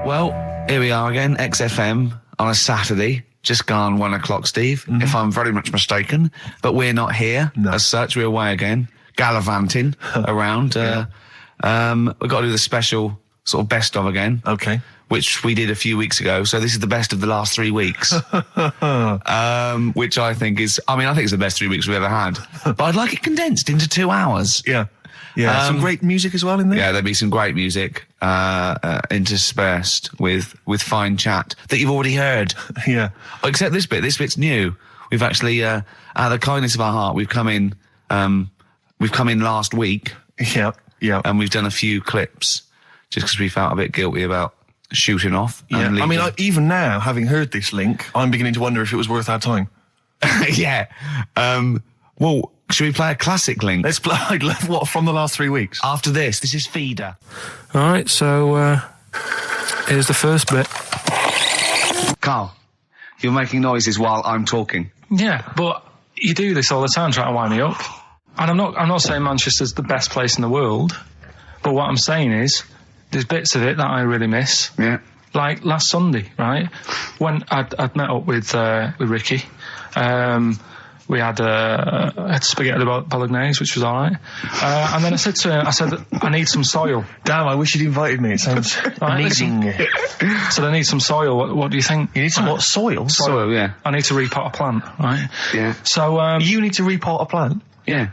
Well, here we are again, XFM on a Saturday. Just gone 1 o'clock, Steve, if I'm very much mistaken. But we're not here as such. We're away again, gallivanting around. We've got to do the special sort of best of again. Okay. Which we did a few weeks ago. So this is the best of the last 3 weeks. Which I think is, I think it's the best 3 weeks we've ever had. But I'd like it condensed into 2 hours. Yeah. Yeah, some great music as well in there. Yeah, there'll be some great music interspersed with fine chat that you've already heard. Yeah. Except this bit. This bit's new. We've actually, out of the kindness of our heart, we've come in last week. Yeah, yeah. And we've done a few clips just because we felt a bit guilty about shooting off. Yeah. Even now, having heard this link, I'm beginning to wonder if it was worth our time. Yeah. Well, should we play a classic link? Let's play, what, from the last 3 weeks? After this is Feeder. Alright, so, here's the first bit. Carl, you're making noises while I'm talking. Yeah, but you do this all the time trying to wind me up. And I'm not saying Manchester's the best place in the world, but what I'm saying is, there's bits of it that I really miss. Yeah. Like last Sunday, right? When I'd met up with Ricky, we had spaghetti bolognese, which was all right. And then I said to him, I need some soil. Damn, I wish you'd invited me. It sounds amazing. So I need some soil. What do you think? You need some what? Soil? Soil, yeah. I need to repot a plant, right? Yeah. So, you need to repot a plant? Yeah.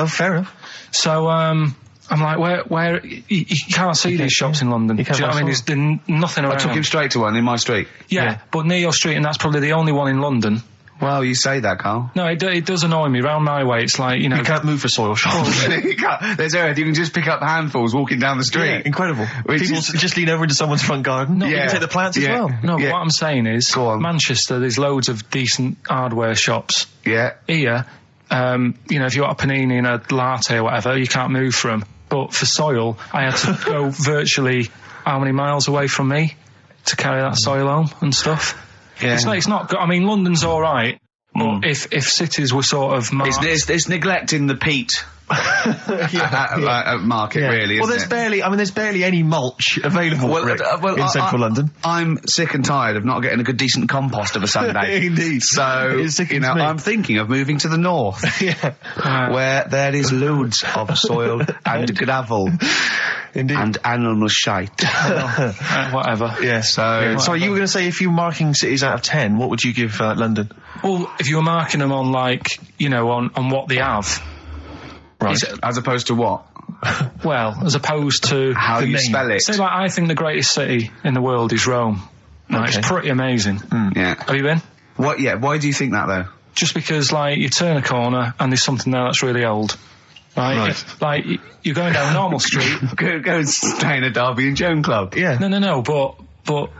Fair enough. So, I'm like, where you can't see these shops in London. Do you know what I mean? There's nothing around. I took him straight to one in my street. Yeah, but near your street, and that's probably the only one in London. Well, you say that, Carl. No, it does annoy me. Round my way, it's like, you know... You can't move for soil shops. You can't. There's earth. You can just pick up handfuls walking down the street. Yeah, incredible. People just lean over into someone's front garden. No, you can take the plants as well. No, but what I'm saying is, Manchester, there's loads of decent hardware shops. Yeah. Here, if you want a panini and a latte or whatever, you can't move for them. But for soil, I had to go virtually how many miles away from me to carry that soil home and stuff. Yeah. It's not good. I mean, London's all right, but if cities were sort of marked... It's neglecting the peat market, really, well, there's barely any mulch available in central London. I'm sick and tired of not getting a good, decent compost of a Sunday. Indeed. So, I'm thinking of moving to the north, where there is loads of soil and gravel. Indeed. And animal shite. Whatever. Yeah. So you were going to say, if you were marking cities out of 10, what would you give London? Well, if you were marking them on, on what they have. Right. As opposed to what? Well, as opposed to... How you spell it. Say, I think the greatest city in the world is Rome. Right? Okay. It's pretty amazing. Yeah. Have you been? What? Yeah. Why do you think that, though? Just because, you turn a corner and there's something there that's really old. Right. You're going down a normal street. Go and stay in a Derby and Joan club. Yeah. No, but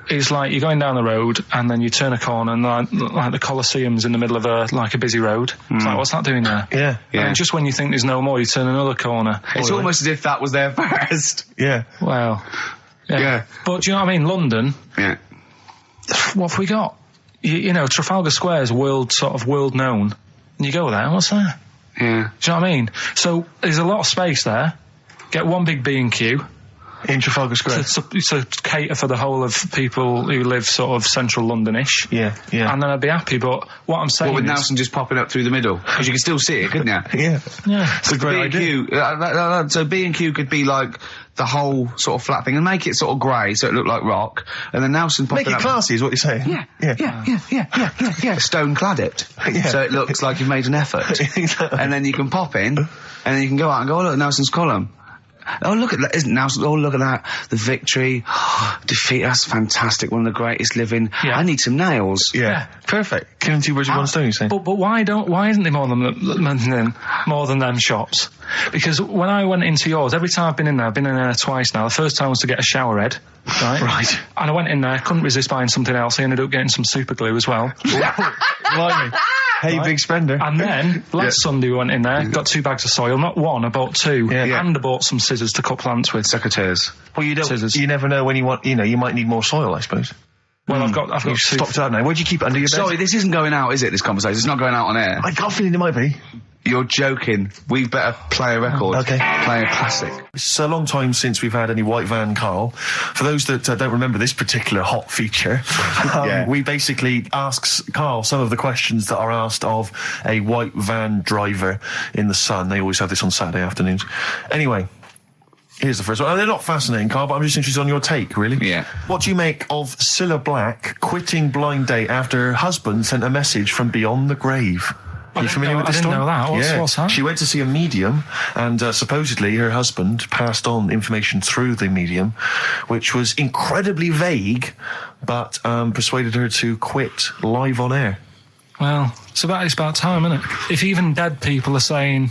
it's like you're going down the road and then you turn a corner and like the Colosseum's in the middle of a busy road. It's like, what's that doing there? Yeah. And just when you think there's no more, you turn another corner. It's almost as if that was there first. Yeah. Well. Yeah. But do you know what I mean? London. Yeah. What have we got? Trafalgar Square is world known. And you go there, what's there? Yeah. Do you know what I mean? So there's a lot of space there. Get one big B&Q. In Trafalgar Square. To cater for the whole of people who live sort of central London-ish. Yeah. And then I'd be happy, but what I'm saying with Nelson just popping up through the middle? Because you can still see it, couldn't you? Yeah. It's a great idea. So B&Q could be like the whole sort of flat thing and make it sort of grey so it looked like rock, and then Nelson popping up... Make it classy is what you're saying. Yeah. Stone clad it. Yeah. So it looks like you've made an effort. Exactly. And then you can pop in, and then you can go out and go, oh, look, Nelson's column. Oh, look at that. Isn't Nelson? Oh, look at that. The victory. Defeat. That's fantastic. One of the greatest living. Yeah. I need some nails. Yeah. Perfect. Killing two birds with one stone, you say? But why isn't there more than them shops? Because when I went into yours, every time I've been in there twice now. The first time was to get a shower head. Right. And I went in there, couldn't resist buying something else. I ended up getting some super glue as well. Blimey. Hey, big spender. And then, last Sunday we went in there, got 2 bags of soil, not one, I bought 2. And I bought some scissors to cut plants with. Secateurs. Well, you never know when you want, you might need more soil, I suppose. Well, I've got stocked out now. Where do you keep it under your bed? Sorry, this isn't going out, is it, this conversation? It's not going out on air. I got a feeling it might be. You're joking. We better play a record. Okay. Play a classic. It's a long time since we've had any white van, Carl. For those that don't remember this particular hot feature, we basically ask Carl some of the questions that are asked of a white van driver in the Sun. They always have this on Saturday afternoons. Anyway, here's the first one. They're not fascinating, Carl, but I'm just interested on your take, really. Yeah. What do you make of Cilla Black quitting Blind Date after her husband sent a message from beyond the grave? Are you familiar with this story? I didn't know that. What's that? She went to see a medium, and supposedly her husband passed on information through the medium, which was incredibly vague, but persuaded her to quit live on air. Well, it's about time, isn't it? If even dead people are saying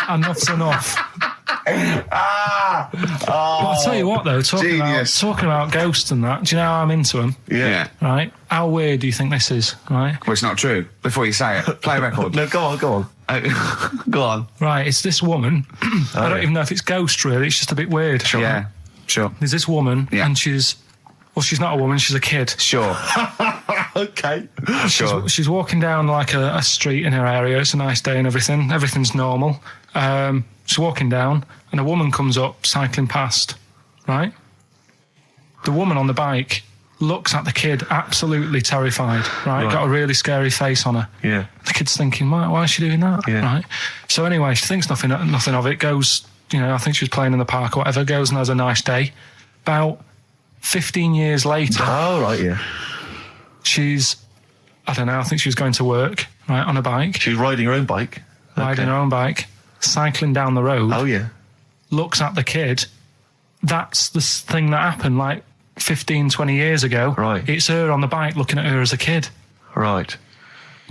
enough's enough. But I'll tell you what, though, talking about ghosts and that, do you know how I'm into them? Yeah. Right? How weird do you think this is, right? Well, it's not true. Before you say it, play a record. No, go on. Go on. Right, it's this woman. I don't even know if it's ghost, really. It's just a bit weird. Sure. Yeah, sure. There's this woman, and she's not a woman, she's a kid. Sure. Okay. Sure. She's walking down like a street in her area. It's a nice day and everything. Everything's normal. She's walking down, and a woman comes up, cycling past, right? The woman on the bike looks at the kid, absolutely terrified, right? Got a really scary face on her. Yeah. The kid's thinking, why is she doing that, right? So anyway, she thinks nothing of it, goes, I think she was playing in the park or whatever, goes and has a nice day. About 15 years later... Oh, right, yeah. She's, I don't know, I think she was going to work, right, on a bike. She was riding her own bike. Riding her own bike, cycling down the road. Oh, yeah. Looks at the kid. That's the thing that happened, like, 15, 20 years ago. Right. It's her on the bike looking at her as a kid. Right.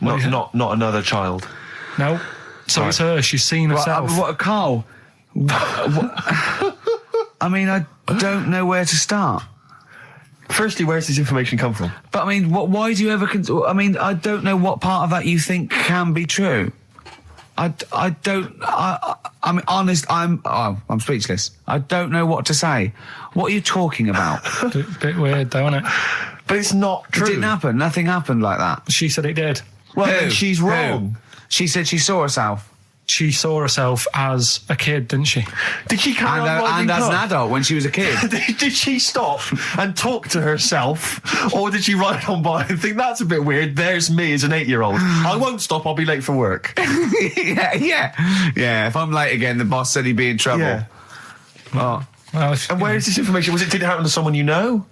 Not another child. No. So it's her. She's seen herself. What, Carl? I mean, I don't know where to start. Firstly, where's this information come from? But I mean, why do you ever... I mean, I don't know what part of that you think can be true. I mean, honest, I'm speechless. I don't know what to say. What are you talking about? Bit weird, though, isn't it? But it's not true. It didn't happen. Nothing happened like that. She said it did. Well, then she's wrong. She said she saw herself. She saw herself as a kid, didn't she? Did she carry on riding and as an adult when she was a kid. Did she stop and talk to herself? Or did she ride on by and think, that's a bit weird, there's me as an 8-year-old. I won't stop, I'll be late for work. Yeah, if I'm late again, the boss said he'd be in trouble. Yeah. Well, and where is this information? Did it happen to someone you know?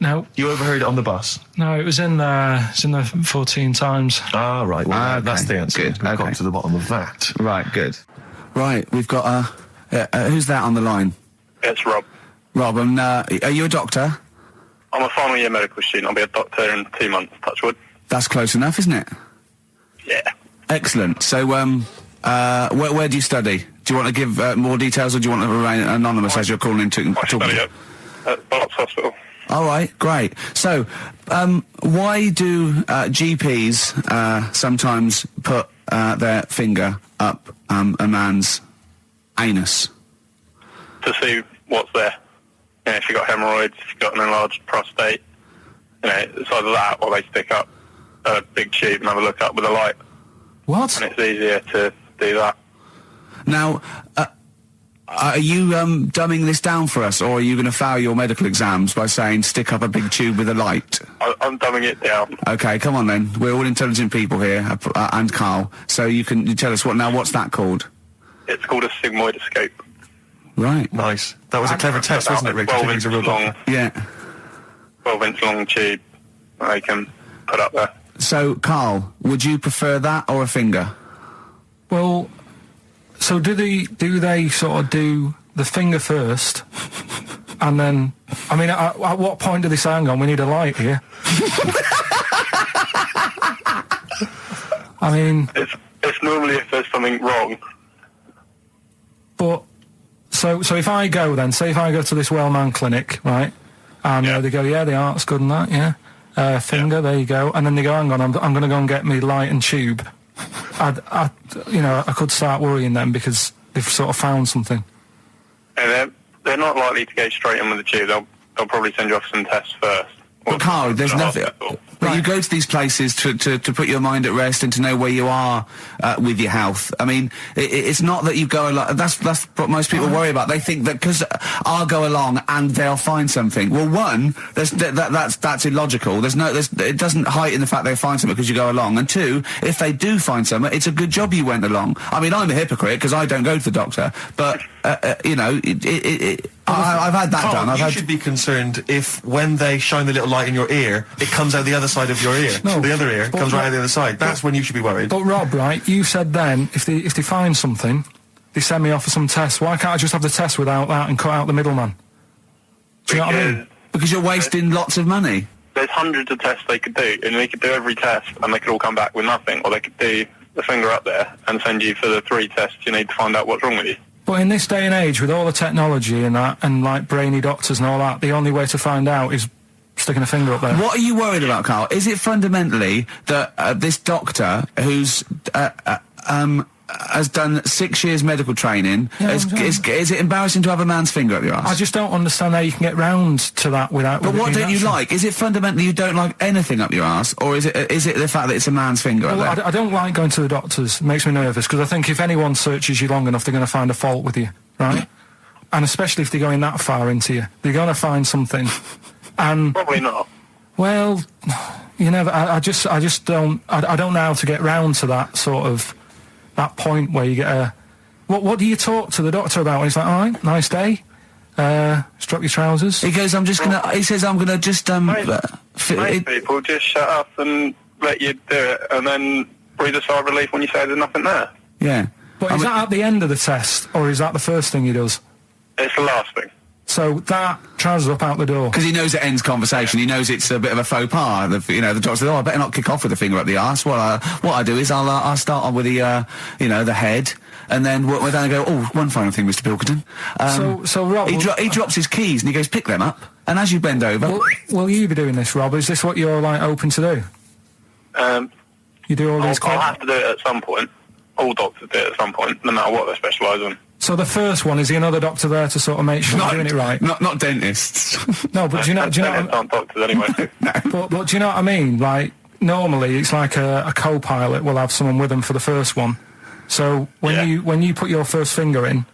No. You overheard it on the bus? No, it was in the 14 Times. Ah, right. Well, okay. That's the answer. Good. We've got to the bottom of that. Right, good. Right, we've got, who's that on the line? It's Rob. Rob, and are you a doctor? I'm a final year medical student. I'll be a doctor in 2 months, touch wood. That's close enough, isn't it? Yeah. Excellent. So, where do you study? Do you want to give more details, or do you want to remain anonymous as you're calling in to I study at Barts Hospital. All right, great. So, why do GPs sometimes put their finger up a man's anus? To see what's there. If you've got hemorrhoids, if you've got an enlarged prostate, it's either that or they stick up a big tube and have a look up with a light. What? And it's easier to do that. Now, are you dumbing this down for us, or are you going to fail your medical exams by saying stick up a big tube with a light? I'm dumbing it down. Okay, come on then. We're all intelligent people here, and Carl. So you tell us what's that called? It's called a sigmoidoscope. Right. Nice. That was a clever test, wasn't it, Rick? 12 inch long. Yeah. 12-inch long tube they can put up there. So, Carl, would you prefer that or a finger? Well, so do they sort of do the finger first, and then, I mean, at what point do they say, hang on, we need a light here? I mean... It's normally if there's something wrong. But, so if I go then, say if I go to this well-known clinic, right, and they go, yeah, the art's good and that, yeah, finger, there you go, and then they go, hang on, I'm going to go and get me light and tube. I could start worrying then because they've sort of found something. And they're not likely to go straight in with the tube. They'll probably send you off some tests first. But Carl, there's nothing. But you go to these places to put your mind at rest and to know where you are with your health. I mean, it's not that you go along. That's what most people worry about. They think that because I'll go along and they'll find something. Well, one, that's illogical. It doesn't heighten the fact they'll find something because you go along. And two, if they do find something, it's a good job you went along. I mean, I'm a hypocrite because I don't go to the doctor, but you know, I've had that done. You should be concerned if when they shine the little light in your ear, it comes out the other side of your ear. No, the other ear comes right out the other side. That's when you should be worried. But Rob, right, you said then, if they find something, they send me off for some tests. Why can't I just have the test without that and cut out the middleman? Do you know what I mean? Because you're wasting lots of money. There's hundreds of tests they could do, and they could do every test, and they could all come back with nothing, or they could do the finger up there and send you for the 3 tests you need to find out what's wrong with you. But in this day and age, with all the technology and that, and like brainy doctors and all that, the only way to find out is sticking a finger up there. What are you worried about, Carl? Is it fundamentally that this doctor who's has done 6 years medical training, is it embarrassing to have a man's finger up your ass? I just don't understand how you can get round to that without... But what don't you like? Is it fundamentally you don't like anything up your ass, or is it the fact that it's a man's finger up there? I don't like going to the doctors. It makes me nervous, because I think if anyone searches you long enough, they're going to find a fault with you, right? And especially if they're going that far into you. They're going to find something. And probably not. Well, you know, I just don't... I don't know how to get round to that sort of... that point where you get a... What do you talk to the doctor about? And he's like, all right, nice day. Strap your trousers. He goes, he says, I'm gonna just, Most people just shut up and let you do it, and then breathe a sigh of relief when you say there's nothing there. Yeah. But is that at the end of the test, or is that the first thing he does? It's the last thing. So that trousers up out the door. Because he knows it ends conversation. He knows it's a bit of a faux pas. The doctor says, "Oh, I better not kick off with the finger up the arse." Well, what I do is I'll start on with the the head, and then we'll then go. Oh, one final thing, Mr. Pilkington. So Rob, he drops his keys and he goes, "Pick them up." And as you bend over, will you be doing this, Rob? Is this what you're like open to do? You do all these. I'll have to do it at some point. All doctors do it at some point, no matter what they specialise in. So the first one, is the another doctor there to sort of make sure you're doing it right? Not dentists. No, but do you know? Aren't doctors anyway. No. But do you know what I mean? Like, normally it's like a co-pilot will have someone with them for the first one. So when you put your first finger in,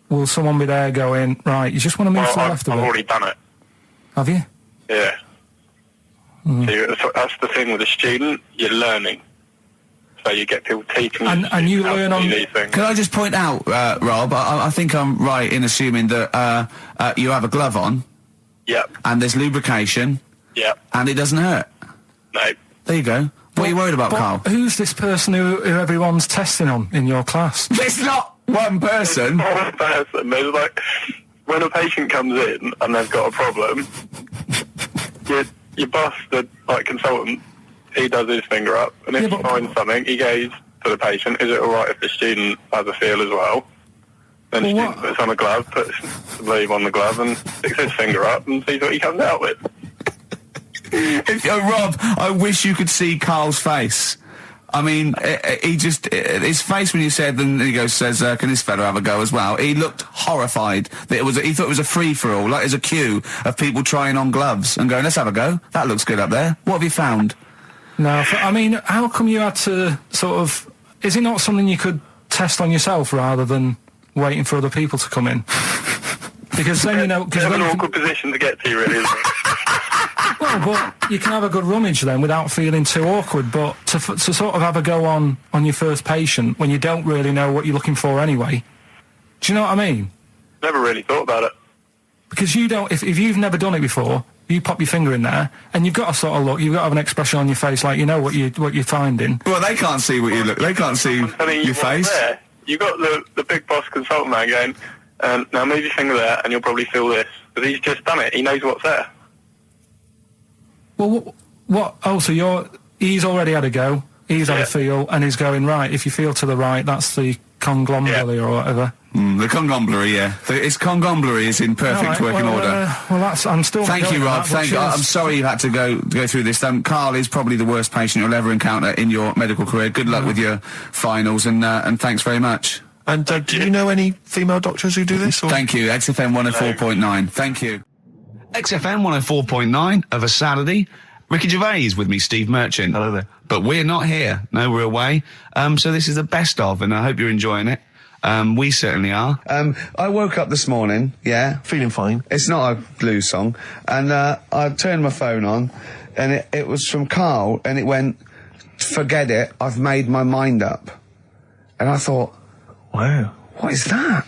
will someone be there going, right, you just want to move to the left of it? I've already done it. Have you? Yeah. So that's the thing with a student, you're learning. So you get people teaching and you learn on these things. Can I just point out, Rob, I think I'm right in assuming that you have a glove on. Yep. And there's lubrication. Yep. And it doesn't hurt. No. There you go. What are you worried about, Carl? Who's this person who everyone's testing on in your class? It's not one person. One person. There's like, when a patient comes in and they've got a problem, your boss, the consultant, he does his finger up, and if he finds something, he goes to the patient, is it alright if the student has a feel as well? Then the student puts on a glove, puts the sleeve on the glove, and sticks his finger up and sees what he comes out with. Rob, I wish you could see Carl's face. I mean, his face when you said, and he says, can this fella have a go as well? He looked horrified. That he thought it was a free-for-all, like there's a queue of people trying on gloves and going, let's have a go. That looks good up there. What have you found? No, I mean, how come you had to sort of... Is it not something you could test on yourself rather than waiting for other people to come in? Because then, you know... It's an awkward position to get to, really, isn't it? Well, but you can have a good rummage then without feeling too awkward, but to sort of have a go on your first patient when you don't really know what you're looking for anyway, do you know what I mean? Never really thought about it. Because you don't... If you've never done it before... You pop your finger in there, and you've got to sort of look. You've got to have an expression on your face, like you know what you're finding. Well, they can't see what you look. They can't see your face. There. You got the big boss consultant man going, now move your finger there, and you'll probably feel this. But he's just done it. He knows what's there. Well, what? Oh, so he's already had a go. He's had a feel, and he's going right. If you feel to the right, that's the conglomerate or whatever. The conglomerate, yeah. Its conglomerate is in perfect working order. I'm still... Thank you, Rob. Thank you. I'm sorry you had to go through this. Carl is probably the worst patient you'll ever encounter in your medical career. Good luck with your finals, and thanks very much. And do you know any female doctors who do this? Or? Thank you. XFM 104.9. Thank you. XFM 104.9 of a Saturday. Ricky Gervais with me, Steve Merchant. Hello there. But we're not here. No, we're away. So this is the best of, and I hope you're enjoying it. We certainly are. I woke up this morning, Feeling fine. It's not a blues song. And I turned my phone on, and it was from Karl, and it went, "Forget it, I've made my mind up." And I thought, wow, what is that?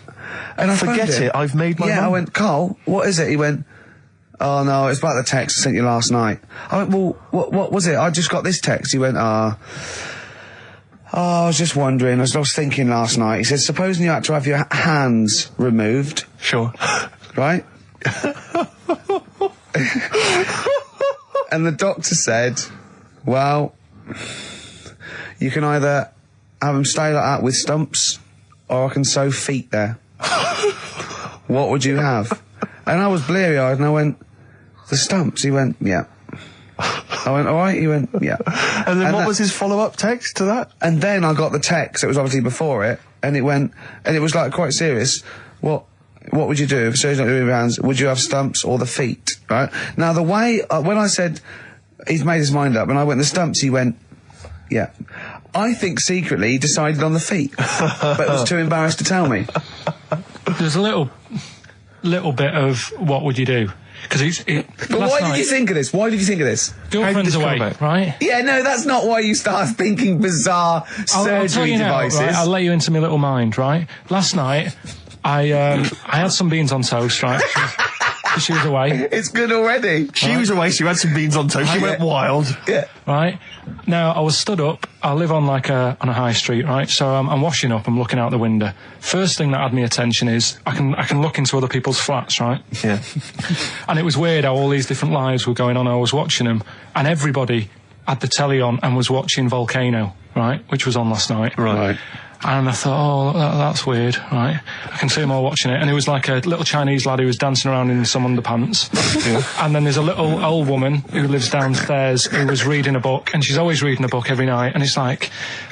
And I forget it, I've made my mind. Yeah, I went, "Karl, what is it?" He went, "Oh no, it's about the text I sent you last night." I went, "Well, what was it? I just got this text." He went, I was just wondering, I was thinking last night." He said, "Supposing you had to have your hands removed." Sure. Right? And the doctor said, "Well, you can either have them stay like that with stumps, or I can sew feet there. What would you have?" And I was bleary-eyed, and I went, "The stumps." He went, "Yeah." I went, "All right." He went, "Yeah." And then what was his follow-up text to that? And then I got the text, it was obviously before it, and it went, and it was like quite serious. What would you do if surgery not doing your hands? Would you have stumps or the feet? Right? Now the way, when I said he's made his mind up, and I went the stumps, he went, "Yeah." I think secretly he decided on the feet, but was too embarrassed to tell me. There's a little bit of what would you do? Because But why did you think of this? Why did you think of this? Girlfriend's away, right? Yeah, no, that's not why you start thinking bizarre I'll tell you devices. Now, right? I'll let you into my little mind, right? Last night, I had some beans on toast, right? She was away. It's good already. She was away, so you had some beans on toast. She went wild. Yeah. Right? Now, I was stood up. I live on on a high street, right? So I'm washing up. I'm looking out the window. First thing that had me attention is I can look into other people's flats, right? Yeah. And it was weird how all these different lives were going on. I was watching them, and everybody had the telly on and was watching Volcano, right? Which was on last night. Right. And I thought, that's weird, right? I can see them all watching it. And it was like a little Chinese lad who was dancing around in some underpants. Yeah. And then there's a little old woman who lives downstairs who was reading a book, and she's always reading a book every night. And it's like,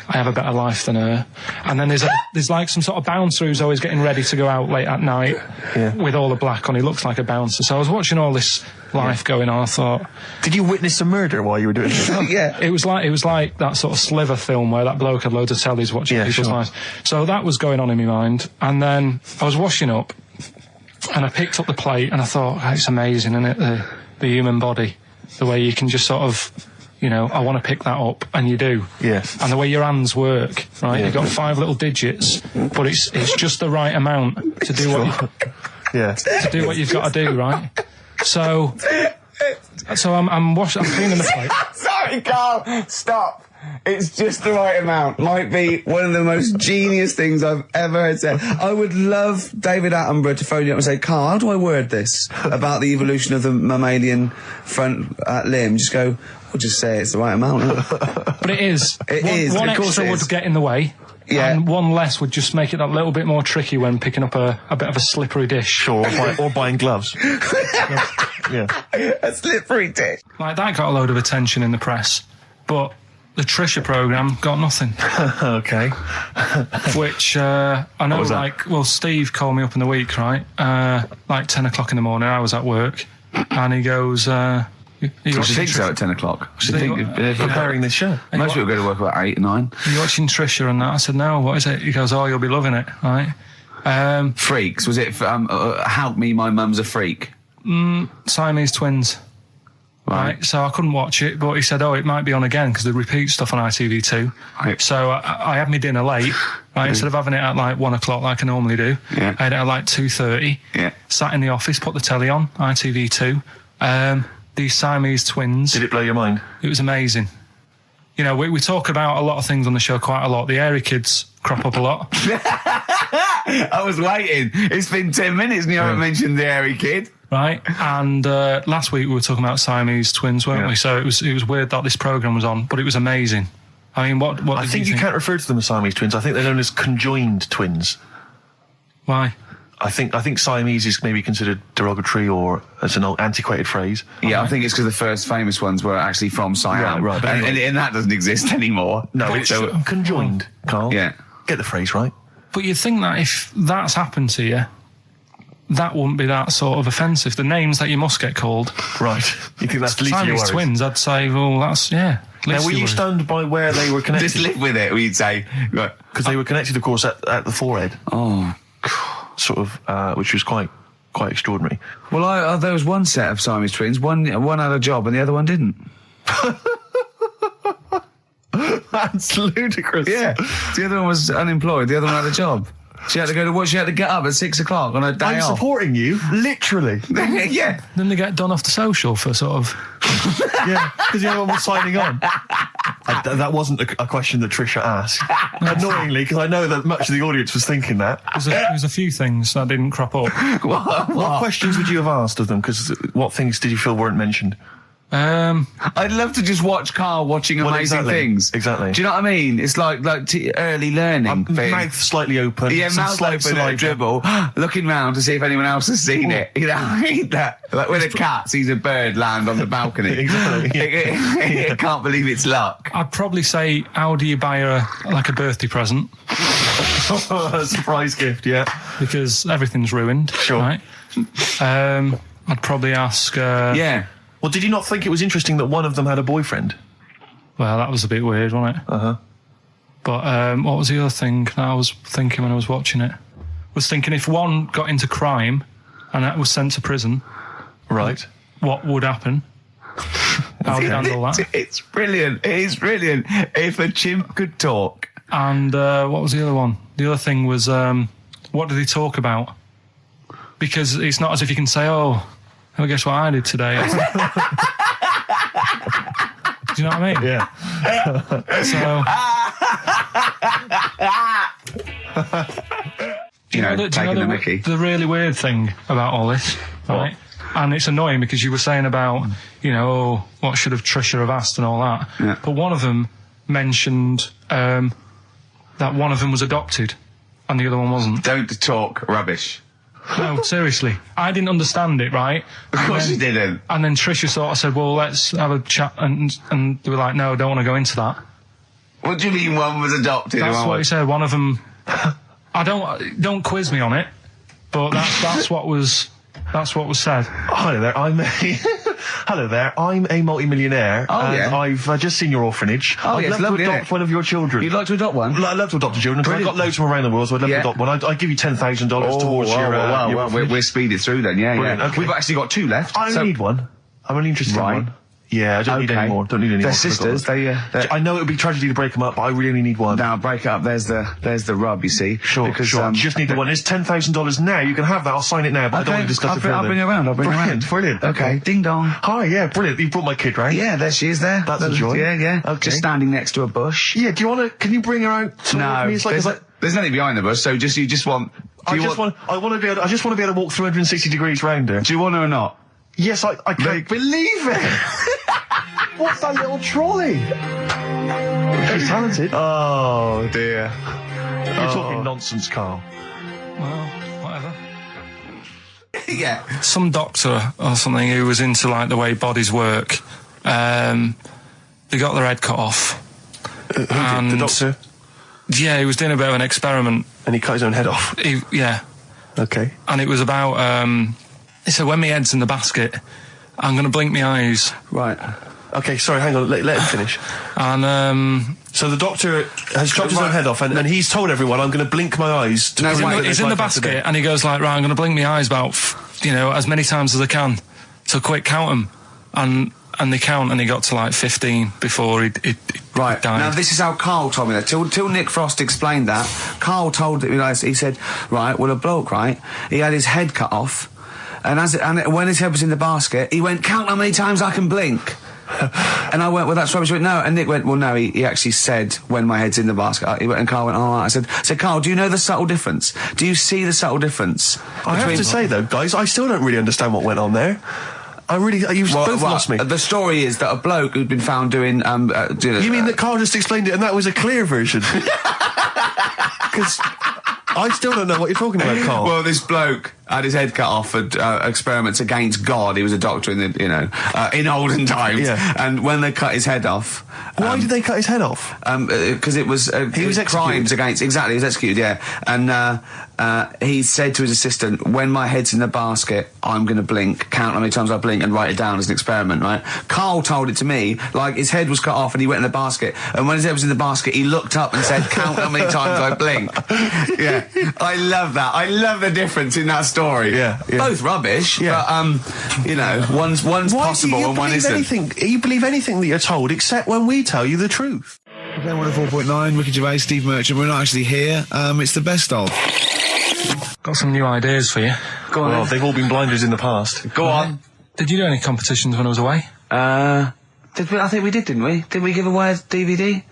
I have a better life than her. And then there's like some sort of bouncer who's always getting ready to go out late at night with all the black on. He looks like a bouncer. So I was watching all this life going on. I thought, did you witness a murder while you were doing it? Yeah. It was like that sort of Sliver film where that bloke had loads of tellies watching people's lives. So that was going on in my mind. And then I was washing up, and I picked up the plate, and I thought, it's amazing, isn't it? The human body, the way you can just sort of, I want to pick that up, and you do. Yes. And the way your hands work, right? Yeah. You've got 5 little digits, but it's just the right amount to do to do what you've got to do, right? So I'm cleaning the plate. Sorry, Karl, stop. It's just the right amount. Might be one of the most genius things I've ever heard said. I would love David Attenborough to phone you up and say, "Karl, how do I word this about the evolution of the mammalian front limb?" Just go, we'll just say it's the right amount. But it is. One of course extra would get in the way. Yeah. And one less would just make it that little bit more tricky when picking up a bit of a slippery dish. Sure, or buying gloves. Yeah. A slippery dish. Like, that got a load of attention in the press, but the Trisha programme got nothing. Okay. Which, I know, Steve called me up in the week, right? Like 10 o'clock in the morning, I was at work, and he goes, You think so at 10 o'clock? They're preparing this show. Most people go to work about 8, 9. Are you watching Trisha and that? I said, no, what is it? He goes, you'll be loving it, right? Freaks, was it, Help Me, My Mum's a Freak? Siamese twins. Right, so I couldn't watch it, but he said, it might be on again, because they repeat stuff on ITV2. Right. So I had my dinner late, right, instead of having it at like 1 o'clock like I normally do. Yeah. I had it at like 2:30. Yeah. Sat in the office, put the telly on, ITV2. These Siamese twins. Did it blow your mind? It was amazing. We talk about a lot of things on the show quite a lot. The Airy Kids crop up a lot. I was waiting. It's been 10 minutes and you haven't mentioned the Airy Kid. Right, and last week we were talking about Siamese twins, weren't we? So it was weird that this programme was on, but it was amazing. I mean, what I think you can't refer to them as Siamese twins. I think they're known as conjoined twins. Why? I think Siamese is maybe considered derogatory, or as an old antiquated phrase. Yeah, I think it's because the first famous ones were actually from Siam. Right. And that doesn't exist anymore. No, it's conjoined, Karl. Yeah. Get the phrase right. But you'd think that if that's happened to you, that wouldn't be that sort of offensive. The names that you must get called. Right. You think that's the least of your worries? Twins, I'd say, well, that's, yeah. Now, were you stunned by where they were connected? Just live with it, we'd say. Because they were connected, of course, at the forehead. Oh. Sort of, which was quite extraordinary. Well, there was one set of Siamese twins. One had a job and the other one didn't. That's ludicrous. Yeah. The other one was unemployed. The other one had a job. She had to go to work. She had to get up at 6 o'clock on her day off. I'm supporting you, literally. Yeah. Then they get done off the social for sort of... Yeah, because the other one was signing on. That wasn't a question that Trisha asked. Annoyingly, because I know that much of the audience was thinking that. There's a few things that didn't crop up. What questions would you have asked of them? Because what things did you feel weren't mentioned? I'd love to just watch Karl watching amazing things. Exactly. Do you know what I mean? It's like early learning thing. Mouth slightly open. Yeah, mouth open at a dribble, looking round to see if anyone else has seen it. You know, I hate that. Like when a cat sees a bird land on the balcony. Exactly. It can't believe it's luck. I'd probably say, how do you buy her a birthday present? A surprise gift, yeah. Because everything's ruined. Sure. Right? I'd probably ask... yeah. Well, did you not think it was interesting that one of them had a boyfriend? Well, that was a bit weird, wasn't it? Uh-huh. But what was the other thing that I was thinking when I was watching it? I was thinking if one got into crime and that was sent to prison... Right. What would happen? How would you handle that? It's brilliant. It is brilliant. If a chimp could talk. And what was the other one? The other thing was, what did he talk about? Because it's not as if you can say, oh, guess what I did today? Do you know what I mean? Yeah. The really weird thing about all this, right? And it's annoying because you were saying about, what should have Trisha have asked and all that. Yeah. But one of them mentioned that one of them was adopted and the other one wasn't. Don't talk rubbish. No, seriously. I didn't understand it, right? Of course you didn't. And then Trisha sort of said, well, let's have a chat. And they were like, no, don't want to go into that. What do you mean one was adopted? That's what he said. One of them... don't quiz me on it, but that's what was said. Hello there, I'm a multi-millionaire. And I've just seen your orphanage. I'd love to adopt one of your children. You'd like to adopt one? I'd love to adopt a children, because I've got loads from around the world, so I'd love to adopt one. I'd give you $10,000 towards your we'll speed it through then, yeah. Okay. We've actually got 2 left. I only need one. I'm only interested in one. Yeah, I don't need any more. They're sisters. I know it would be tragedy to break them up, but I really only need one. Now break it up. There's the rub. You see. Sure. I just need the one. It's $10,000 now. You can have that. I'll sign it now. But I don't want to discuss it further. I'll bring you around. Brilliant. Okay. Ding dong. Hi. Yeah. Brilliant. You brought my kid round. Yeah. There she is. There. That's a joy. Yeah. Okay. Just standing next to a bush. Yeah. Do you want to? Can you bring her out? No. There's nothing behind the bush. So you just want. I just want to be able to walk 360 degrees round her. Do you want her or not? Yes. I can't believe it. What's that little trolley? She's talented. Oh, dear. You're talking nonsense, Karl. Well, whatever. Yeah. Some doctor or something who was into, the way bodies work, they got their head cut off. Who did? The doctor? Yeah, he was doing a bit of an experiment. And he cut his own head off? Yeah. Okay. And it was about, he said, when my head's in the basket, I'm going to blink my eyes. Right. Okay, sorry, hang on, let him finish. And, so the doctor has chopped his own head off, and he's told everyone, I'm going to blink my eyes. He's in the basket, and he goes right, I'm going to blink my eyes about, as many times as I can. So quick, count them. And they count, and he got to 15 before he died. Now this is how Karl told me that. Till Nick Frost explained that, Karl told he said, right, well a bloke, right, he had his head cut off, and when his head was in the basket, he went, count how many times I can blink. And I went, well, that's rubbish. He went, no. And Nick went, well, no, he actually said, when my head's in the basket. He went, and Karl went, all right. I said, Karl, do you know the subtle difference? Do you see the subtle difference? I have to say, though, guys, I still don't really understand what went on there. You've both lost me. The story is that a bloke who'd been found doing, You mean that Karl just explained it and that was a clear version? Because I still don't know what you're talking about, Karl. Well, this bloke had his head cut off for experiments against God. He was a doctor in the, in olden times. Yeah. And when they cut his head off... Why did they cut his head off? Because it was... he was executed. Crimes against... Exactly, he was executed, yeah. And he said to his assistant, when my head's in the basket, I'm going to blink, count how many times I blink and write it down as an experiment, right? Karl told it to me, like, his head was cut off and he went in the basket. And when his head was in the basket, he looked up and said, count how many times I blink. Yeah. I love that. I love the difference in that story. Yeah. Both rubbish, but, one's possible and one isn't. You believe anything that you're told, except when we tell you the truth. Okay, 104.9, Ricky Gervais, Steve Merchant. We're not actually here. It's the best of. Got some new ideas for you. Go on. Well, they've all been blinders in the past. Go on. Did you do any competitions when I was away? I think we did, didn't we? Did we give away a DVD?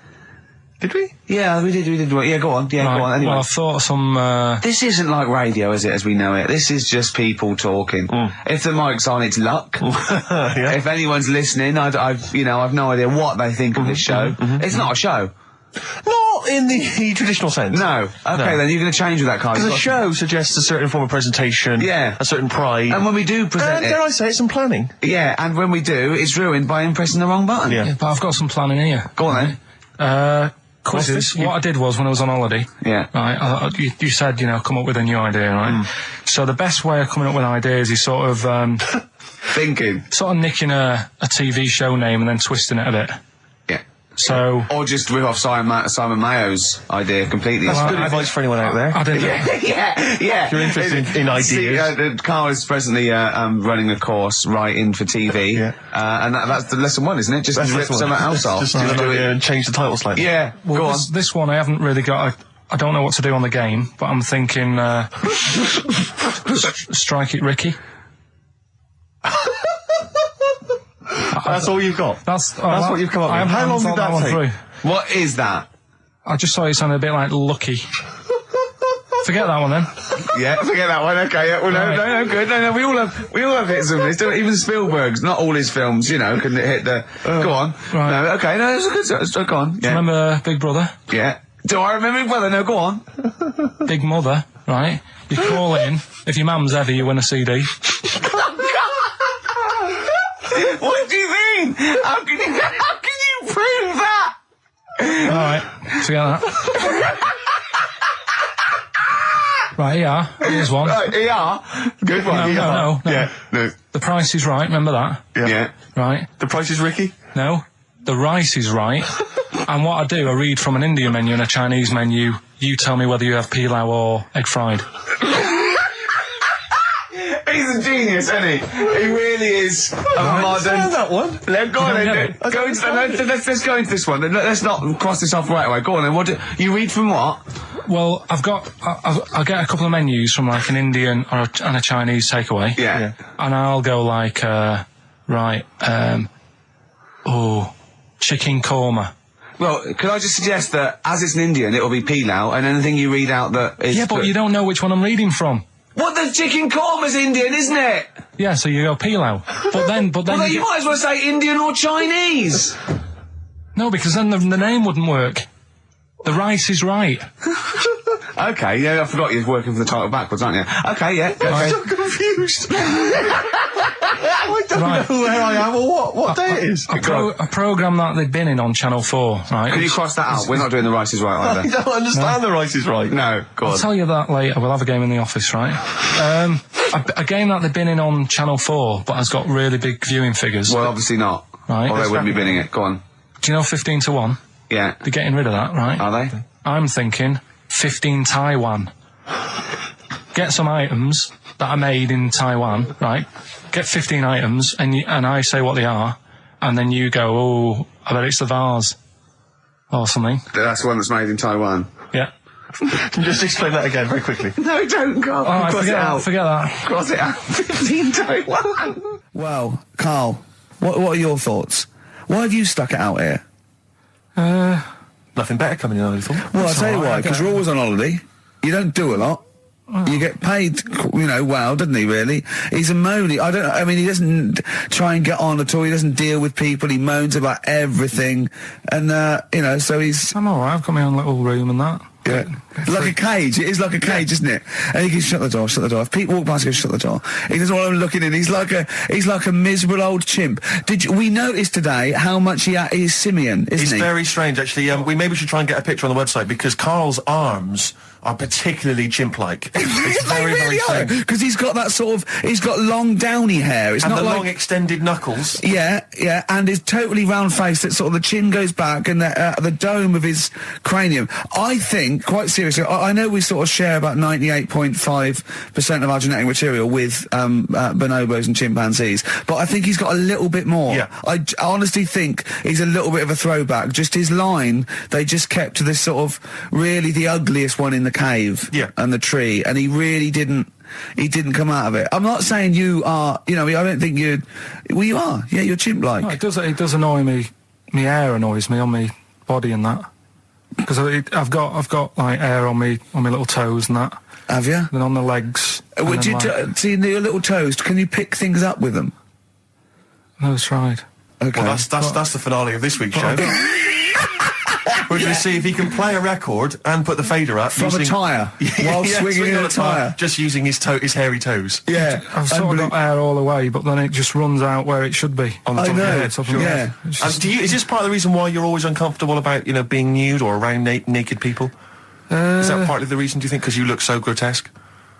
Did we? Yeah, we did. Yeah, go on. Yeah, right. Go on. Anyway. Well, I thought some... This isn't like radio, is it, as we know it? This is just people talking. If the mic's on, it's luck. Yeah. If anyone's listening, I've no idea what they think of this show. It's not a show. Not in the traditional sense. No. Okay, then you're going to change with that, Karl. Because a show suggests a certain form of presentation. Yeah. A certain pride. And when we do present dare I say it, some planning. Yeah, and when we do, it's ruined by pressing the wrong button. Yeah, but I've got some planning here. Go on then. Quizzes. What I did was, when I was on holiday, right, you said, come up with a new idea, right? So the best way of coming up with ideas is sort of... thinking. Sort of nicking a TV show name and then twisting it a bit. Yeah. So... Or just rip off Simon Mayo's idea completely. That's good advice for anyone out there. I did. Yeah. If you're interested in ideas. Karl is presently running a course writing for TV. Yeah. And that's the lesson one, isn't it? Just rip something else off. Just do it and change the title slightly. Yeah. Well, go on. This one I haven't really got... I don't know what to do on the game, but I'm thinking... Strike It Ricky. That's all you've got? That's what you've come up with. How long did that take? Through. What is that? I just thought it sounded a bit like Lucky. Forget that one then. Yeah, forget that one. Okay, yeah, well, no, good. No, we all have hits of this. Even Spielberg's, not all his films, can hit the. Go on. Right. No, okay, no, it's a good. Go on. Yeah. Remember Big Brother? Yeah. Do I remember Big Brother? No, go on. Big Mother, right? You call in. If your mum's heavy, you win a CD. What do you mean? How can you prove that? Alright, forget that. Right, ER. Here's one. Right, ER. Good one. No. Yeah. No. The Price is Right, remember that? Yeah. Right. The Price is Ricky? No. The Rice is Right. And what I do, I read from an Indian menu and a Chinese menu. You tell me whether you have pilau or egg fried. He's a genius, isn't he? He really is a modern... that one. Go on then. Let's go into this one. Let's not cross this off right away. Go on then. You read from what? Well, I'll get a couple of menus from like an Indian and a Chinese takeaway. Yeah. And I'll go like, chicken korma. Well, could I just suggest that as it's an Indian, it'll be pilau, and anything you read out that is... Yeah, but you don't know which one I'm reading from. What, the chicken korma's Indian, isn't it? Yeah, so you go pilau. But then well, you might as well say Indian or Chinese. No, because then the name wouldn't work. The Rice is Right. Okay, yeah, I forgot you're working for the title backwards, aren't you? Okay, yeah. I'm so confused. I don't know where I am or what day it is. A programme that they've been in on Channel 4, right? Can you cross that out? We're not doing The Rice is Right either. I don't understand The Rice is Right. No, go on. I'll tell you that later. We'll have a game in the office, right? A game that they've been in on Channel 4, but has got really big viewing figures. Well, obviously not. Right. Or they wouldn't be binning it. Go on. Do you know 15 to 1? Yeah. They're getting rid of that, right? Are they? I'm thinking 15 Taiwan. Get some items that are made in Taiwan, right? Get 15 items, and I say what they are, and then you go, oh, I bet it's the vase. Or something. That's the one that's made in Taiwan. Yeah. Can you just explain that again very quickly? No, don't go. Oh, forget that. Cross it out. 15 Taiwan. Well, Karl, what are your thoughts? Why have you stuck it out here? Nothing better coming in, I thought. Well, I'll tell you why, because you're always on holiday. You don't do a lot. You get paid, well, doesn't he, really? He's a moany. He doesn't try and get on at all. He doesn't deal with people. He moans about everything. And, so he's... I'm alright. I've got my own little room and that. Yeah, like a cage. It is like a cage, isn't it? And he can shut the door. If people walk past, he goes, shut the door. He doesn't want them looking in. He's like a miserable old chimp. We noticed today how much he's simian, isn't he? He's very strange, actually. We maybe should try and get a picture on the website, because Karl's arms are particularly chimp-like. It's very, very strange. Because he's got that he's got long downy hair. It's and not the like long extended knuckles. Yeah, and his totally round face that sort of the chin goes back and the dome of his cranium. I think, quite seriously, I know we sort of share about 98.5% of our genetic material with bonobos and chimpanzees, but I think he's got a little bit more. Yeah. I honestly think he's a little bit of a throwback. Just his line, they just kept to this sort of really the ugliest one in the cave and the tree, and he really didn't come out of it. I'm not saying you are, I don't think you are. Yeah, you're chimp-like. No, it does annoy me. My hair annoys me on my body and that. Because I've got like hair on my little toes and that. Have you? Then on the legs. Would you see your little toes? Can you pick things up with them? No, it's tried. Okay. Well, that's the finale of this week's show. We're going to see if he can play a record and put the fader up from a tyre while swinging in a tyre, just using his hairy toes. Yeah, I've sort of got hair all the way, but then it just runs out where it should be on the top of your head. Yeah. Is this part of the reason why you're always uncomfortable about being nude or around naked people? Is that partly the reason, do you think, because you look so grotesque?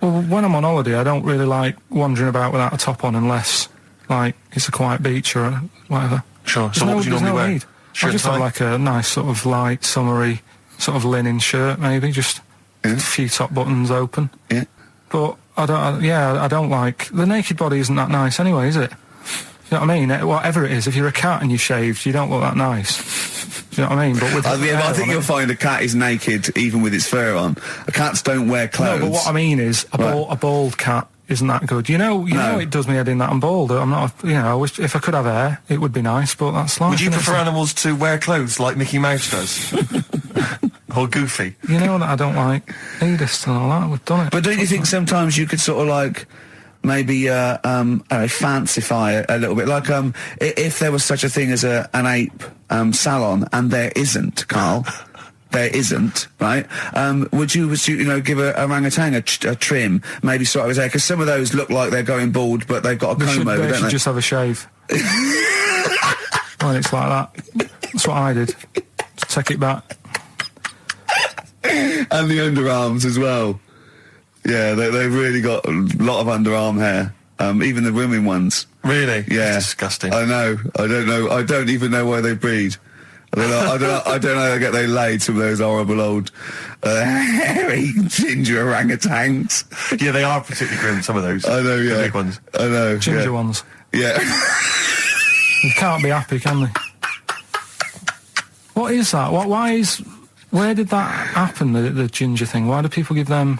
Well, when I'm on holiday, I don't really like wandering about without a top on unless like it's a quiet beach or whatever. Sure. So what would you normally wear? I just have like a nice sort of light, summery, sort of linen shirt, maybe, just a few top buttons open. Yeah. But I don't like... The naked body isn't that nice anyway, is it? You know what I mean? Whatever it is, if you're a cat and you're shaved, you don't look that nice. Do you know what I mean? But with I think you'll find a cat is naked even with its fur on. Cats don't wear clothes. No, but what I mean is a bald cat isn't that good. You know it does me head in that I'm bald. I'm not, I wish if I could have hair, it would be nice, but that's life. Would you prefer animals to wear clothes like Mickey Mouse does? Or Goofy? You know that I don't like nudist and all that. We've done it. But don't you think sometimes you could sort of like maybe fancify a little bit, like if there was such a thing as an ape salon, and there isn't, Karl. There isn't, right? Would you give a orangutan a trim, maybe sort of his hair? Because some of those look like they're going bald, but they've got a comb over, don't they? They should just have a shave. Well, it's like that. That's what I did. Just take it back. And the underarms as well. Yeah, they've really got a lot of underarm hair. Even the women ones. Really? Yeah. That's disgusting. I know. I don't know. I don't even know why they breed. I don't know how they get they laid, some of those horrible old hairy ginger orangutans. Yeah, they are particularly grim, some of those. I know, yeah. The big ones. I know. Ginger ones. Yeah. You can't be happy, can they? What is that? Where did that happen, the ginger thing? Why do people give them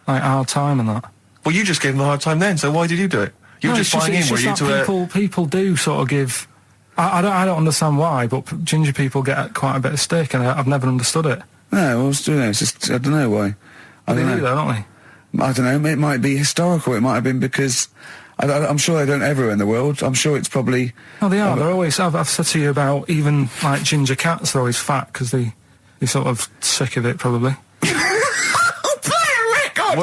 like a hard time and that? Well, you just gave them a hard time then, so why did you do it? You were just buying in, were you, to people do sort of give... I don't understand why, but ginger people get quite a bit of stick, and I've never understood it. No, well, it's just, I don't know why. They do, though, don't they? I don't know, it might be historical, it might have been because... I'm sure they don't everywhere in the world. I'm sure it's probably... Oh, they are. They're always... I've said to you about even, like, ginger cats, they're always fat, because they're sort of sick of it, probably. Play a record!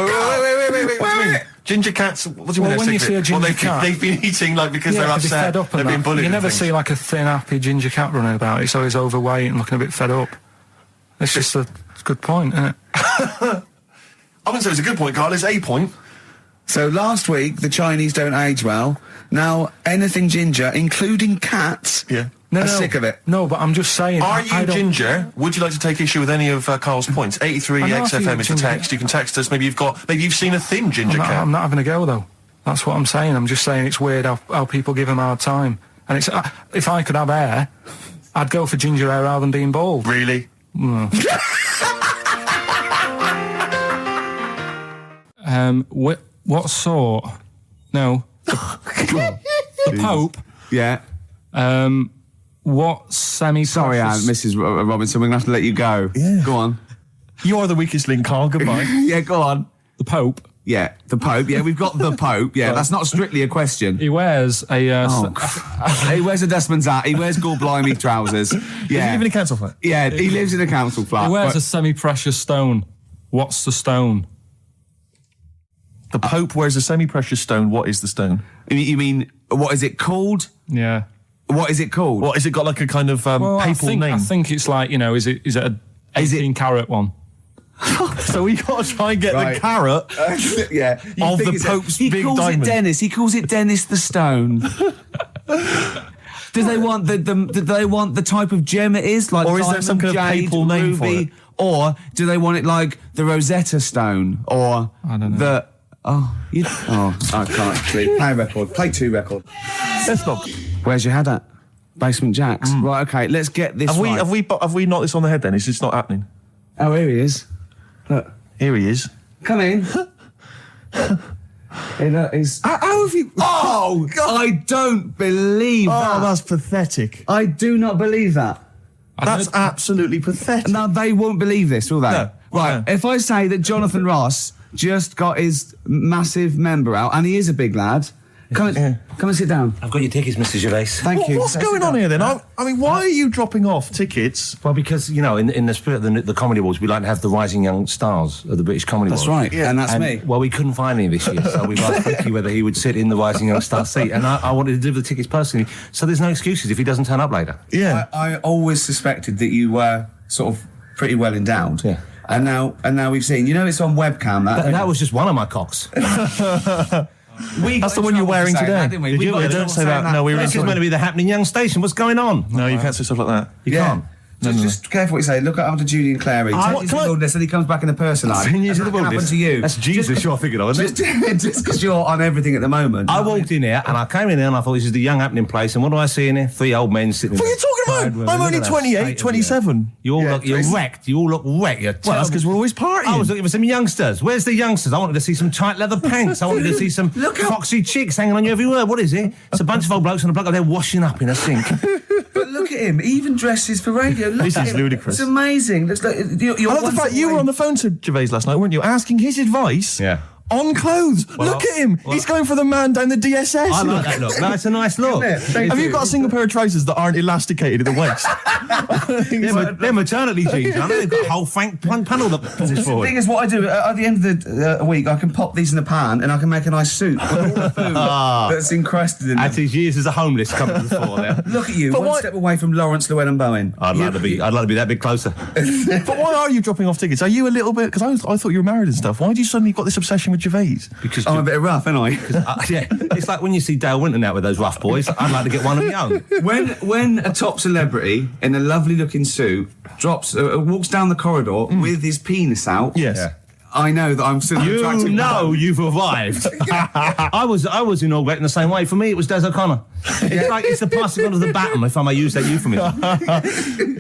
Wait. Ginger cats, what do you mean? When you see a ginger cat... They've been eating, like, because they're upset, fed up they've been bullied. You never see, like, a thin, happy ginger cat running about. It's always overweight and looking a bit fed up. It's just a good point, isn't it? I wouldn't say it's a good point, Karl. It's a point. So last week, the Chinese don't age well. Now, anything ginger, including cats... Yeah. Are sick of it. No, but I'm just saying... Are you ginger? Would you like to take issue with any of Karl's points? 83 XFM is the text. You can text us. Maybe you've seen a thin ginger cat. I'm not having a go, though. That's what I'm saying. I'm just saying it's weird how people give him a hard time. And it's if I could have hair, I'd go for ginger hair rather than being bald. Really? No. What sort? No. The Pope. Yeah. What semi... Sorry, Mrs. Robinson, we're going to have to let you go. Yeah. Go on. You are the weakest link, Karl. Goodbye. Yeah, go on. The Pope Yeah, the Pope. Yeah, we've got the Pope. Yeah, that's not strictly a question. He wears a... He wears a dustman's hat. He wears gore-blimey trousers. Yeah. Does he live in a council flat? Yeah, he lives in a council flat. He wears a semi-precious stone. What's the stone? The Pope wears a semi-precious stone. What is the stone? You mean, what is it called? Yeah. What is it called? What, has it got like a kind of papal name? I think it's like, is it a 18-carat one? So we got to try and get the carrot yeah, of the Pope's big diamond. He calls it Dennis. He calls it Dennis the Stone. Do they want the type of gem it is, like, or is there some kind of papal name for it? Or do they want it like the Rosetta Stone, or I don't know. I can't actually play a record. Play 2 record. Let's not. Where's your head at? Basement Jacks. Right. Okay. Let's get this. Have we knocked this on the head? Then it's just not happening. Oh, here he is. Look. Here he is. Come in. How have you... Oh, God. I don't believe that. Oh, that's pathetic. I do not believe that. That's absolutely pathetic. Now, they won't believe this, will they? No. Right, No. if I say that Jonathan Ross just got his massive member out, and he is a big lad, come and sit down. I've got your tickets, Mr. Gervais. Thank you. What's going on here then? I mean, why are you dropping off tickets? Well, because, in the spirit of the Comedy Awards, we like to have the rising young stars of the British Comedy Awards. That's right, and that's me. Well, we couldn't find any this year, so we've asked Ricky whether he would sit in the rising young star seat, and I wanted to deliver the tickets personally, so there's no excuses if he doesn't turn up later. Yeah. I always suspected that you were sort of pretty well endowed. Yeah. And now we've seen, it's on webcam. That was just one of my cocks. That's the one you're wearing today. Didn't we? Don't say that. No, we were. This is meant to be the happening young station. What's going on? No, you can't say stuff like that. You can't. Just careful what you say. Look after Julian Clary. Take the wilderness, and he comes back in the person line. 10 years of the What happened wilderness. to you? That's Jesus you're thinking of, isn't it? Just because you're on everything at the moment. I walked in here and I came in there and I thought this is the young happening place, and what do I see in here? 3 old men sitting. What are you talking about? I'm only 28, 27. You're wrecked. You all look wrecked. Well, that's because we're always partying. I was looking for some youngsters. Where's the youngsters? I wanted to see some tight leather pants. I wanted to see some foxy chicks hanging on you every word. What is it? It's a bunch of old blokes and a bloke up there washing up in a sink. But look at him. He even dresses for radio. Look This at is him. ludicrous. It's amazing. Looks like you're I love the fact you were on the phone to Gervais last night, weren't you? Asking his advice. Yeah. On clothes. Look at him. He's going for the man down the DSS. I like that look. That's a nice look. Have you got a single pair of trousers that aren't elasticated at the waist? They're maternity jeans, aren't they? They've got a whole panel that pushes The forward. thing is, what I do at the end of the week, I can pop these in a pan and I can make a nice soup with all the food that's encrusted in At them. his years as a homeless coming to the fore there. Look at you, But one why- step away from Lawrence Llewellyn Bowen. I'd like to be that bit closer. But why are you dropping off tickets? Are you a little bit... Because I thought you were married and stuff. Why do you suddenly got this obsession with Gervais? Because I'm a bit rough, ain't I? yeah, it's like when you see Dale Winton out with those rough boys. I'd like to get one of my own. When a top celebrity in a lovely looking suit walks down the corridor with his penis out, Yes. Yeah. I know that I'm still an attractive man. You've arrived. I was inaugurated in the same way. For me, it was Des O'Connor. It's the passing on of the baton, if I may use that euphemism.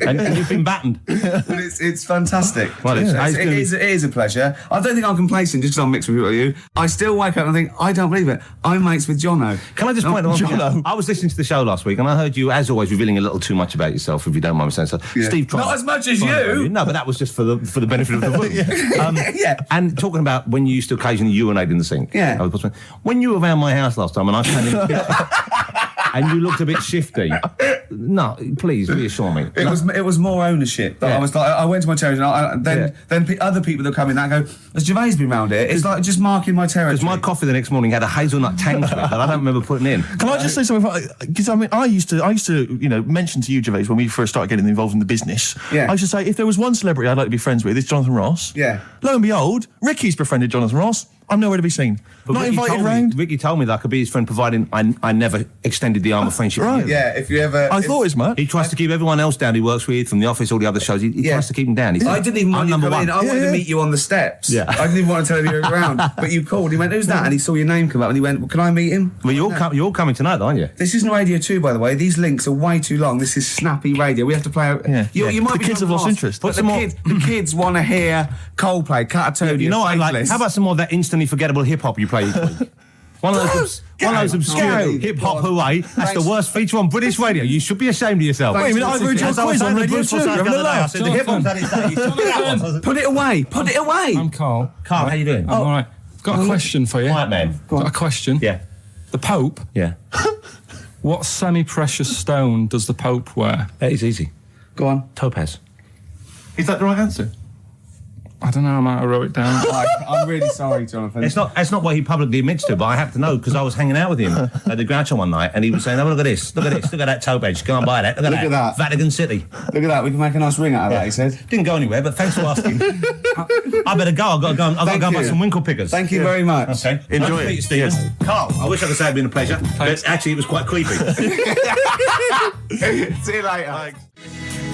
and you've been battened. But it's fantastic. Well, it is a pleasure. I don't think I'm complacent just because I'm mixed with you. I still wake up and think, I don't believe it. I'm mates with Jono. Can I just point out one thing? Jono. I was listening to the show last week and I heard you, as always, revealing a little too much about yourself, if you don't mind me saying so. Yeah. Steve tried. Not as much as you. No, but that was just for the benefit of the room. Yeah. And talking about when you used to occasionally urinate in the sink. Yeah. When you were around my house last time and I came in the kitchen and you looked a bit shifty. No, please reassure me. It was more ownership. That Yeah. I was like, I went to my territory, and then other people that come in that go, has Gervais been round here? It's like just marking my territory. Because my coffee the next morning had a hazelnut tang to it that I don't remember putting in. Can I just say something? Because I used to mention to you, Gervais, when we first started getting involved in the business. Yeah. I used to say, if there was one celebrity I'd like to be friends with, it's Jonathan Ross. Yeah. Lo and behold, Ricky's befriended Jonathan Ross. I'm nowhere to be seen. But Not Ricky invited told me- round. Ricky told me that I could be his friend, providing I never extended the arm of friendship. Right. to you. Yeah, if you ever... I thought as much. He tries to keep everyone else down he works with, from the office, all the other shows. He tries to keep them down. He I said, didn't even want I'm you to number come one. in. I wanted to meet you on the steps. Yeah. I didn't even want to tell you you were around. But you called. He went, who's that? And he saw your name come up and he went, well, can I meet him? Well, you're all coming tonight, aren't you? This isn't Radio 2, by the way. These links are way too long. This is snappy radio. We have to play out... Yeah. You might The be kids have lost interest. But the kids want to hear Coldplay, Catatonia, You know what I like? Faithless. How about some more of that instantly forgettable hip hop you play each week? One of those obscure hip hop hooray. That's the worst feature on British radio. You should be ashamed of yourself. Wait a minute, I've heard your As I was quiz on saying to Radio Bruce 2. Forsyth You're the having a other day, I laugh. said the hip hop's that is that. Put it away. Put it away. I'm Carl. Carl, how you doing? I'm all right. Got a question for you. Quiet man. Got a question. Yeah. The Pope. Yeah. What semi-precious stone does the Pope wear? That is easy. Go on. Topaz. Is that the right answer? I don't know, I might have wrote it down. I'm really sorry, Jonathan. It's not what he publicly admits to, but I have to know because I was hanging out with him at the Groucho one night and he was saying, oh, look at this, look at that topaz, go and buy that, look at that. Vatican City. Look at that, we can make a nice ring out of that, he said. Didn't go anywhere, but thanks for asking. I better go, I've got to go and buy some winkle pickers. Thank you very much. Okay. Enjoy it. Stephen. Yes. Carl, I wish I could say it'd been a pleasure, but actually it was quite creepy. See you later. Thanks.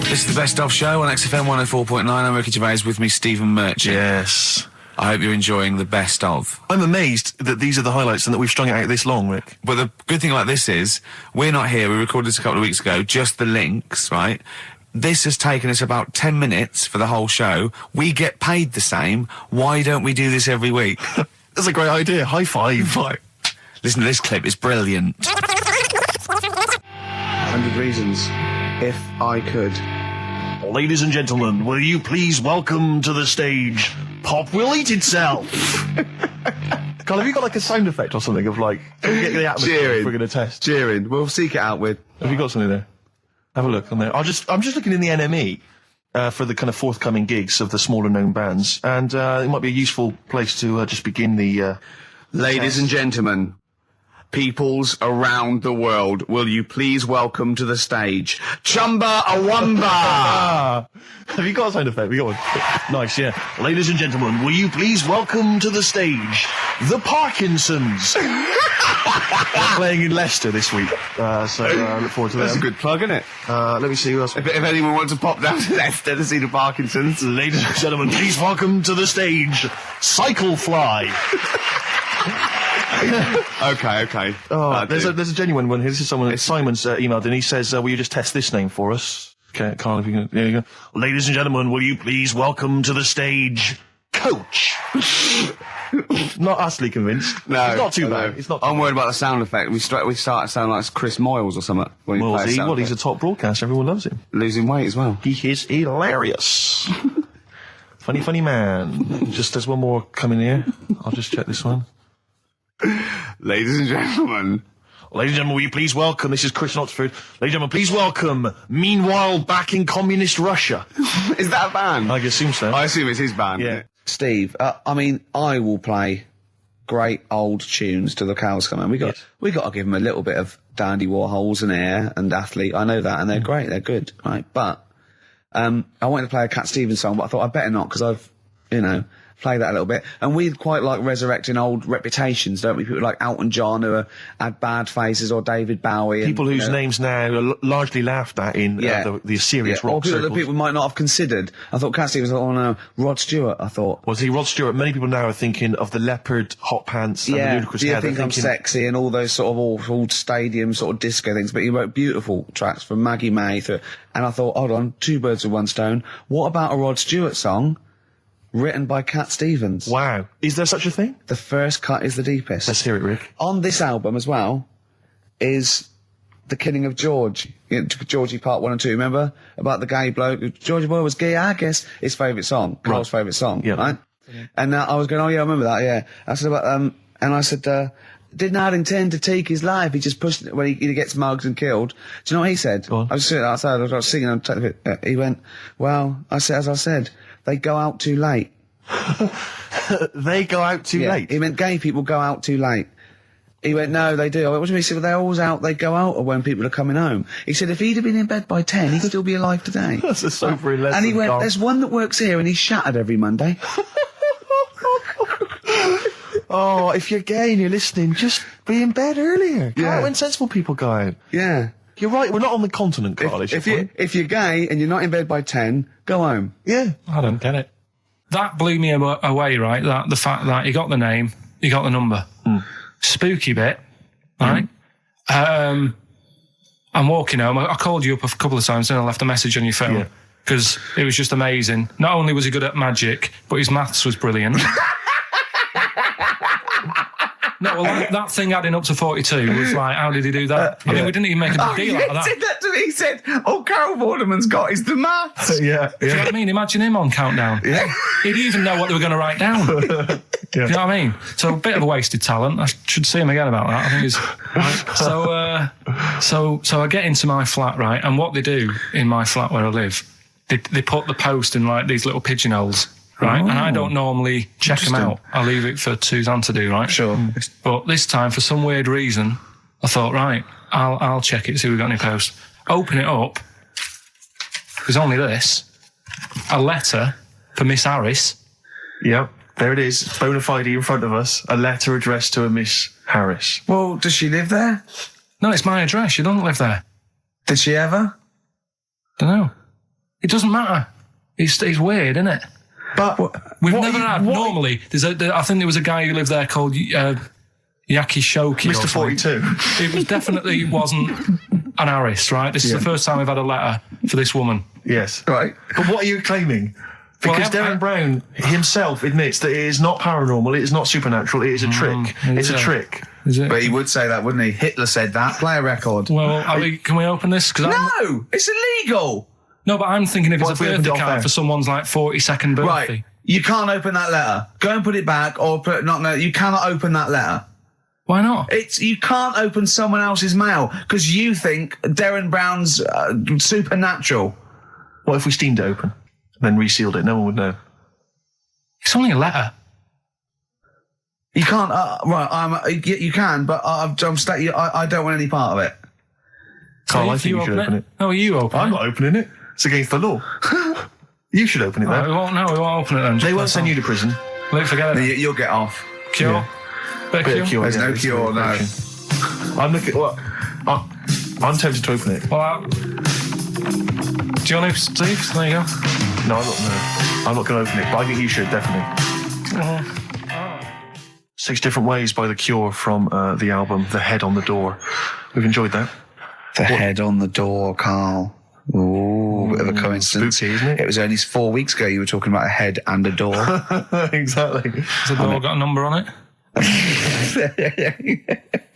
This is the Best Of Show on XFM 104.9. I'm Ricky Gervais, with me Stephen Merchant. Yes. I hope you're enjoying the Best Of. I'm amazed that these are the highlights and that we've strung it out this long, Rick. But the good thing about this is, we're not here, we recorded this a couple of weeks ago, just the links, right? This has taken us about 10 minutes for the whole show. We get paid the same. Why don't we do this every week? That's a great idea. High five. Listen to this clip, it's brilliant. 100 reasons, if I could. Ladies and gentlemen, will you please welcome to the stage Pop Will Eat Itself? Carl, have you got like a sound effect or something of like, get the atmosphere Cheering. we're going to test? Cheering. We'll seek it out with. Have you got something there? Have a look on there. I'm just looking in the NME for the kind of forthcoming gigs of the smaller known bands, and it might be a useful place to just begin the. Ladies and gentlemen, peoples around the world, will you please welcome to the stage Chumba Awamba? Have you got a sound effect? We got one. Nice, yeah. Ladies and gentlemen, will you please welcome to the stage the Parkinsons? They're playing in Leicester this week, so look forward to that. That's a good plug, isn't it? Let me see who else. If anyone wants to pop down to Leicester to see the Parkinsons. Ladies and gentlemen, please welcome to the stage Cyclefly. Okay. Oh, there's a genuine one here. This is someone. Simon's emailed and he says, "Will you just test this name for us?" Okay, Carl, if you can. There you go. Ladies and gentlemen, will you please welcome to the stage Coach? Not utterly convinced. No, it's not too bad. It's not. I'm worried about the sound effect. We start to sound like Chris Moyles or something. He's a top broadcaster. Everyone loves him. Losing weight as well. He is hilarious. funny man. Just there's one more coming here. I'll just check this one. Ladies and gentlemen, will you please welcome, this is Chris in Oxford, ladies and gentlemen, please welcome, Meanwhile Back in Communist Russia. Is that a band? I assume so. I assume it's his band. Yeah. Steve, I will play great old tunes till the cows come home. We got to give them a little bit of Dandy Warhols and Air and Athlete. I know that, and they're great, they're good, right? But I wanted to play a Cat Stevens song, but I thought I'd better not, because I've, play that a little bit. And we quite like resurrecting old reputations, don't we? People like Elton John who had bad faces, or David Bowie. People whose names now are largely laughed at in the serious rock or people circles. that people might not have considered. I thought Cat Stevens, Rod Stewart, I thought. Was he Rod Stewart? Many people now are thinking of the leopard hot pants and the ludicrous hair. I think I'm sexy and all those sort of awful stadium sort of disco things, but he wrote beautiful tracks from Maggie May through, and I thought, hold on, two birds with one stone. What about a Rod Stewart song written by Cat Stevens? Wow. Is there such a thing? The first cut is the deepest. Let's hear it, Rick. On this album as well is The Killing of George. Georgie Part 1 and 2, remember? About the gay bloke. Georgie Boy was gay, I guess. His favourite song. Carl's favourite song, right? Yeah. And I was going, oh yeah, I remember that, yeah. I said about, and I said, did not intend to take his life. He just pushed it when he gets mugged and killed. Do you know what he said? I was sitting outside, I was singing, and he went, well, as I said, they go out too late. They go out too late? He meant gay people go out too late. He went, no, they do. I went, what do you mean? He said, well, they're always out, they go out, or when people are coming home. He said, if he'd have been in bed by 10, he'd still be alive today. That's a sobering lesson. And he went, there's one that works here, and he's shattered every Monday. Oh, if you're gay and you're listening, just be in bed earlier. Go out when sensible people go out. Yeah. You're right, we're not on the continent, Carl. If you're gay and you're not in bed by 10, go home. Yeah. I don't get it. That blew me away, right? The fact that you got the name, you got the number. Spooky bit, right? I'm walking home. I called you up a couple of times and I left a message on your phone because it was just amazing. Not only was he good at magic, but his maths was brilliant. No, well, that thing adding up to 42 was like, how did he do that? I mean, we didn't even make a big deal out of that. He said that to me. He said, all Carol Vorderman's got is the maths. Yeah. Do you know what I mean? Imagine him on Countdown. Yeah. He'd even know what they were going to write down. Do you know what I mean? So a bit of a wasted talent. I should see him again about that. I think it's so I get into my flat, right? And what they do in my flat where I live, they put the post in like these little pigeonholes. Right, and I don't normally check them out. I leave it for Suzanne to do, right? Sure. But this time, for some weird reason, I thought, right, I'll check it, see if we've got any posts. Open it up. There's only this. A letter for Miss Harris. Yep, there it is. Bona fide in front of us. A letter addressed to a Miss Harris. Well, does she live there? No, it's my address. She doesn't live there. Did she ever? Don't know. It doesn't matter. It's weird, isn't it? But we've never had. Normally, I think there was a guy who lived there called Yaki Shoki. Mr. 42. It was definitely wasn't an Harris, right? This is the first time we've had a letter for this woman. Yes. Right. But what are you claiming? Because Darren Brown himself admits that it is not paranormal, it is not supernatural, it is a trick. It's a trick. Is it? But he would say that, wouldn't he? Hitler said that. Play a record. Well, can we open this? No, it's illegal. No, but I'm thinking if What it's a if we opened birthday it off card air? for someone's like 42nd birthday. Right. You can't open that letter. Go and put it back, or put you cannot open that letter. Why not? You can't open someone else's mail because you think Darren Brown's supernatural. What if we steamed it open, then resealed it? No one would know. It's only a letter. You can't. You can, but I don't want any part of it. Carl, I think you should open it. No, you open it. I'm not opening it. It's against the law. You should open it then. We won't open it then. They won't send you to prison. Forget it. You'll get off. Cure? Yeah. Bit of cure? There's no cure, no. I'm looking. Well, I'm tempted to open it. Well, do you want to, Steve? There you go. No, I'm not going to open it, but I think you should, definitely. 6 Different Ways by The Cure from the album The Head on the Door. We've enjoyed that. The head on the door, Carl. Ooh, bit of a coincidence. Spooky, isn't it? It was only 4 weeks ago you were talking about a head and a door. Exactly. Has the door got a number on it?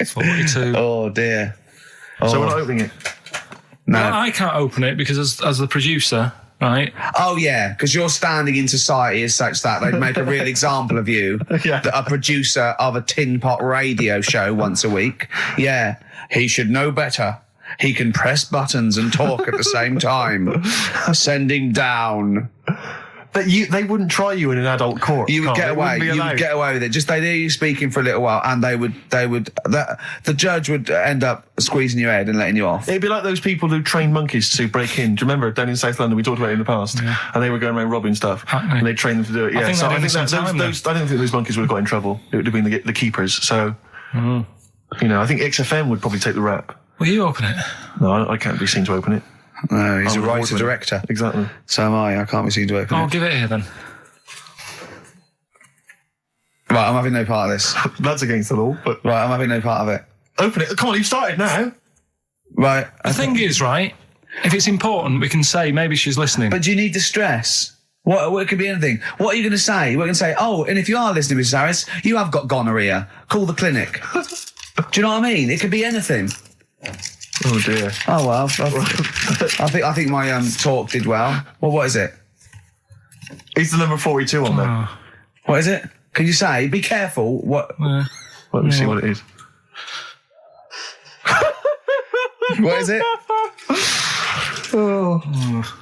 42. Oh, dear. So we're not opening it? No. Well, I can't open it because as the producer, right? Oh, yeah, because your standing in society is such that they'd make a real example of you. Yeah. A producer of a tin pot radio show once a week. Yeah, he should know better. He can press buttons and talk at the same time. Sending down. But they wouldn't try you in an adult court. You would Carl. get away. They wouldn't be You allowed. would get away with it. Just they'd hear you speaking for a little while, and the judge would end up squeezing your head and letting you off. It'd be like those people who train monkeys to break in. Do you remember down in South London? We talked about it in the past, and they were going around robbing stuff, and they trained them to do it. Yeah, I think I don't think those monkeys would have got in trouble. It would have been the keepers. So, I think XFM would probably take the rap. Will you open it? No, I can't be seen to open it. No, he's a I'm writer award-winning. director. Exactly. So am I. I can't be seen to open I'll it. give it here then. Right, I'm having no part of this. That's against the law, but Right, I'm having no part of it. open it. Come on, you've started now. Right. The thing is, right, if it's important, we can say maybe she's listening. But do you need the stress? What it could be anything. What are you going to say? We're going to say, oh, and if you are listening, Mrs. Harris, you have got gonorrhea. Call the clinic. Do you know what I mean? It could be anything. Oh dear. Oh well, I think my talk did well. Well, what is it? Is the number 42 on there? What is it? Can you say? Be careful. What? Let me see what it is. What is it?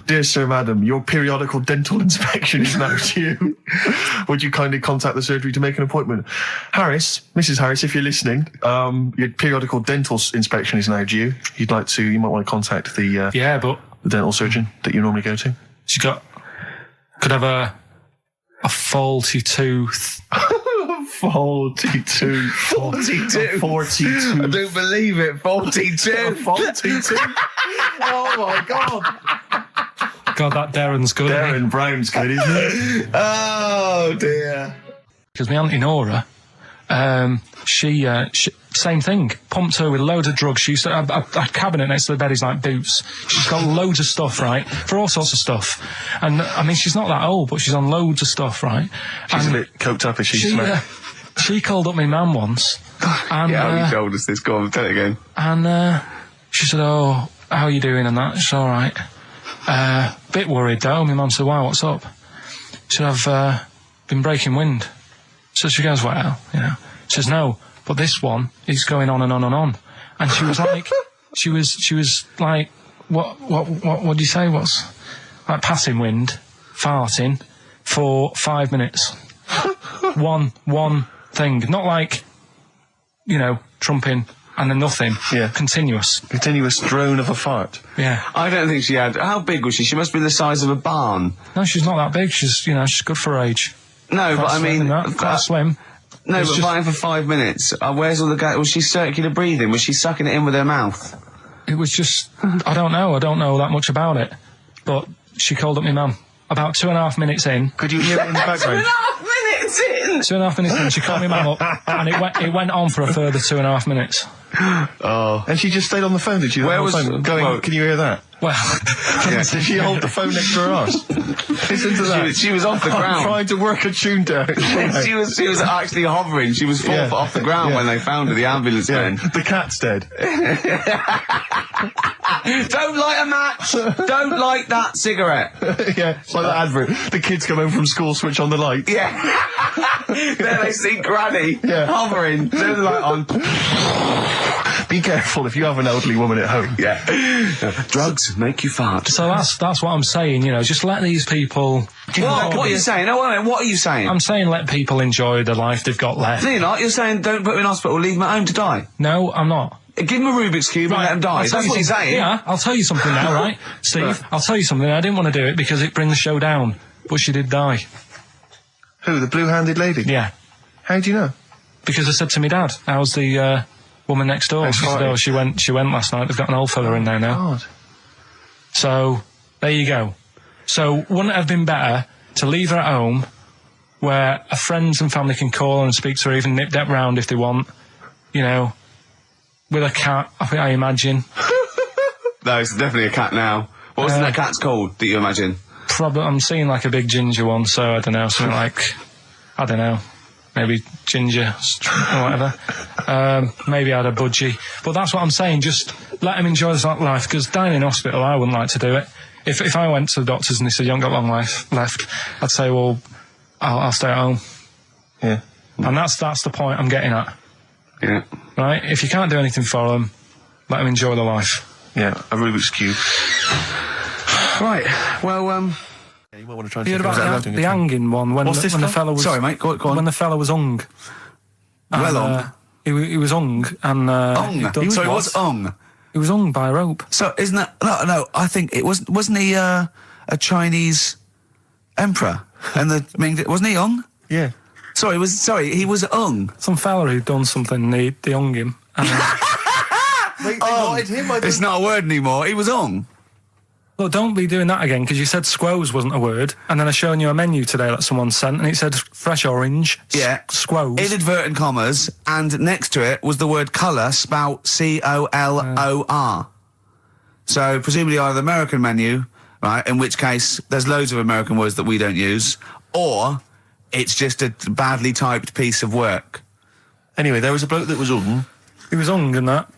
Dear Sir, Madam, your periodical dental inspection is now due. Would you kindly contact the surgery to make an appointment? Harris, Mrs. Harris, if you're listening, your periodical dental inspection is now due. You might want to contact the dental surgeon that you normally go to. She could have a faulty tooth. 42. 42. 42. I don't believe it. 42. 42. Oh my God. God, that Darren's good. Darren Brown's good, isn't it? Oh dear. Because my auntie Nora, she same thing. Pumped her with loads of drugs. She used to have a cabinet next to the bed is like boots. She's got loads of stuff, right, for all sorts of stuff. And I mean, she's not that old, but she's on loads of stuff, right? She's a bit coked up, is she? She called up my mum once And, Yeah, you told us this. Go on, tell it again. And she said, "Oh, how are you doing?" And that. It's all right. Bit worried though. My mum said, "Why? What's up?" She said, "I've been breaking wind." So she goes, "Well, you know." She says, "No, but this one is going on and on and on." And she was like, she was like, what do you say? What's like passing wind, farting for 5 minutes. one thing, not like, you know, trumping and then nothing. Yeah. Continuous drone of a fart. Yeah. I don't think she had. How big was she? She must be the size of a barn. No, she's not that big. She's good for her age. No, but I mean, quite slim. No, It's but just- farting for 5 minutes. Where's all the gas? Was she circular breathing? Was she sucking it in with her mouth? It was just, I don't know that much about it. But she called up my mum. About 2.5 minutes in. Could you hear it in the background? 2.5 minutes in! 2.5 minutes in, she called my mum up, and it went on for a further 2.5 minutes. Oh. And she just stayed on the phone, did she? Where was- going, well- can you hear that? Well, Did she hold the phone next to her arse? Listen to that. She was off the I'm ground. trying to work a tune down. She was actually hovering. She was 4 Yeah. foot off the ground Yeah. when they found her, the ambulance Yeah, men. the cat's dead. Don't light a match! Don't light that cigarette! Yeah, it's like that advert. The kids come home from school, switch on the light. Yeah. Then they see Granny Yeah. hovering, turn the light on. Be careful if you have an elderly woman at home. Yeah. Drugs make you fart. so that's what I'm saying, you know, just let these people... What are you saying? No, wait a minute, what are you saying? I'm saying let people enjoy the life they've got left. No, you're not. You're saying don't put them in hospital, leave them at home to die. No, I'm not. Give them a Rubik's Cube and let them die. I'll tell That's what you're something- saying. Yeah, I'll tell you something now, right? Steve, Right. I'll tell you something. I didn't want to do it because it brings the show down. But she did die. Who, the blue-handed lady? Yeah. How do you know? Because I said to my dad, how's the woman next door? She said, oh, she went last night. They've got an old fella in there now. God. So, there you go. So, wouldn't it have been better to leave her at home where her friends and family can call and speak to her, even nip that round if they want, you know, with a cat, I imagine. No, it's definitely a cat now. What was that cat's called that you imagine? Probably, I'm seeing like a big ginger one, so I don't know, something like, I don't know, maybe ginger or whatever. Maybe I had a budgie. But that's what I'm saying, just let them enjoy this life, because dying in hospital, I wouldn't like to do it. If I went to the doctors and they said, you haven't got long life left, I'd say, well, I'll stay at home. Yeah. And that's the point I'm getting at. Yeah. Right? If you can't do anything for them, let them enjoy their life. Yeah, a Rubik's Cube. Right. Well, You might want to try and You heard check about out the hanging one when, What's this when the called? fella was... Sorry, mate, go on. When the fella was hung. Well And, hung? He was hung and... Ung. Sorry, what's ung? He was hung by a rope. So isn't that no? I think it wasn't he a Chinese emperor? And wasn't he Ung? Yeah. He was Ung. Some fella who'd done something, they hung him. And, Wait, they wanted him, I It's not a word anymore. He was Ung. look, don't be doing that again, because you said squoze wasn't a word, and then I shown you a menu today that someone sent, and it said fresh orange, Yeah. squoze. Inadvertent commas, and next to it was the word colour, spelt COLOR. So presumably either the American menu, right? In which case there's loads of American words that we don't use, or it's just a badly typed piece of work. Anyway, there was a bloke that was He was hung and that,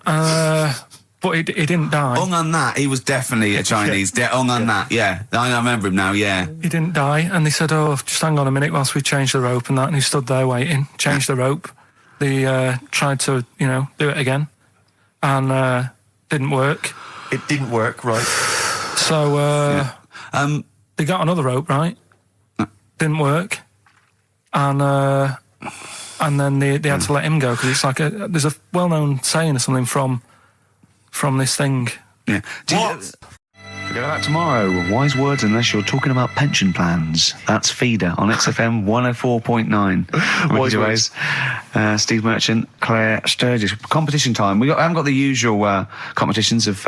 but he didn't die. Ung on that, he was definitely a Chinese. Ung on that, yeah. I remember him now, yeah. He didn't die, and they said, oh, just hang on a minute whilst we change the rope and that, and he stood there waiting, changed the rope. They tried to, do it again, and didn't work. It didn't work, right? So, they got another rope, right? Didn't work. And then they had to let him go, because it's like there's a well-known saying or something from this thing. Yeah. Forget about tomorrow. Wise words unless you're talking about pension plans. That's Feeder on XFM 104.9. Ricky Gervais, Steve Merchant, Claire Sturgis. Competition time. I haven't got the usual competitions of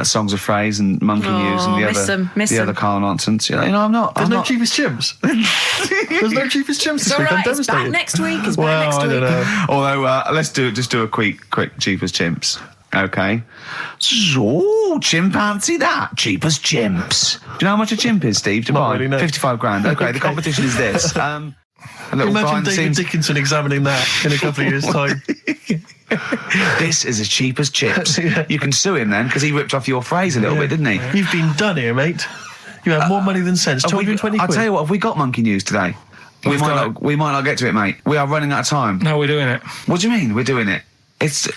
songs of phrase and monkey news and the other Carl nonsense. I'm not. There's I'm no not. cheapest chimps. There's no cheapest chimps this It's all week. I'm right, it's back devastated. next week. It's back next I week. don't know. Although, let's do a quick cheapest chimps. Okay. So, chimpanzee that. Cheapest chimps. Do you know how much a chimp is, Steve, to Not buy? really, no. 55 grand. Okay, the competition is this. A little Imagine behind the David scenes. Dickinson examining that in a couple of years' time. This is as cheap as chips. You can sue him then, because he ripped off your phrase a little bit, didn't he? You've been done here, mate. You have more money than sense. 220 I'll quid. tell you what, have we got monkey news today? We might not get to it, mate. We are running out of time. No, we're doing it. What do you mean, we're doing it? It's...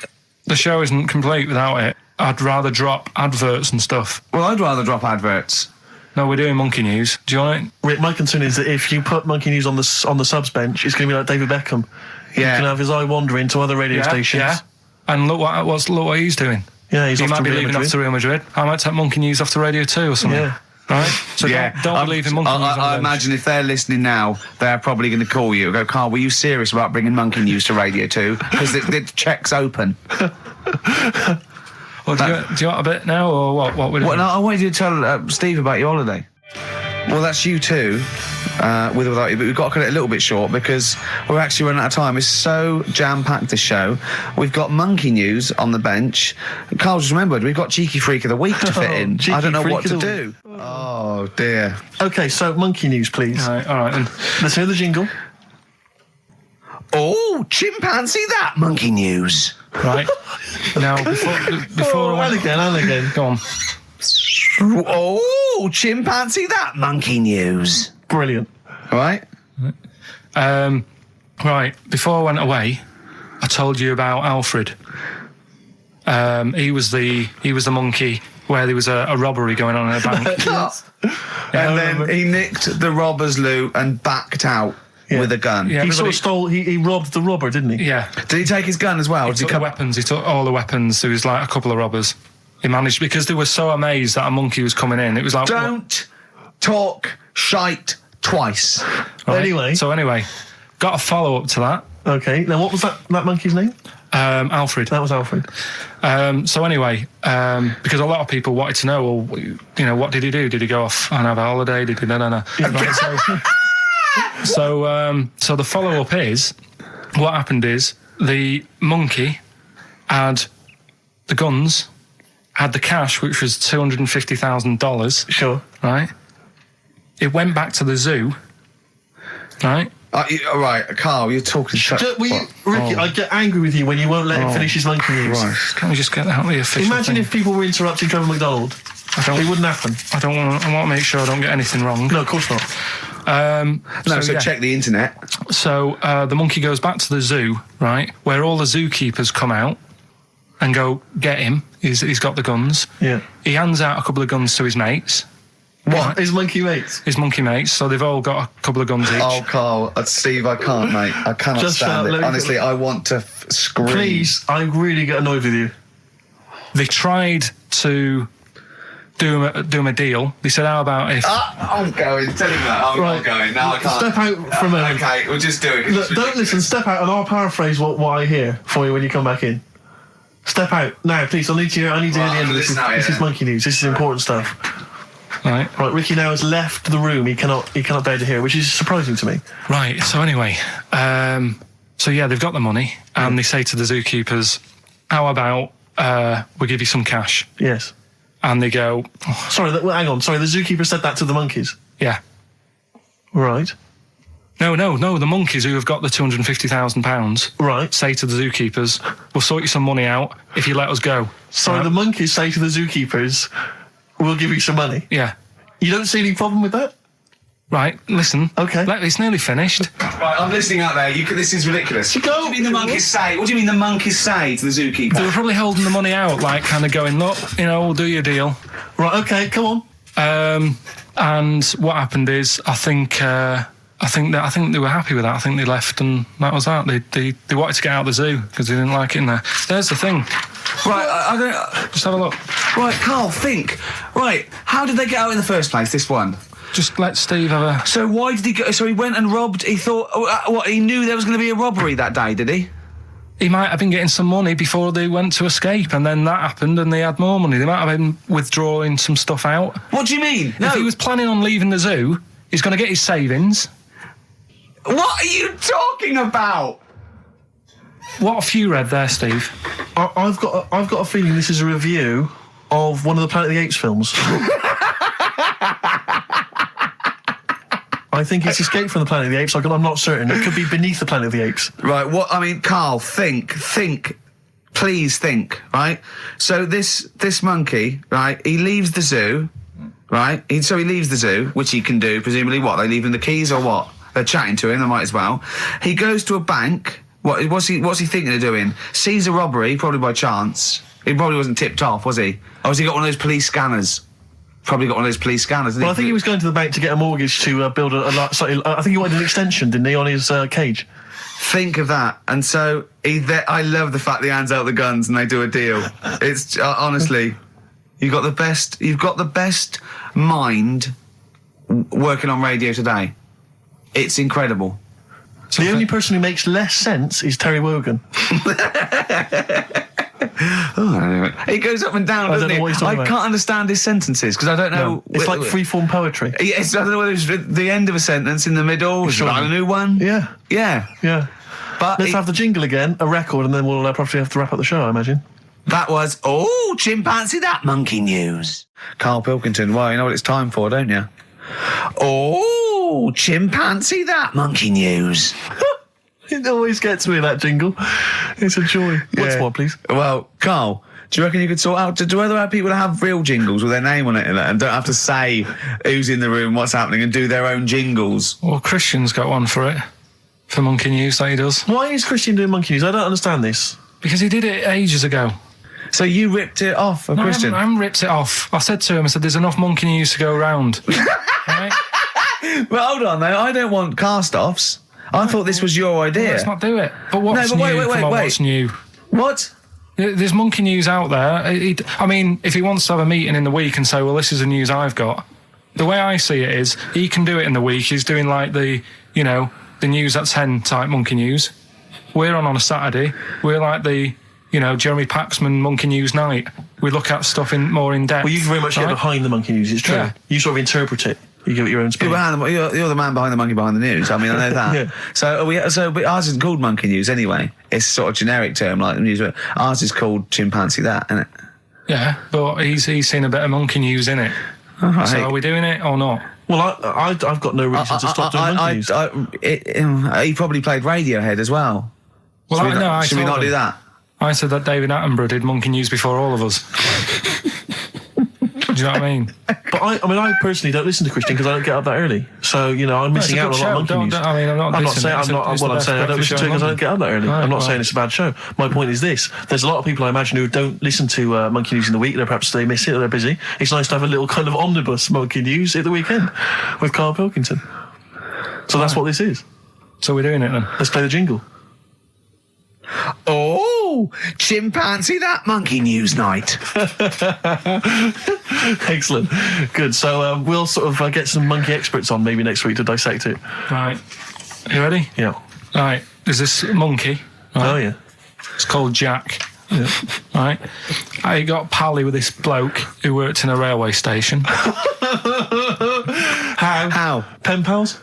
The show isn't complete without it. I'd rather drop adverts and stuff. Well, I'd rather drop adverts. No, we're doing monkey news. Do you want it? Rick, my concern is that if you put Monkey News on the subs bench, it's going to be like David Beckham. Yeah. He can have his eye wandering to other radio stations. Yeah. And look what he's doing. Yeah, He off might to be Real leaving Madrid. off to Real Madrid. I might take monkey news off to Radio 2 or something. Yeah. Right? So don't be leaving monkey news on the I bench. imagine if they're listening now, they're probably going to call you and go, Carl, were you serious about bringing monkey news to Radio 2? Because the check's open. Well, do you want a bit now, or what we're doing? Well, no, I wanted you to tell Steve about your holiday. Well, that's you too, with or without you, but we've got to cut it a little bit short because we're actually running out of time. It's so jam-packed, this show. We've got monkey news on the bench. Carl just remembered, we've got Cheeky Freak of the Week to fit in. I don't know what to do. Oh, dear. Okay, so Monkey News, please. All right then. Let's hear the jingle. Oh, chimpanzee that, monkey news. Right. Now, before and again. Go on. Oh, chimpanzee that, monkey news. Brilliant. All right? Right, before I went away, I told you about Alfred. He was the monkey where there was a robbery going on in a bank. And then he nicked the robber's loot and backed out with a gun. Yeah, He sort of stole. He robbed the robber, didn't he? Yeah. Did he take his gun as well? He Did took the weapons. He took all the weapons. There was like a couple of robbers. He managed, because they were so amazed that a monkey was coming in. It was like, Don't talk shite twice. Right? Anyway. So anyway, got a follow-up to that. Okay. Now, what was that monkey's name? Alfred. That was Alfred. So anyway, because a lot of people wanted to know, well, you know, what did he do? Did he go off and have a holiday? Did he? No. Right, so the follow-up is, what happened is the monkey had the guns, had the cash, which was $250,000. Sure. Right. It went back to the zoo. Right. All right, Carl, you're talking shit. Ricky, I get angry with you when you won't let him finish his monkey news. Right. Can we just get out the official Imagine thing? if people were interrupting Trevor McDonald. It wouldn't happen. I want to make sure I don't get anything wrong. No, of course not. So yeah. check the internet. So the monkey goes back to the zoo, right, where all the zookeepers come out and go, get him. He's got the guns. Yeah. He hands out a couple of guns to his mates. What? His monkey mates? His monkey mates. So they've all got a couple of guns each. Oh, Carl, Steve, I can't, mate. I cannot Just stand it. let me- Honestly, I want to scream. Please, I really get annoyed with you. They tried to do him a deal. They said, how about if... I'm going. Tell him that. I'm not going. No, I can't. Step out for a minute. Okay, we'll just do it. Look, don't listen. Step out, and I'll paraphrase what I hear for you when you come back in. Step out now, please. I need to hear the end of this. This is monkey news. This is important stuff. Right. Ricky now has left the room. He cannot bear to hear, which is surprising to me. Right, so anyway, so yeah, they've got the money, and they say to the zookeepers, how about we give you some cash? Yes. And they go, Sorry, hang on. Sorry, the zookeeper said that to the monkeys. yeah. Right. No, the monkeys who have got the £250,000 Right. say to the zookeepers, we'll sort you some money out if you let us go. Sorry, Right? the monkeys say to the zookeepers, we'll give you some money. Yeah. You don't see any problem with that? Right, listen. Okay. It's nearly finished. Right, I'm listening out there. This is ridiculous. What do you mean the monkeys say? What do you mean the monkeys say to the zookeeper? They were probably holding the money out, like kind of going, look, we'll do your deal. Right, okay, come on. And what happened is, I think they were happy with that. I think they left, and that was that. They wanted to get out of the zoo because they didn't like it in there. There's the thing. Right, I don't... Just have a look. Right, Carl, think. Right, how did they get out in the first place, this one? Just let Steve have a... So why did he go... So he went and robbed... He thought... he knew there was going to be a robbery that day, did he? He might have been getting some money before they went to escape, and then that happened and they had more money. They might have been withdrawing some stuff out. What do you mean? If he was planning on leaving the zoo, he's going to get his savings. What are you talking about? What have you read there, Steve? I've got a feeling this is a review of one of the Planet of the Apes films. I I think it's Escape from the Planet of the Apes. I'm not certain. It could be Beneath the Planet of the Apes. Right, Carl, think. Please think, right? So this monkey, right, he leaves the zoo, right? So he leaves the zoo, which he can do, presumably. What, they leave him the keys or what? They're chatting to him, they might as well. He goes to a bank. What's he thinking of doing? Sees a robbery, probably by chance. He probably wasn't tipped off, was he? Or has he got one of those police scanners? Probably got one of those police scanners. Well, I think he was going to the bank to get a mortgage to build I think he wanted an extension, didn't he, on his cage? Think of that. And so I love the fact that he hands out the guns and they do a deal. It's honestly, you've got the best mind working on radio today. It's incredible. So the only person who makes less sense is Terry Wogan. He goes up and down, doesn't he? I can't understand his sentences because I don't know. No, it's like free-form poetry. Yes, I don't know whether it's the end of a sentence, in the middle, or a new one. Yeah. But let's have the jingle again, a record, and then we'll probably have to wrap up the show, I imagine. That was chimpanzee that monkey news. Karl Pilkington. Well, you know what it's time for, don't you? Chimpanzee that monkey news. It always gets me, that jingle. It's a joy. What's more, please? Well, Karl, do you reckon you could sort out... Do other people have real jingles with their name on it and don't have to say who's in the room, what's happening, and do their own jingles? Well, Christian's got one for it. For Monkey News, that he does. Why is Christian doing Monkey News? I don't understand this. Because he did it ages ago. So you ripped it off of Christian? I haven't ripped it off. I said to him, there's enough Monkey News to go around. Right? Well, hold on, though. I don't want cast-offs. I thought this was your idea. Well, let's not do it. But what's new? Wait. What's new? What? There's Monkey News out there. I mean, if he wants to have a meeting in the week and say, well, this is the news I've got, the way I see it is, he can do it in the week. He's doing like the news at 10 type Monkey News. We're on a Saturday. We're like the, Jeremy Paxman Monkey News night. We look at stuff more in depth. Well, you very much get behind the Monkey News, it's true. Yeah. You sort of interpret it. You give it your own spin. You're the man behind the monkey behind the news. I mean, I know that. Yeah. But ours isn't called Monkey News anyway. It's sort of generic term like the news. Ours is called Chimpanzee That, isn't it? Yeah, but he's seen a bit of Monkey News in it. Right. So are we doing it or not? Well, I've got no reason to stop doing Monkey News. He probably played Radiohead as well. Well, should we not do that? I said that David Attenborough did Monkey News before all of us. Do you know what I mean? But I personally don't listen to Christian because I don't get up that early. So, I'm missing out on a lot of Monkey News. I'm not saying I don't listen to it because I don't get up that early. Right, I'm not saying it's a bad show. My point is this. There's a lot of people, I imagine, who don't listen to Monkey News in the week. Perhaps they miss it or they're busy. It's nice to have a little kind of omnibus Monkey News at the weekend with Karl Pilkington. So that's what this is. So we're doing it then. Let's play the jingle. Chimpanzee That Monkey News night. Excellent. Good. So we'll sort of get some monkey experts on maybe next week to dissect it. Right. You ready? Yeah. Right. There's this monkey. Right? Oh, yeah. It's called Jack. Yeah. Right. I got pally with this bloke who worked in a railway station. How? Pen pals?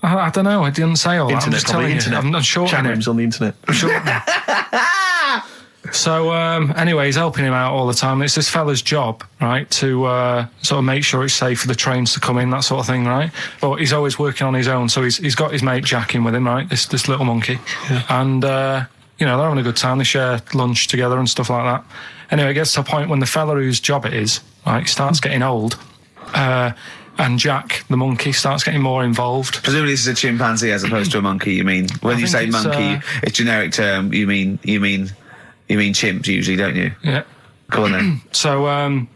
I don't know. I didn't say all that. I'm just telling you. I'm not sure. Chat rooms on the internet. So, anyway, he's helping him out all the time. It's this fella's job, right, to sort of make sure it's safe for the trains to come in, that sort of thing, right? But he's always working on his own, so he's got his mate Jack in with him, right, this little monkey. Yeah. And, they're having a good time. They share lunch together and stuff like that. Anyway, it gets to a point when the fella whose job it is, right, starts getting old, and Jack, the monkey, starts getting more involved. Presumably this is a chimpanzee as opposed to a monkey, you mean? When you say monkey, it's generic term, you mean chimps usually, don't you? Yeah. Go on then. So,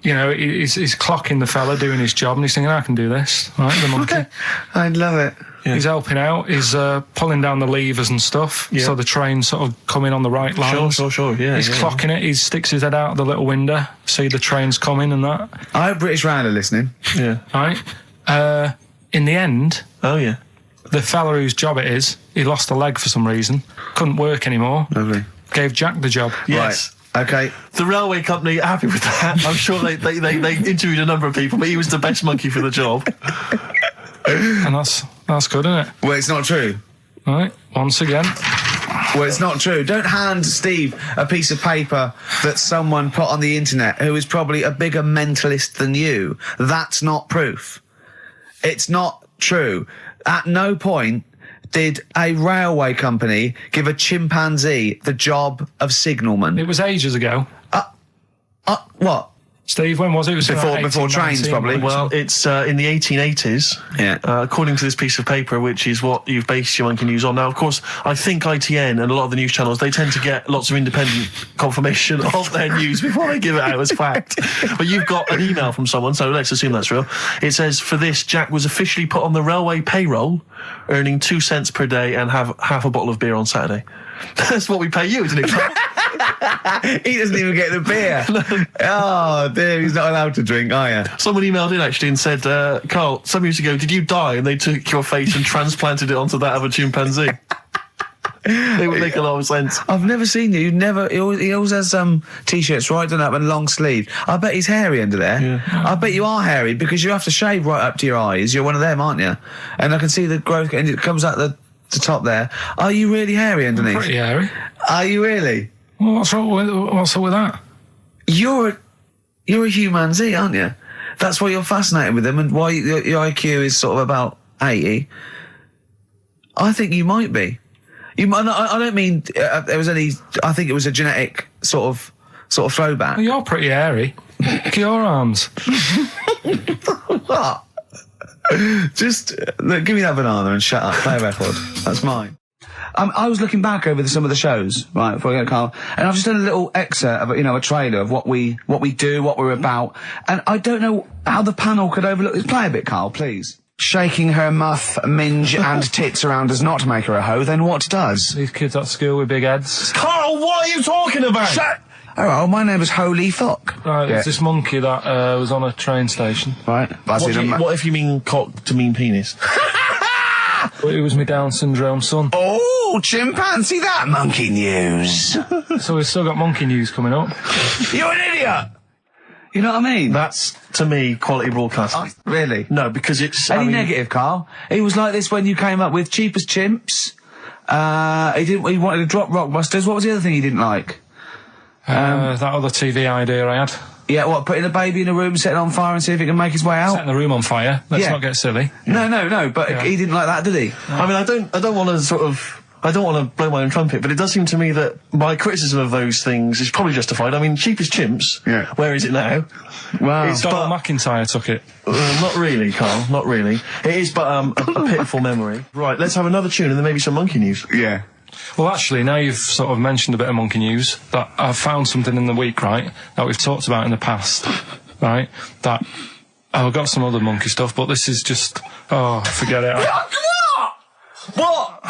he's clocking the fella doing his job and he's thinking, I can do this, right, the monkey. I'd love it. Yeah. He's helping out, he's pulling down the levers and stuff, so the train's sort of coming on the right lines. Sure, yeah. He's clocking it, he sticks his head out the little window, see the train's coming and that. I hope British Rand are listening. Yeah. Right? In the end... Oh, yeah. The fella whose job it is, he lost a leg for some reason, couldn't work anymore. Lovely. Gave Jack the job. Yes. Right. Okay. The railway company are happy with that. I'm sure they interviewed a number of people, but he was the best monkey for the job. And that's good, isn't it? Well, it's not true. Right, once again. Well, it's not true. Don't hand Steve a piece of paper that someone put on the internet who is probably a bigger mentalist than you. That's not proof. It's not true. At no point did a railway company give a chimpanzee the job of signalman. It was ages ago. What? Steve, when was it? It was Before trains, probably. Well, it's in the 1880s, according to this piece of paper, which is what you've based your monkey news on. Now, of course, I think ITN and a lot of the news channels, they tend to get lots of independent confirmation of their news before they give it out as fact. But you've got an email from someone, so let's assume that's real. It says, for this, Jack was officially put on the railway payroll, earning 2 cents per day and have half a bottle of beer on Saturday. That's what we pay you, isn't it, Carl? He doesn't even get the beer. Oh, dear, he's not allowed to drink, are you? Someone emailed in, actually, and said, Carl, some years ago, did you die? And they took your face and transplanted it onto that of a chimpanzee. They would make a lot of sense. I've never seen you. He always has T-shirts right done up and long sleeve. I bet he's hairy under there. Yeah. I bet you are hairy because you have to shave right up to your eyes. You're one of them, aren't you? And I can see the growth, and it comes out the top there. Are you really hairy underneath? Pretty hairy. Are you really? Well, what's up with that? You're a humanzee, aren't you? That's why you're fascinated with them, and why your IQ is sort of about 80. I think you might be. You might. I don't mean there was any. I think it was a genetic sort of throwback. Well, you're pretty hairy. Look at your arms. What? Just look, give me that banana and shut up. Play a record. That's mine. I was looking back over some of the shows, right, before I go, Carl, and I've just done a little excerpt of, a trailer of what we do, what we're about, and I don't know how the panel could overlook this. Play a bit, Carl, please. Shaking her muff, minge and tits around does not make her a hoe, then what does? These kids at school with big heads. Carl, what are you talking about? Shut! Oh, my name is Holy Fuck. Right, it's this monkey that was on a train station. Right. What if you mean cock to mean penis? Well, it was my Down syndrome son. Oh, chimpanzee, that monkey news. So we've still got monkey news coming up. You're an idiot! You know what I mean? That's, to me, quality broadcasting. Oh, really? No, because it's... Any negative, Carl? He was like this when you came up with Cheap as Chimps. He wanted to drop Rockbusters. What was the other thing he didn't like? That other TV idea I had. Yeah, what, putting a baby in a room, setting it on fire and see if it can make his way out? Setting the room on fire. Let's not get silly. No, but he didn't like that, did he? No. I mean, I don't want to blow my own trumpet, but it does seem to me that my criticism of those things is probably justified. I mean, Cheap as Chimps, where is it now? Wow. Donald McIntyre took it. Not really, Carl, not really. It is but a pitiful memory. Right, let's have another tune and then maybe some monkey news. Yeah. Well, actually, now you've sort of mentioned a bit of monkey news, that I've found something in the week, right, that we've talked about in the past, right, that I've got some other monkey stuff, but this is just, forget it. What?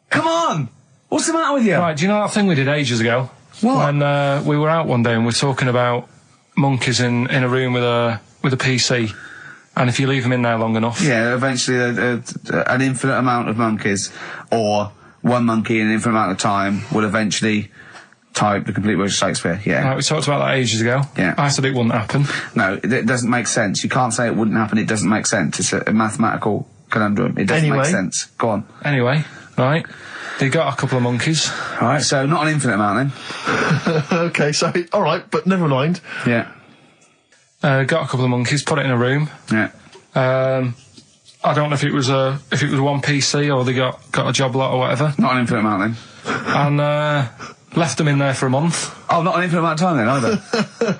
Come on! What's the matter with you? Right, do you know that thing we did ages ago? What? When we were out one day and we were talking about monkeys in a room with a PC. And if you leave them in there long enough... Yeah, eventually an infinite amount of monkeys, or one monkey in an infinite amount of time, will eventually type the complete words of Shakespeare, Right, we talked about that ages ago. Yeah. I said it wouldn't happen. No, it doesn't make sense. You can't say it wouldn't happen, it doesn't make sense. It's a mathematical conundrum. It doesn't make sense. Go on. Anyway, right, they got a couple of monkeys. Alright, so not an infinite amount then. Okay, so, alright, but never mind. Yeah. Got a couple of monkeys, put it in a room. Yeah. I don't know if it was one PC or they got a job lot or whatever. Not an infinite amount then. And left them in there for a month. Oh, not an infinite amount of time then either.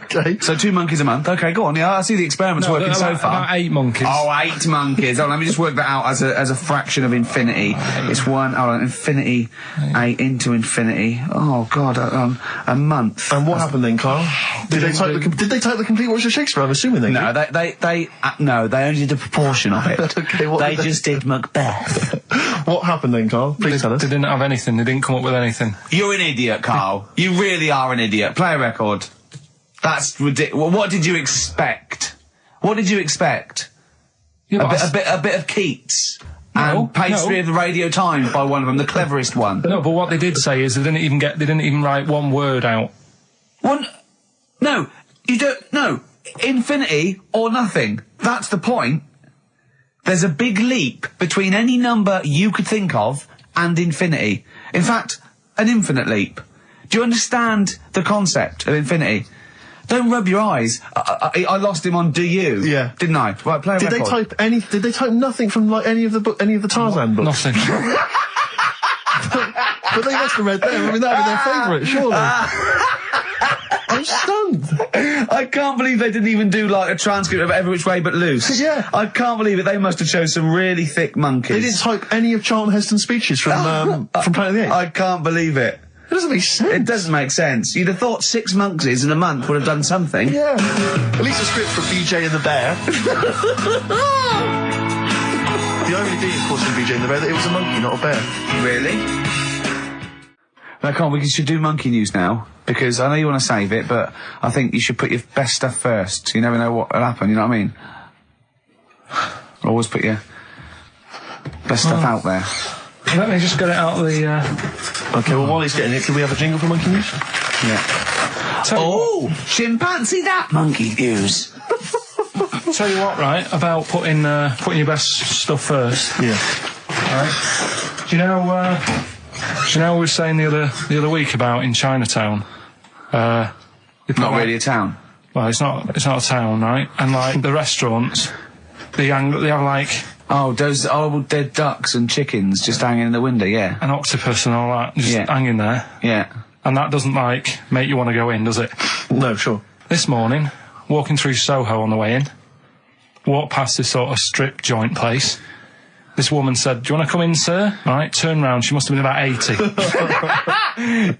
Okay. So 2 monkeys a month. Okay, go on. Yeah, I see the experiment's working so far. About 8 monkeys. Oh, 8 monkeys. Oh, let me just work that out as a fraction of infinity. It's infinity, 8 into infinity. Oh God, a month. And what happened then, Carl? Did they type the complete words of Shakespeare? I'm assuming they no, did. they only did a proportion of it. Okay, they just did Macbeth. What happened then, Carl? Please tell us. They didn't have anything. They didn't come up with anything. You're an idiot, Carl. You really are an idiot. Play a record. That's ridiculous. What did you expect? What did you expect? Yeah, a bit of Keats. And pastry of the Radio Times by one of them, the cleverest one. No, but what they did say is they didn't even write one word out. No, you don't. No, infinity or nothing. That's the point. There's a big leap between any number you could think of and infinity. In fact, an infinite leap. Do you understand the concept of infinity? Don't rub your eyes. I lost him on Do You. Yeah. Didn't I? Right, play a Did record. Did they type nothing from like any of the Tarzan books? Nothing. But they must have read them. I mean, that would be their favourite, surely. I'm stunned. I can't believe they didn't even do like a transcript of Every Which Way But Loose. Yeah. I can't believe it. They must have chosen some really thick monkeys. They didn't type any of Charlton Heston's speeches from Planet of the Apes. I can't believe it. It doesn't make sense. It doesn't make sense. You'd have thought 6 monkeys in a month would have done something. Yeah. At least a script for BJ and the Bear. The irony being, of course, in BJ and the Bear, that it was a monkey, not a bear. Really? No, come on, we should do monkey news now, because I know you want to save it, but I think you should put your best stuff first. You never know what will happen, you know what I mean? Always put your best stuff out there. Let me just get it out of the... Okay, well, while he's getting it, can we have a jingle for monkey news? Yeah. Oh, chimpanzee that monkey news. Tell you what, right, about putting your best stuff first. Yeah. Right. Do you know we were saying the other week about in Chinatown? Not really a town. Well, it's not a town, right? And like the restaurants, they have like Oh, those horrible dead ducks and chickens just hanging in the window, yeah. an octopus and all that just hanging there. Yeah. And that doesn't like make you want to go in, does it? No, sure. This morning, walking through Soho on the way in, walked past this sort of strip joint place. This woman said, "Do you want to come in, sir?" Right, turn round. She must have been about 80.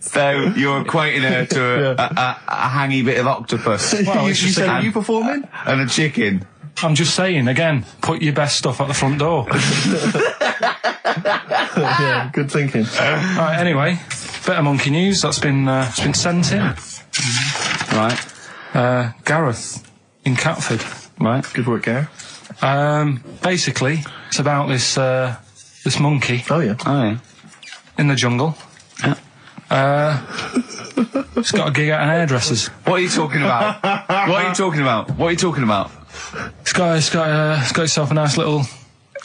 So you're equating her to a hangy bit of octopus. Well, you it's just said, a- are you performing? And a chicken. I'm just saying, again, put your best stuff at the front door. Yeah, good thinking. Right, anyway, bit of monkey news that's been sent in. Right. Gareth in Catford. Right. Good work, Gare. Basically, it's about this monkey Oh, yeah. Oh, yeah. in the jungle. It's got a gig at an hairdresser's. What are you talking about? What are you talking about? What are you talking about? It's got itself a nice little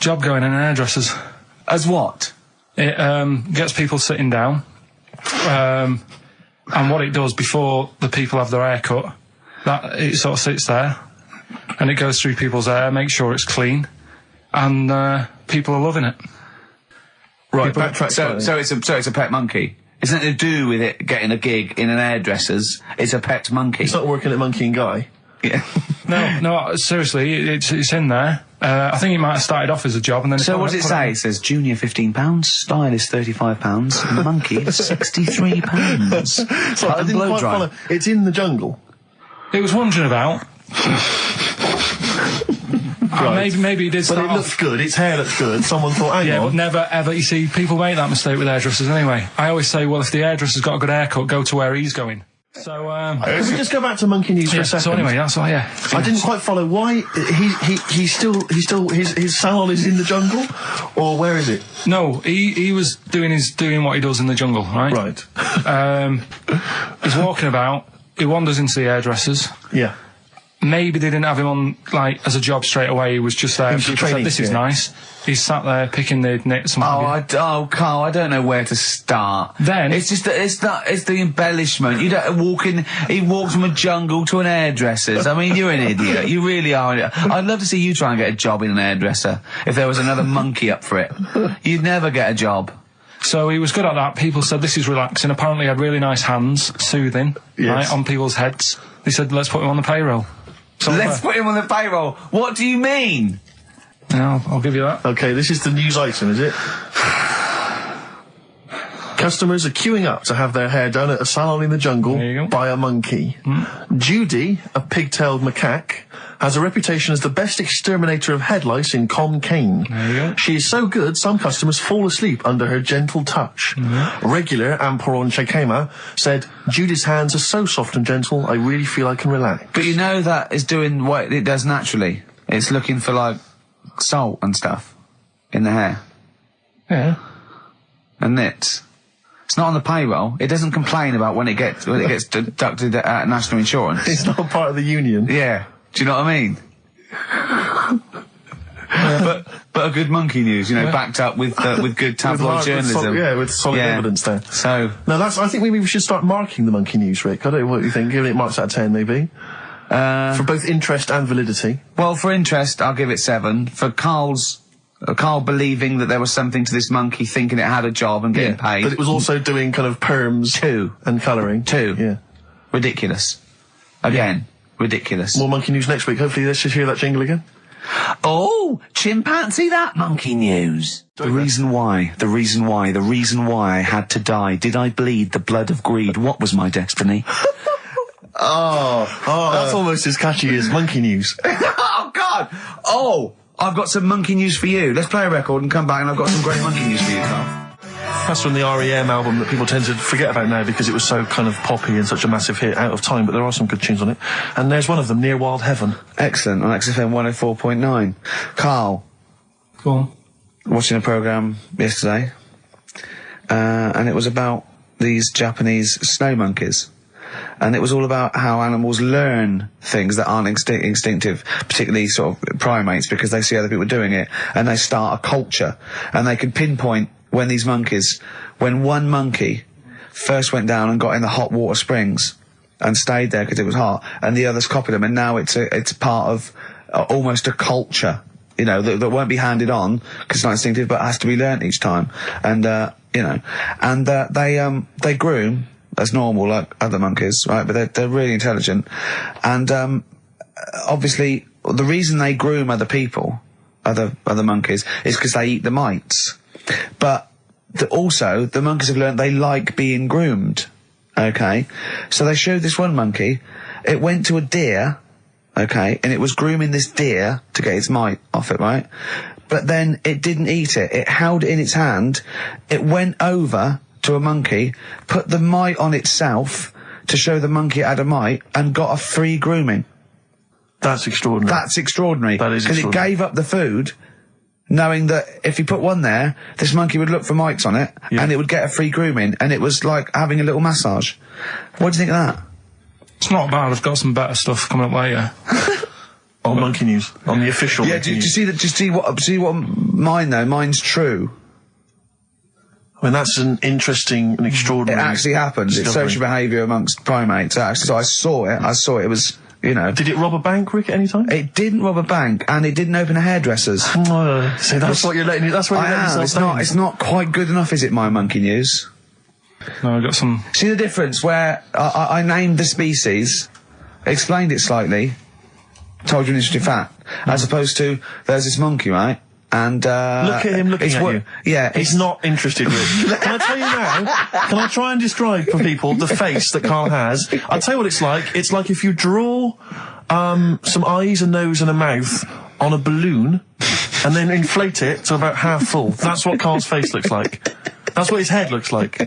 job going in an hairdresser's. As what? It gets people sitting down, and what it does before the people have their hair cut, that it sort of sits there, and it goes through people's hair, makes sure it's clean, and people are loving it. Right, backtrack. So it's a pet monkey. It's nothing to do with it getting a gig in an hairdresser's. It's a pet monkey. It's not working at Monkey and Guy. Yeah. No, seriously, it's in there. I think it might have started off as a job, and then So what does it say? It says junior £15, stylist £35, and monkey £63. So I didn't quite follow. It's in the jungle. It was wandering about. Right. Maybe it did But start it off. looks good. Its hair looks good. Someone thought, hang Yeah, on. but never ever. You see, people make that mistake with hairdressers anyway. I always say, well, if the hairdresser's got a good haircut, go to where he's going. So, Can we just go back to monkey news for a second? so anyway, that's why. Yeah, I didn't quite follow why he's still his salon is in the jungle, or where is it? No, he was doing what he does in the jungle, right? Right. He's walking about. He wanders into the hairdressers. Yeah. Maybe they didn't have him on like as a job straight away. He was just there. He was People training, said, "This is yeah. nice." He's sat there picking the nits. And Carl, I don't know where to start. Then- it's just it's the embellishment. You don't he walks from a jungle to an hairdresser's. I mean, you're an idiot. You really are. I'd love to see you try and get a job in an hairdresser if there was another monkey up for it. You'd never get a job. So he was good at that. People said this is relaxing. Apparently, he had really nice hands, soothing, Yes. right on people's heads. They said, "Let's put him on the payroll." So Let's put him on the payroll. What do you mean? Yeah, I'll give you that. Okay, this is the news item, is it? Customers are queuing up to have their hair done at a salon in the jungle There you go. by a monkey. Judy, a pig-tailed macaque, has a reputation as the best exterminator of head lice in Kane. There you go. She is so good, some customers fall asleep under her gentle touch. Regular Amporon Chekema said, Judy's hands are so soft and gentle, I really feel I can relax. But you know that is doing what it does naturally. It's looking for like salt and stuff in the hair Yeah. and nits. It's not on the payroll. It doesn't complain about when it gets deducted at national insurance. It's not part of the union. Yeah. Do you know what I mean? But but a good monkey news, you know, backed up with good tabloid journalism. With solid evidence there. So no, I think maybe we should start marking the monkey news, Rick. I don't know what you think. Giving it marks out of 10, maybe. For both interest and validity. Well, for interest, I'll give it 7. For Carl believing that there was something to this monkey, thinking it had a job and getting paid. But it was also doing kind of perms. 2. And colouring. 2. Yeah. Ridiculous. Again, ridiculous. More monkey news next week. Hopefully let's just hear that jingle again. Oh, chimpanzee that monkey news. The reason why I had to die. Did I bleed the blood of greed? What was my destiny? That's almost as catchy as monkey news. Oh, God! Oh, I've got some monkey news for you. Let's play a record and come back, and I've got some great monkey news for you, Carl. That's from the R.E.M. album that people tend to forget about now because it was so kind of poppy and such a massive hit out of time, but there are some good tunes on it. And there's one of them, Near Wild Heaven. Excellent, on XFM 104.9. Carl. Go on. Watching a programme yesterday, and it was about these Japanese snow monkeys. And it was all about how animals learn things that aren't instinctive, particularly sort of primates, because they see other people doing it, and they start a culture. And they could pinpoint when one monkey first went down and got in the hot water springs and stayed there because it was hot, and the others copied them, and now it's part of almost a culture, that won't be handed on because it's not instinctive, but has to be learnt each time. And they groom as normal like other monkeys, right? But they're really intelligent, and obviously the reason they groom other monkeys is because they eat the mites. But also the monkeys have learned they like being groomed. Okay, so they showed this one monkey. It went to a deer. Okay, and it was grooming this deer to get its mite off it, right? But then it didn't eat it. It held it in its hand. It went over to a monkey, put the mite on itself to show the monkey it had a mite, and got a free grooming. That's extraordinary. That's extraordinary. That is extraordinary. Because it gave up the food, knowing that if he put one there, this monkey would look for mites on it, and it would get a free grooming, and it was like having a little massage. What do you think of that? It's not bad. I've got some better stuff coming up later. On monkey news, on the official. Yeah, do you see what mine though? Mine's true. I mean, that's an interesting and extraordinary. It actually happened. It's social behaviour amongst primates. Actually, so I saw it. It was, Did it rob a bank, Rick, at any time? It didn't rob a bank, and it didn't open a hairdresser's. See, that's what you're letting. That's what you're letting yourself down. It's not quite good enough, is it? My monkey news. No, I got some. See the difference where I named the species, explained it slightly, told you an interesting fact, as opposed to there's this monkey, right? And look at him looking at you. Yeah, he's not interested, Rick. Can I tell you now? Can I try and describe for people the face that Carl has? I'll tell you what it's like. It's like if you draw some eyes, a nose, and a mouth on a balloon, and then inflate it to about half full. That's what Carl's face looks like. That's what his head looks like.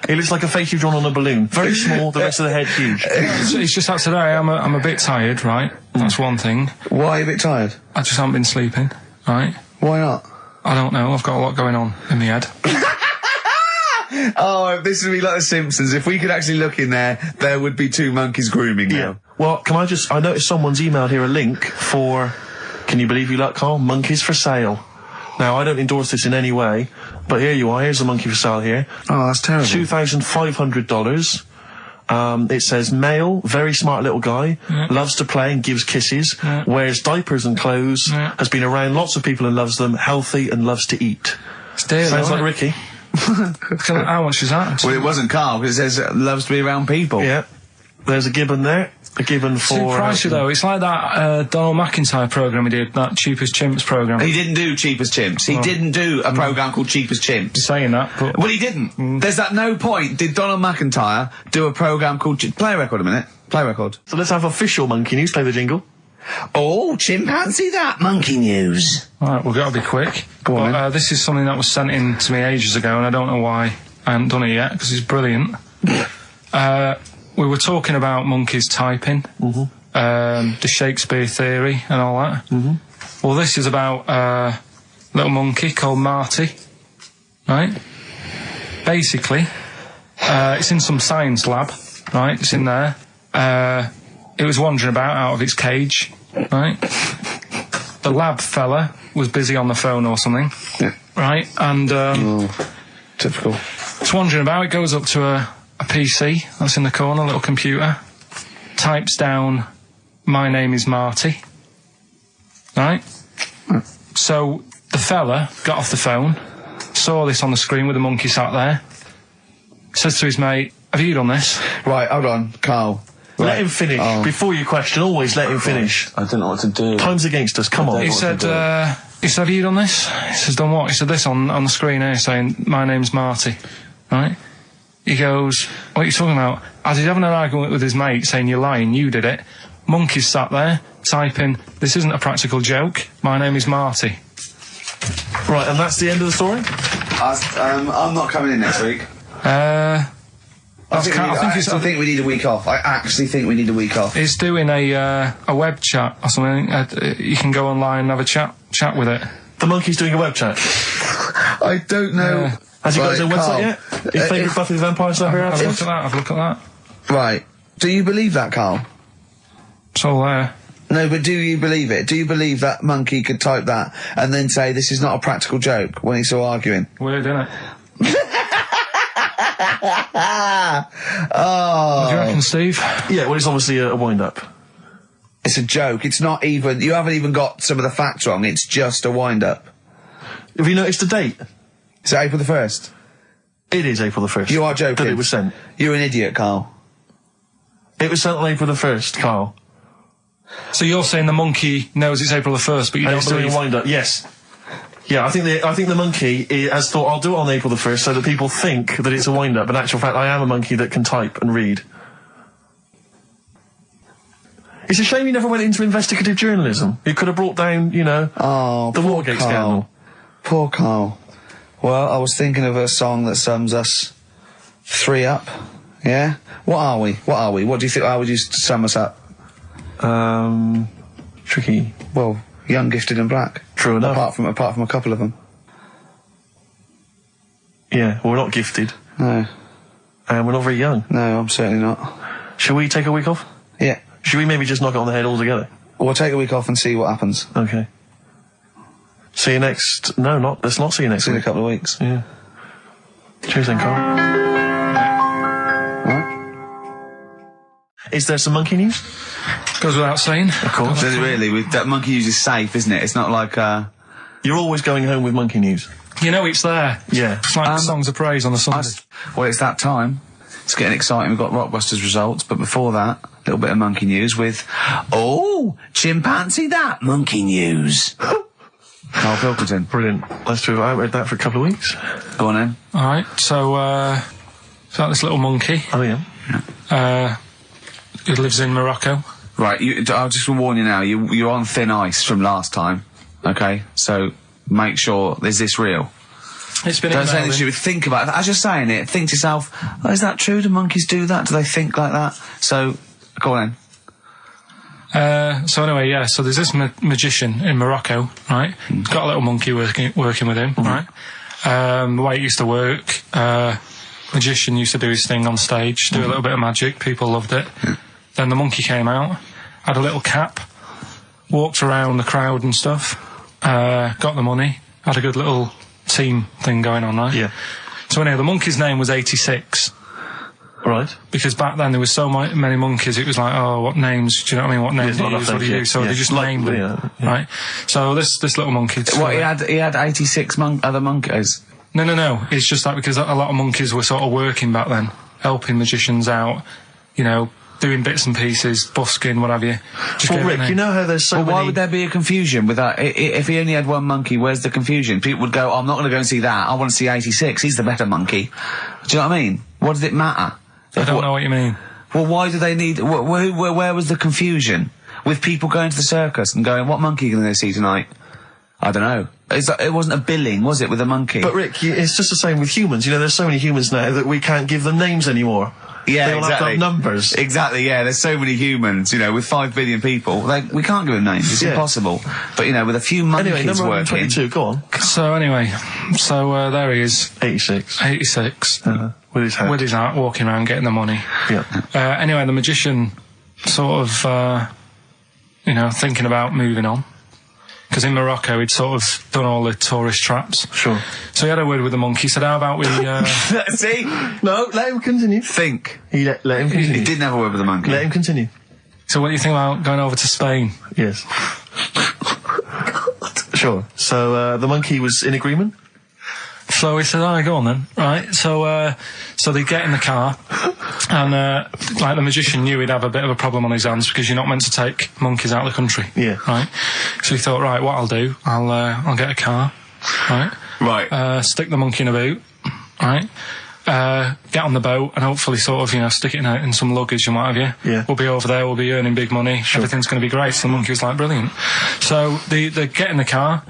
It looks like a face you've drawn on a balloon. Very small, the rest of the head huge. It's just that today I'm a bit tired, right? That's one thing. Why are you a bit tired? I just haven't been sleeping, right? Why not? I don't know. I've got a lot going on in my head. Oh, this would be like The Simpsons. If we could actually look in there, there would be 2 monkeys grooming now. Well, I noticed someone's emailed here a link for, can you believe you luck, Carl? Monkeys for sale. Now, I don't endorse this in any way, but here you are. Here's a monkey for sale here. Oh, that's terrible. $2,500. It says male, very smart little guy, loves to play and gives kisses, wears diapers and clothes, has been around lots of people and loves them, healthy and loves to eat. Sounds like Ricky. How much is that? Well, it wasn't Carl, because it says loves to be around people. Yeah. There's a gibbon there. A gibbon for... Too pricey, though. It's like that Donald McIntyre programme he did, that Cheapest Chimps programme. He didn't do Cheapest Chimps. He didn't do a programme called Cheapest Chimps. You're saying that, but... Well, he didn't. There's at no point did Donald McIntyre do a programme called... Play a record a minute. Play a record. So let's have official monkey news. Play the jingle. Oh, chimpanzee that monkey news. Alright, we've got to be quick. Go on, this is something that was sent in to me ages ago, and I don't know why I haven't done it yet, because it's brilliant. We were talking about monkeys typing, the Shakespeare theory and all that. Well, this is about a little monkey called Marty, right? Basically, it's in some science lab, right? It's in there. It was wandering about out of its cage, right? the lab fella was busy on the phone or something. Yeah. Right? And Typical. it's wandering about. It goes up to a PC that's in the corner, a little computer. Types down, "My name is Marty." Right? So the fella got off the phone, saw this on the screen with the monkey sat there, says to his mate, "Have you done this?" Right, hold on, Carl. Let him finish. Before you question, always let him finish. I don't know what to do. Time's against us, come on. He said, "Have you done this?" He says, "Done what?" He said, "This on the screen here saying, 'My name's Marty.'" Right? He goes, "What are you talking about?" As he's having an argument with his mate saying, "You're lying, you did it," monkey's sat there typing, "This isn't a practical joke. My name is Marty." Right, and that's the end of the story? I'm not coming in next week. I think we need a week off. I actually think we need a week off. He's doing a web chat or something. You can go online and have a chat with it. The monkey's doing a web chat? I don't know. Has he got his own website yet? Your favourite Buffy the Vampire Slayer? Have a look at that. Right. Do you believe that, Carl? It's all there. No, but do you believe it? Do you believe that monkey could type that and then say this is not a practical joke when he's still arguing? Weird, isn't it? Oh. What do you reckon, Steve? Yeah, well, it's obviously a wind-up. It's a joke. It's not even... You haven't even got some of the facts wrong. It's just a wind-up. Have you noticed the date? Is it April the 1st? It is April the 1st. You are joking. That it was sent. You're an idiot, Carl. It was sent on April the 1st, Carl. So you're saying the monkey knows it's April the 1st, but you don't doing believe... a wind-up, yes. Yeah, I think the monkey has thought, I'll do it on April the 1st so that people think that it's a wind-up. In actual fact, I am a monkey that can type and read. It's a shame you never went into investigative journalism. You could have brought down, the Watergate scandal. Poor Carl. Well, I was thinking of a song that sums us three up. Yeah? What are we? What do you think? How would you sum us up? Tricky. Well, young, gifted and black. True enough. Apart from a couple of them. Yeah, well, we're not gifted. No. And we're not very young. No, I'm certainly not. Shall we take a week off? Yeah. Should we maybe just knock it on the head altogether? We'll take a week off and see what happens. Okay. See you next... No, let's not see you next See you in week. a couple of weeks. Yeah. Cheers then, Carl. Right. Is there some monkey news? Goes without saying. Of course. Does it really? That monkey news is safe, isn't it? It's not like... You're always going home with monkey news. You know it's there. Yeah. It's like songs of praise on the Sunday. Well, it's that time. It's getting exciting. We've got Rockbusters results, but before that, a little bit of monkey news with... Oh, chimpanzee that monkey news. Karl Pilkington. Brilliant. Let's do it. I read that for a couple of weeks. Go on then. Alright, so, it's like this little monkey. Oh, yeah. Who lives in Morocco. Right, I'll just warn you now, you're on thin ice from last time, okay? So make sure, is this real? It's been Don't say emailed anything in. to you, think about it. As you're saying it, think to yourself, oh, is that true? Do monkeys do that? Do they think like that? So, go on then. So anyway, yeah, so there's this magician in Morocco, right? He's got a little monkey working with him, right? The way it used to work, magician used to do his thing on stage, do a little bit of magic, people loved it. Then the monkey came out, had a little cap, walked around the crowd and stuff, got the money, had a good little team thing going on, right? Yeah. So anyway, the monkey's name was 86. Right. Because back then there was so many monkeys, it was like, oh, what names, do you know what I mean? What names do you use? What do you do? So they just named them, right? So this little monkey... What, he had 86 other monkeys? No. It's just like because a lot of monkeys were sort of working back then, helping magicians out, doing bits and pieces, busking, what have you. Well, Rick, you know how there's so many... Why would there be a confusion with that? If he only had one monkey, where's the confusion? People would go, oh, I'm not going to go and see that. I want to see 86. He's the better monkey. Do you know what I mean? What does it matter? I don't know what you mean. Well, why do they need... Where was the confusion? With people going to the circus and going, what monkey are you going to see tonight? I don't know. It wasn't a billing, was it, with a monkey? But Rick, it's just the same with humans. There's so many humans now that we can't give them names anymore. Yeah, they all have to have numbers. Exactly, yeah. There's so many humans, with 5 billion people. We can't give them names. It's impossible. But, with a few monkeys anyway, number working... 122, go on. So anyway, there he is. 86. 86. With his hat. With his hat, walking around getting the money. Yeah. Anyway, the magician sort of, thinking about moving on. Because because in Morocco he'd sort of done all the tourist traps. Sure. So he had a word with the monkey, said, how about we... See? No, let him continue. Think. Let him continue. He didn't have a word with the monkey. Let him continue. So what do you think about going over to Spain? Yes. Sure. So the monkey was in agreement? So he said, go on then. Right, so they get in the car, and like the magician knew he'd have a bit of a problem on his hands because you're not meant to take monkeys out of the country. Yeah. Right? So he thought, right, what I'll do, I'll get a car, right? Right. Stick the monkey in a boot, right? Get on the boat and hopefully sort of, stick it in some luggage and what have you. Yeah. We'll be over there, we'll be earning big money, everything's going to be great. So the monkey was like, brilliant. So they get in the car,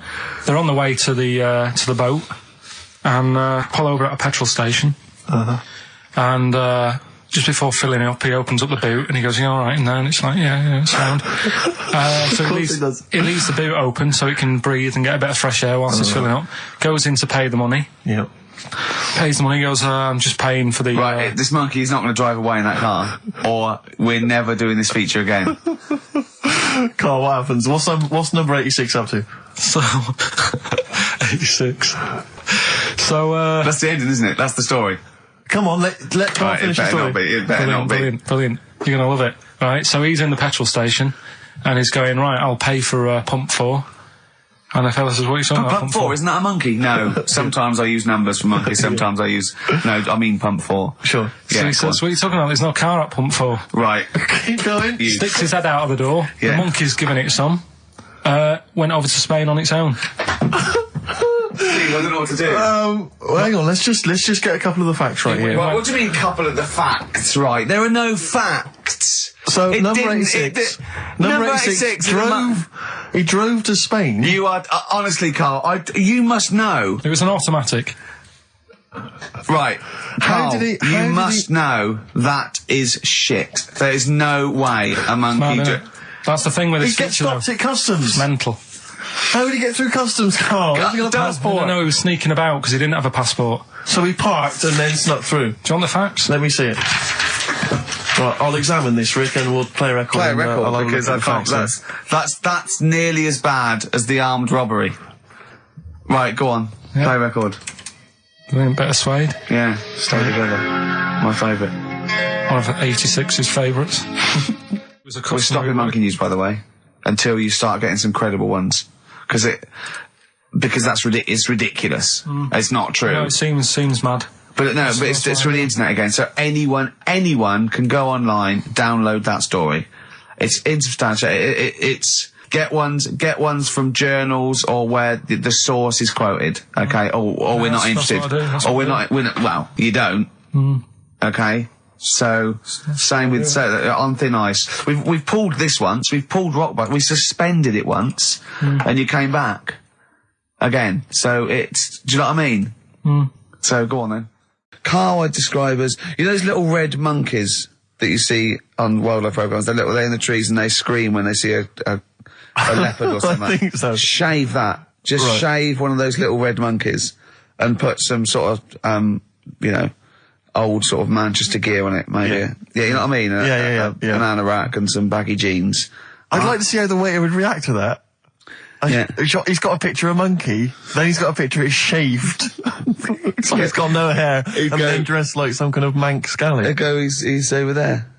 they're on the way to the boat, and pull over at a petrol station. And just before filling it up, he opens up the boot and he goes, you all right in there? And it's like, yeah, it's sound. So he leaves the boot open so it can breathe and get a bit of fresh air whilst it's filling up. Goes in to pay the money. Yeah. Pays the money, goes, I'm just paying for the... Right, this monkey is not going to drive away in that car, or we're never doing this feature again. Carl, what happens? What's number 86 up to? So... 86. So, That's the ending, isn't it? That's the story. Come on, let Carl finish the story. It better not be. Brilliant. You're going to love it. Right, so he's in the petrol station, and he's going, right, I'll pay for pump 4. And the fella says, what are you talking about? Pump 4, isn't that a monkey? No. Sometimes I use numbers for monkeys, sometimes I use... No, I mean pump 4. Sure. So he says, what are you talking about? There's no car at pump 4. Right. Keep going. Sticks his head out of the door. Yeah. The monkey's giving it some. Went over to Spain on its own. I don't know what to do. Hang on, let's just get a couple of the facts right here. Right, what do you mean, couple of the facts? Right, there are no facts. So number 86. Number 86 he drove to Spain. You are honestly, Carl. You must know. It was an automatic. Right, Carl, you must know that is shit. There is no way a monkey. That's the thing with He gets stopped at customs. It's mental. How did he get through customs, Carl? Has he got a passport? No, he was sneaking about because he didn't have a passport. So he parked and then snuck through. Do you want the facts? Let me see it. Right, I'll examine this, Rick, and we'll play a record. Play a record because I can't. That's nearly as bad as the armed robbery. Right, go on. Yep. Play a record. Better Suede. Yeah, stay together. My favourite. One of 86's favourites. We're stopping monkey news, by the way, until you start getting some credible ones, because it's ridiculous. It's not true. No, it seems mad. But no, it's for the internet again. So anyone can go online, download that story. It's insubstantial. It's get ones from journals or where the source is quoted. Okay, or we're not interested. Or we're not. Well, you don't. Okay. So same with on thin ice. We've pulled this once. We've pulled rock back. We suspended it once, and you came back again. So it's. Do you know what I mean? So go on then. Carl, I describe as those little red monkeys that you see on wildlife programs. They're in the trees and they scream when they see a leopard or something. I think so. Shave that. Just shave one of those little red monkeys and put some sort of old sort of Manchester gear on it, maybe. Yeah, you know what I mean? Yeah. An anorak and some baggy jeans. I'd like to see how the waiter would react to that. He's got a picture of a monkey, then he's got a picture he's shaved. It's like he's got no hair, then dressed like some kind of Manx scally. There go, he's over there.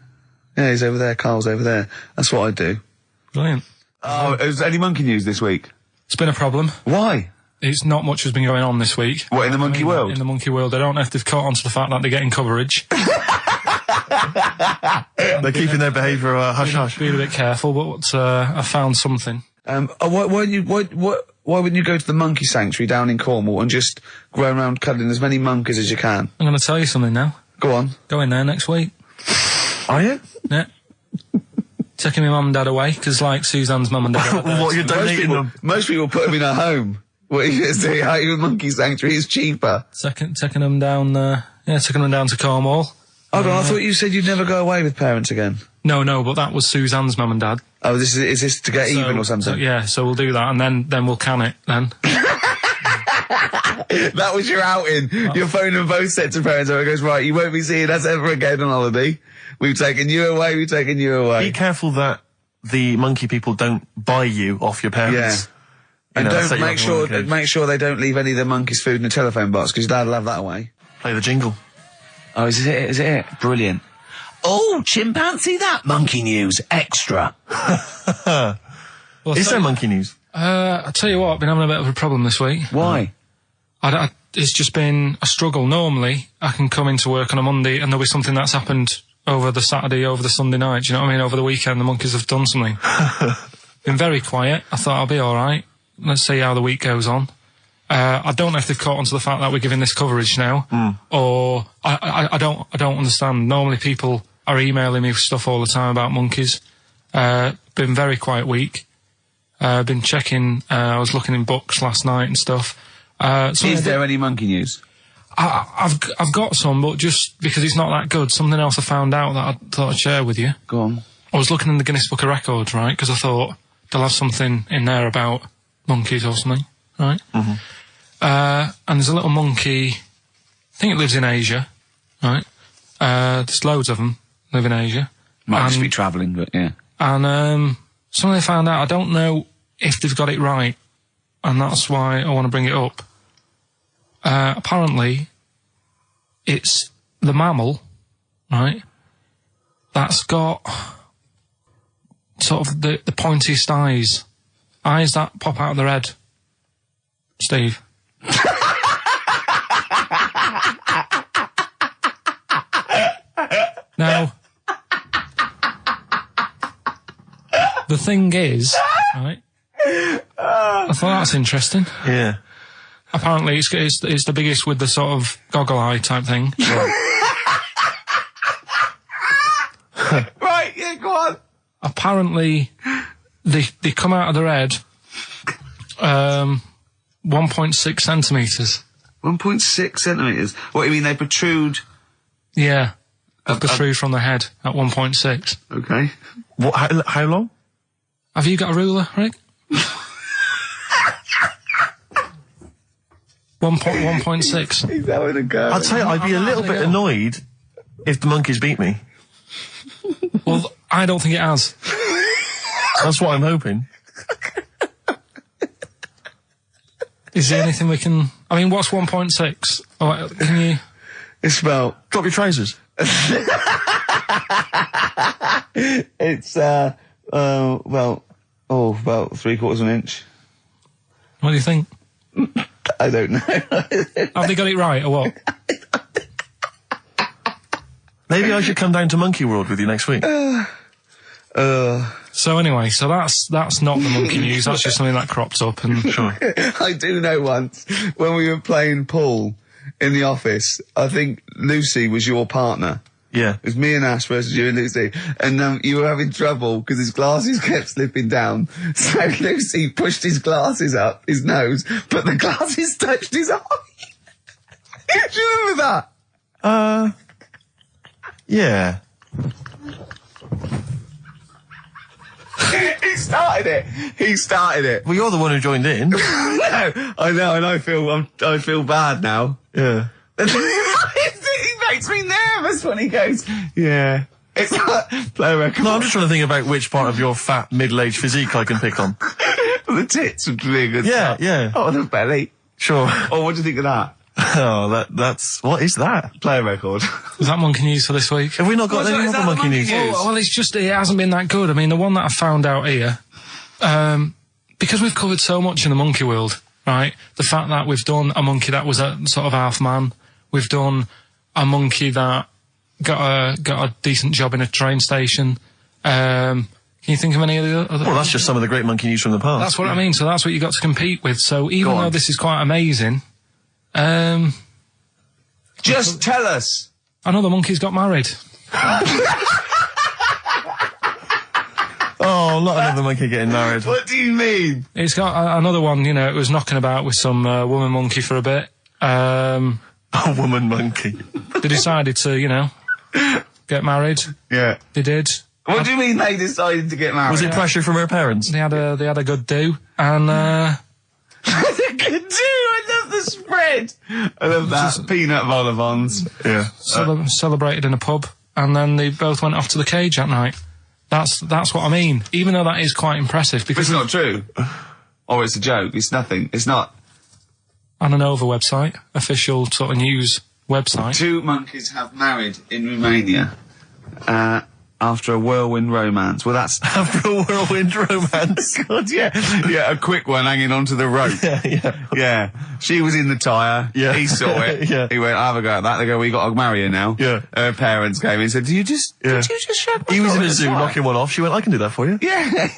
Yeah, he's over there, Carl's over there. That's what I do. Brilliant. Is there any monkey news this week? It's been a problem. Why? It's not much has been going on this week. What, in the monkey world? In the monkey world. I don't know if they've caught on to the fact that they're getting coverage. They're keeping their behaviour hush-hush. Being a bit careful, but I found something. Why wouldn't you go to the monkey sanctuary down in Cornwall and just go around cuddling as many monkeys as you can? I'm going to tell you something now. Go on. Go in there next week. Are you? Yeah. Taking my mum and dad away, because like Suzanne's mum and dad. What, you're donating them? Most people put them in a home. What are you going to say? How you monkey sanctuary is cheaper. Taking them down, taking them down to Cornwall. Hold on, I thought you said you'd never go away with parents again. No, but that was Suzanne's mum and dad. Oh, is this to get even or something? So we'll do that, and then we'll can it, then. That was your outing. You're phoning both sets of parents over. It goes, right, you won't be seeing us ever again on holiday. We've taken you away, Be careful that the monkey people don't buy you off your parents. And You know, set don't you make up in one sure cage. make sure they don't leave any of the monkeys' food in the telephone box, because Dad'll have that away. Play the jingle. Oh, is it? Is it? Brilliant. Oh, chimpanzee that monkey news extra. Well, Is there monkey news? I tell you what, I've been having a bit of a problem this week. Why? It's just been a struggle. Normally, I can come into work on a Monday and there'll be something that's happened over the Saturday, over the Sunday night. Do you know what I mean? Over the weekend, the monkeys have done something. Been very quiet. I thought I'll be all right. Let's see how the week goes on. I don't know if they've caught on to the fact that we're giving this coverage now, or I don't understand. Normally, people are emailing me stuff all the time about monkeys. Been very quiet week. Been checking. I was looking in books last night and stuff. Is there any monkey news? I've got some, but just because it's not that good, something else I found out that I thought I'd share with you. Go on. I was looking in the Guinness Book of Records, right, because I thought they'll have something in there about monkeys or something, right? Mm-hmm. And there's a little monkey, I think it lives in Asia, right? There's loads of them live in Asia. Might just be travelling, but yeah. And something I found out, I don't know if they've got it right, and that's why I want to bring it up. Apparently, it's the mammal, right, that's got sort of the pointiest eyes that pop out of their head. Steve. Now, the thing is, right, I thought that's interesting. Yeah. Apparently, it's the biggest with the sort of goggle eye type thing. Right, yeah, go on. Apparently, they come out of their head 1.6 centimetres. 1.6 centimetres? What, you mean they protrude? Yeah, they protrude from the head at 1.6. Okay. What? How long? Have you got a ruler, Rick? 1.6. He's having a go. I'd say I'd be a little bit annoyed if the monkeys beat me. Well, I don't think it has. That's what I'm hoping. Is there anything we can... I mean, what's 1.6? Oh, can you... It's about... Drop your trousers. It's, about 3/4 of an inch. What do you think? I don't know. Have they got it right, or what? Maybe I should come down to Monkey World with you next week. So anyway, that's not the monkey news. That's just something that cropped up. And Sure. I do know once, when we were playing pool in the office, I think Lucy was your partner. Yeah. It was me and Ash versus you and Lucy. And you were having trouble because his glasses kept slipping down. So Lucy pushed his glasses up his nose, but the glasses touched his eye. Do you remember that? Yeah. He started it. Well, you're the one who joined in. No, I know, and I feel bad now. Yeah. He makes me nervous when he goes, yeah. It's like, play a record. No, I'm just trying to think about which part of your fat, middle-aged physique I can pick on. The tits would be a good Yeah, start. yeah. Oh, the belly. Sure. Oh, what do you think of that? Oh, that's... What is that? Play a record. is that monkey news for this week? Have we not got any is other that monkey monkey news? news? Well, it's just it hasn't been that good. I mean, the one that I found out here, because we've covered so much in the monkey world, right? The fact that we've done a monkey that was a sort of half man, we've done a monkey that got a decent job in a train station. Can you think of any of the other? Well, that's just some of the great monkey news from the past. That's what I mean. So that's what you got to compete with. So even Go on. though this is quite amazing, Just tell us. another monkey's got married. Oh, not another monkey getting married. What do you mean? It's got another one. You know, it was knocking about with some woman monkey for a bit. A woman monkey. They decided to, get married. Yeah. They did. What do you mean they decided to get married? Was it pressure from her parents? They had a good do, and Good do. I love the spread. I love that. Peanut vol-au-vents. Yeah. celebrated in a pub, and then they both went off to the cage that night. That's what I mean. Even though that is quite impressive, But because it's not true. or it's a joke. It's nothing. It's not. On an Over website, official sort of news website. 2 monkeys have married in Romania after a whirlwind romance. Well, that's After a whirlwind romance. God, yeah, a quick one hanging onto the rope. Yeah. She was in the tyre. Yeah. He saw it. Yeah. He went, "I'll have a go at that." They go, "We got to marry her now." Yeah. Her parents came in and said, Did you just shag my He was in daughter a zoo tyre?" knocking one off. She went, "I can do that for you." Yeah.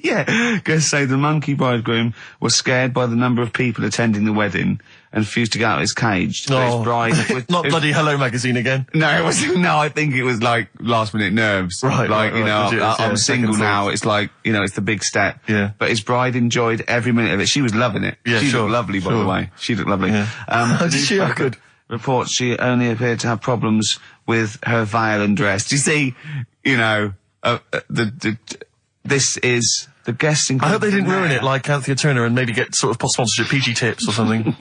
Yeah. Guests say the monkey bridegroom was scared by the number of people attending the wedding and refused to get out of his cage. So his bride Not bloody Hello Magazine again. No, it wasn't. No, I think it was like last minute nerves. Right, like, right, you know, right. I'm Yeah, single second now. thoughts. It's like, you know, it's the big step. Yeah. But his bride enjoyed every minute of it. She was loving it. Yeah, she sure, looked lovely, by the sure. way. She looked lovely. Yeah. Did she? Oh, good. Reports she only appeared to have problems with her veil and dress. Do you see, you know, this is the guests I hope they didn't ruin it like Anthea Turner and maybe get sort of sponsorship PG tips or something.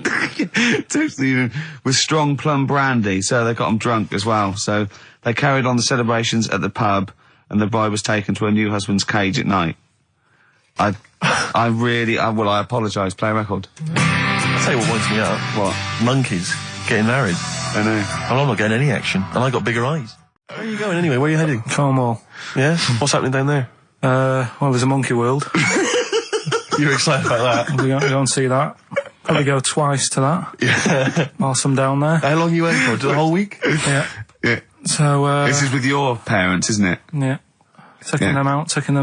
Totally, with strong plum brandy, so they got them drunk as well. So they carried on the celebrations at the pub, and the bride was taken to her new husband's cage at night. I apologise. Play a record. I'll tell you what winds me up. What? Monkeys getting married. I know. Well, I'm not getting any action, and I got bigger eyes. Where are you going anyway? Where are you heading? Cornwall. Yeah? What's happening down there? Well, there's a monkey world. You're excited about that? We go and see that. Probably go twice to that. Yeah. Whilst I'm down there. How long are you in for? The whole week? Yeah. Yeah. So, This is with your parents, isn't it? yeah. Taking them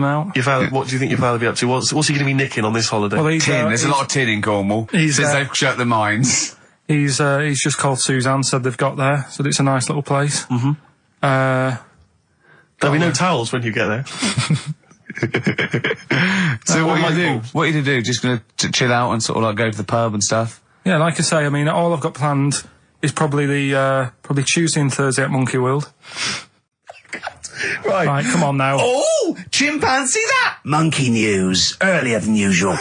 out. Your father, what do you think your father will be up to? What's he going to be nicking on this holiday? Well, he's, Tin. There's a lot of tin in Cornwall. he's, Since they've shut the mines. He's just called Suzanne, said they've got there, said it's a nice little place. Mm-hmm. There'll be no towels when you get there. So what are you going to do? What are you going to do? Just going to chill out and sort of like go to the pub and stuff? Yeah, like I say, I mean, all I've got planned is probably probably Tuesday and Thursday at Monkey World. Right, come on now. Oh, chimpanzee that! Monkey news, earlier than usual.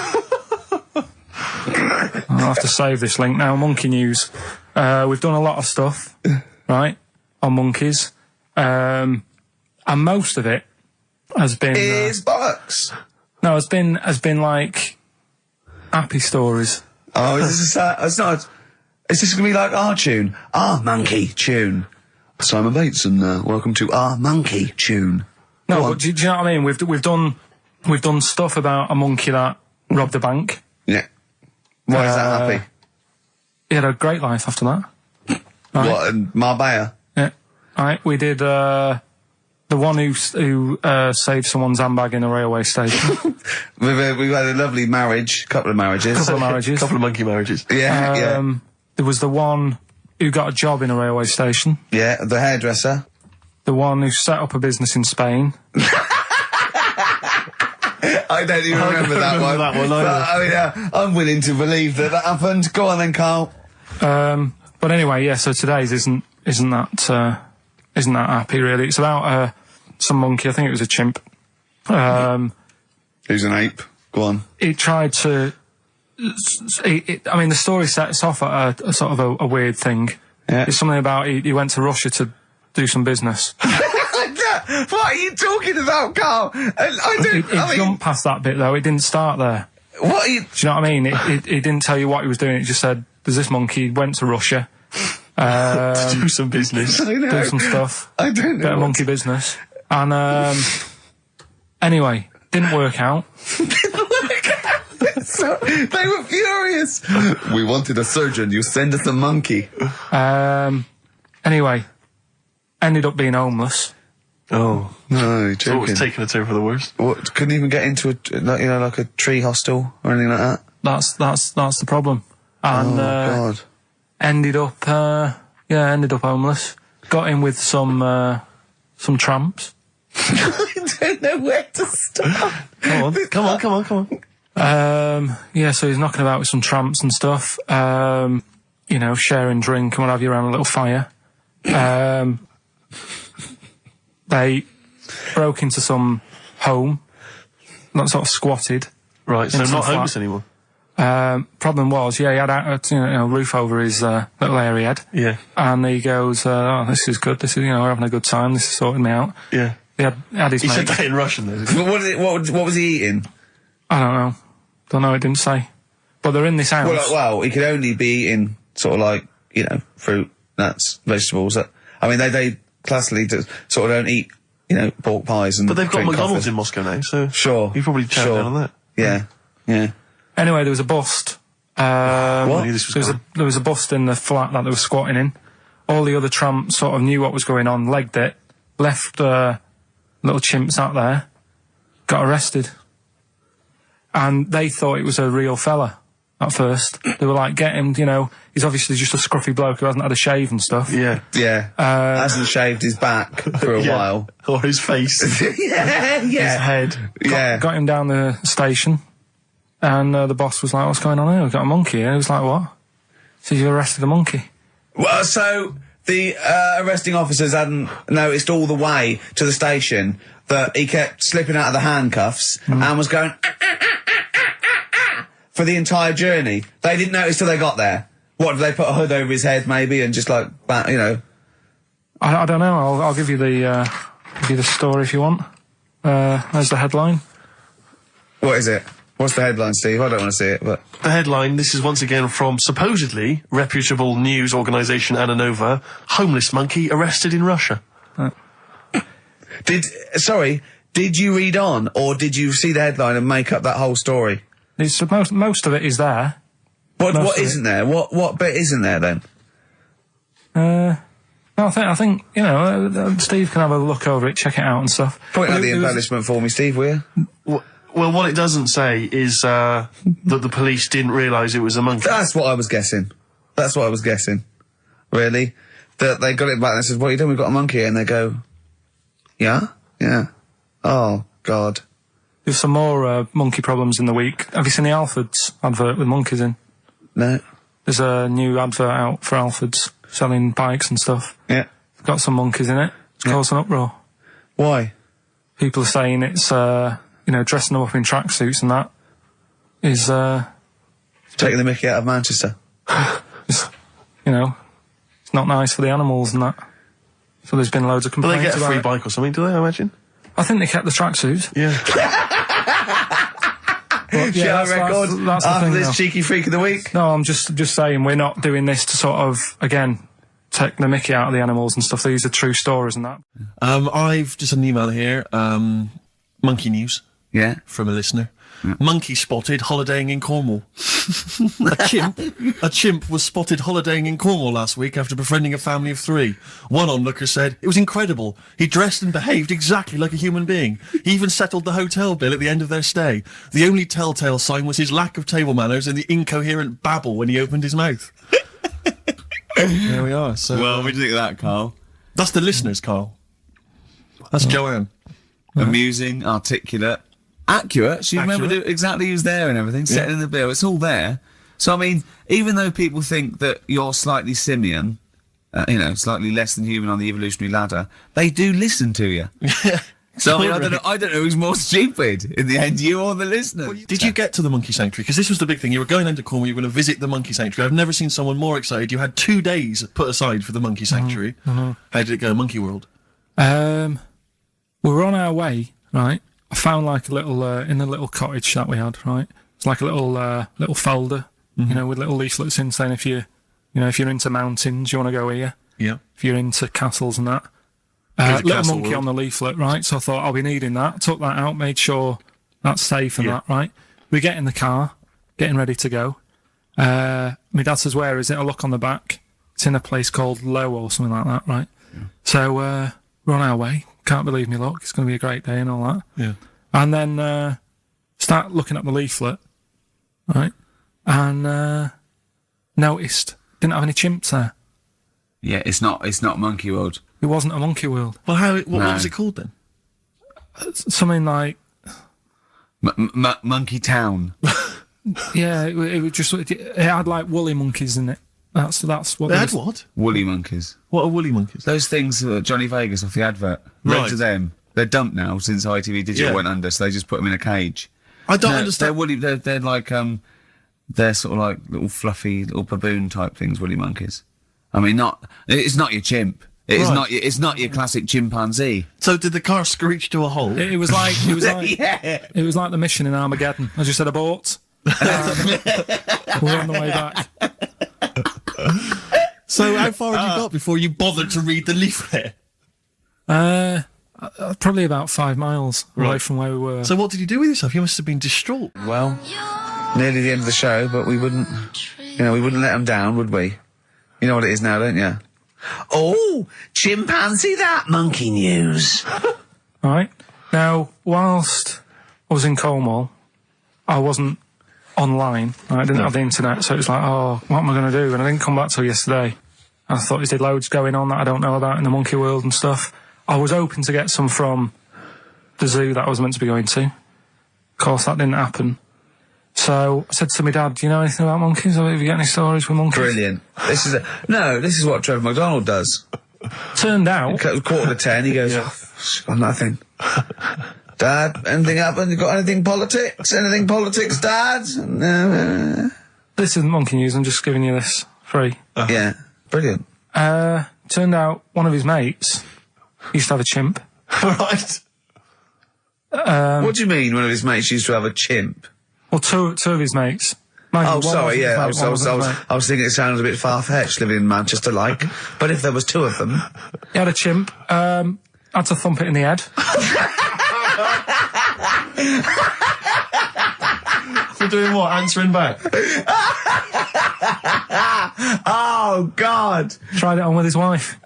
I'll have to save this link now. Monkey news. We've done a lot of stuff, right, on monkeys. And most of it has been... Is bollocks. No, has been like happy stories. Oh, is this it's not... Is this going to be like our tune? Our monkey tune. Simon Bates and welcome to our monkey tune. No, but do you know what I mean? We've done stuff about a monkey that robbed a bank. Yeah. Why is that happy? He had a great life after that. Right. What, in Marbella? Yeah. Right, we did the one who saved someone's handbag in a railway station. We've had a lovely marriage, couple of marriages. Couple of monkey marriages. Yeah, yeah. There was the one who got a job in a railway station. Yeah, the hairdresser. The one who set up a business in Spain. I don't even remember that one. But, I'm willing to believe that happened. Go on then, Carl. But anyway, yeah. So today's isn't that happy really. It's about some monkey. I think it was a chimp. Who's an ape? Go on. He tried to. I mean, the story sets off at a sort of a weird thing. Yeah. It's something about he went to Russia to do some business. What are you talking about, Carl? It jumped past that bit though. It didn't start there. What are you... Do you know what I mean? It didn't tell you what he was doing. It just said, there's this monkey, he went to Russia. To do some business. I know. Do some stuff. I don't know. Bit of monkey business. And, anyway, didn't work out. So, they were furious. We wanted a surgeon, you send us a monkey. Anyway, ended up being homeless. Oh. No, you're So joking. what was taking a turn for the worst? What, couldn't even get into like a tree hostel or anything like that? That's the problem. And, God. ended up homeless. Got in with some tramps. I don't know where to start. Come on. Yeah, so he's knocking about with some tramps and stuff. Sharing drink and what have you around a little fire. They broke into some home, not sort of squatted. Right, so into not the homeless flat. anymore. Problem was, he had a roof over his little area he had. Yeah. And he goes, oh, this is good. This is, we're having a good time. This is sorting me out. Yeah. He had his He mate. said that in Russian though. What was he eating? I don't know. Don't know, it didn't say. But they're in this house. Well, he could only be eating sort of like, you know, fruit, nuts, vegetables. I mean, they classically sort of don't eat, you know, pork pies and. But they've got drink McDonald's coffee. in Moscow now, so Sure. you probably chow down on that. Yeah. Anyway, there was a bust. What? There was a bust in the flat that they were squatting in. All the other tramps sort of knew what was going on, legged it, left little chimps out there, got arrested. And they thought it was a real fella at first. They were like, get him, you know, he's obviously just a scruffy bloke who hasn't had a shave and stuff. Yeah. Hasn't shaved his back for a while. Or his face. His head. Got him down the station. And the boss was like, what's going on here? We've got a monkey here. He was like, what? So you arrested a monkey? Well, so the arresting officers hadn't noticed all the way to the station that he kept slipping out of the handcuffs and was going for the entire journey. They didn't notice till they got there. What, did they put a hood over his head maybe and just like, you know? I don't know. I'll give you the story if you want. There's the headline. What is it? What's the headline, Steve? I don't want to see it, but... The headline, this is once again from supposedly reputable news organisation Ananova, homeless monkey arrested in Russia. Did you read on, or did you see the headline and make up that whole story? Most of it is there. What isn't there? What bit isn't there then? No, I think you know, Steve can have a look over it, check it out and stuff. Point out the embellishment for me, Steve, will you? Well, what it doesn't say is that the police didn't realise it was a monkey. That's what I was guessing. Really? That they got it back and they said, what are you doing? We've got a monkey here. And they go, yeah? Yeah. Oh, God. There's some more monkey problems in the week. Have you seen the Alfords advert with monkeys in? No. There's a new advert out for Alfords selling bikes and stuff. Yeah. It's got some monkeys in it. It's caused an uproar. Why? People are saying it's, you know, dressing them up in tracksuits and that is, taking the mickey out of Manchester. You know, it's not nice for the animals and that. So there's been loads of But complaints they get a about free it. bike or something, do they, I imagine? I think they kept the tracksuits. Yeah. But, Yeah, record that's the after thing this now. cheeky freak of the week. No, I'm just saying we're not doing this to sort of, again, take the mickey out of the animals and stuff. These are true stories and that. I've just an email here, monkey news. Yeah. From a listener. Monkey spotted holidaying in Cornwall. A chimp was spotted holidaying in Cornwall last week after befriending a family of 3. One onlooker said, it was incredible. He dressed and behaved exactly like a human being. He even settled the hotel bill at the end of their stay. The only telltale sign was his lack of table manners and the incoherent babble when he opened his mouth. There we are. So, Well, we think of that, Carl. that's the listeners, Carl. That's Joanne. Amusing, articulate, accurate. She remembered exactly who's there and everything, setting in the bill. It's all there. So, I mean, even though people think that you're slightly simian, you know, slightly less than human on the evolutionary ladder, they do listen to you. So, I mean, I don't know who's more stupid in the end, you or the listener. Did you get to the monkey sanctuary? Because this was the big thing. You were going into Cornwall, you were going to visit the monkey sanctuary. I've never seen someone more excited. You had 2 days put aside for the monkey sanctuary. How did it go, Monkey World? We were on our way, right? I found like a little, in the little cottage that we had, right? It's like a little folder, you know, with little leaflets in saying if you're into mountains, you want to go here. Yeah. If you're into castles and that. Little Castle monkey World. on the leaflet, right? So I thought I'll be needing that. Took that out, made sure that's safe and that, right? We get in the car, getting ready to go. My dad says, where is it? I look on the back. It's in a place called Low or something like that, right? Yeah. So we're on our way. Can't believe me luck. It's going to be a great day and all that. Yeah. And then start looking at the leaflet, right? And noticed didn't have any chimps there. Yeah, it's not Monkey World. It wasn't a monkey world. Well, what was it called then? Something like Monkey Town. yeah, it was just it had like woolly monkeys in it. That's what They had what? Woolly monkeys. What are woolly monkeys? Those things, Johnny Vegas off the advert. Right. Loads of them. They're dumped now since ITV Digital went under, so they just put them in a cage. I don't They're understand. woolly. They're like they're sort of like little fluffy little baboon type things. Woolly monkeys. I mean, it's not your chimp. It's not your classic chimpanzee. So did the car screech to a halt? It was like it was like the mission in Armageddon. I just said abort. We're on the way back. So how far had you got before you bothered to read the leaflet? Probably about 5 miles away from where we were. So what did you do with yourself? You must have been distraught. Well, nearly the end of the show, but we wouldn't let them down, would we? You know what it is now, don't you? Oh, chimpanzee that monkey news. Right. Now, whilst I was in Cornwall, I wasn't online. I didn't have the internet, so it was like, oh, what am I going to do? And I didn't come back till yesterday. I thought there's loads going on that I don't know about in the monkey world and stuff. I was hoping to get some from the zoo that I was meant to be going to. Of course, that didn't happen. So I said to my dad, do you know anything about monkeys? Or have you got any stories with monkeys? Brilliant. This is what Trevor McDonald does. Turned out... 9:45, he goes, got nothing. Dad, anything happen? You got anything politics? Anything politics, Dad? No. This isn't monkey news, I'm just giving you this free. Yeah, brilliant. Turned out one of his mates used to have a chimp. Right. What do you mean one of his mates used to have a chimp? Well, two of his mates. Oh, sorry, yeah, I was thinking it sounded a bit far-fetched living in Manchester, like. But if there was two of them... He had a chimp, had to thump it in the head. For doing what? Answering back? Oh, God! Tried it on with his wife.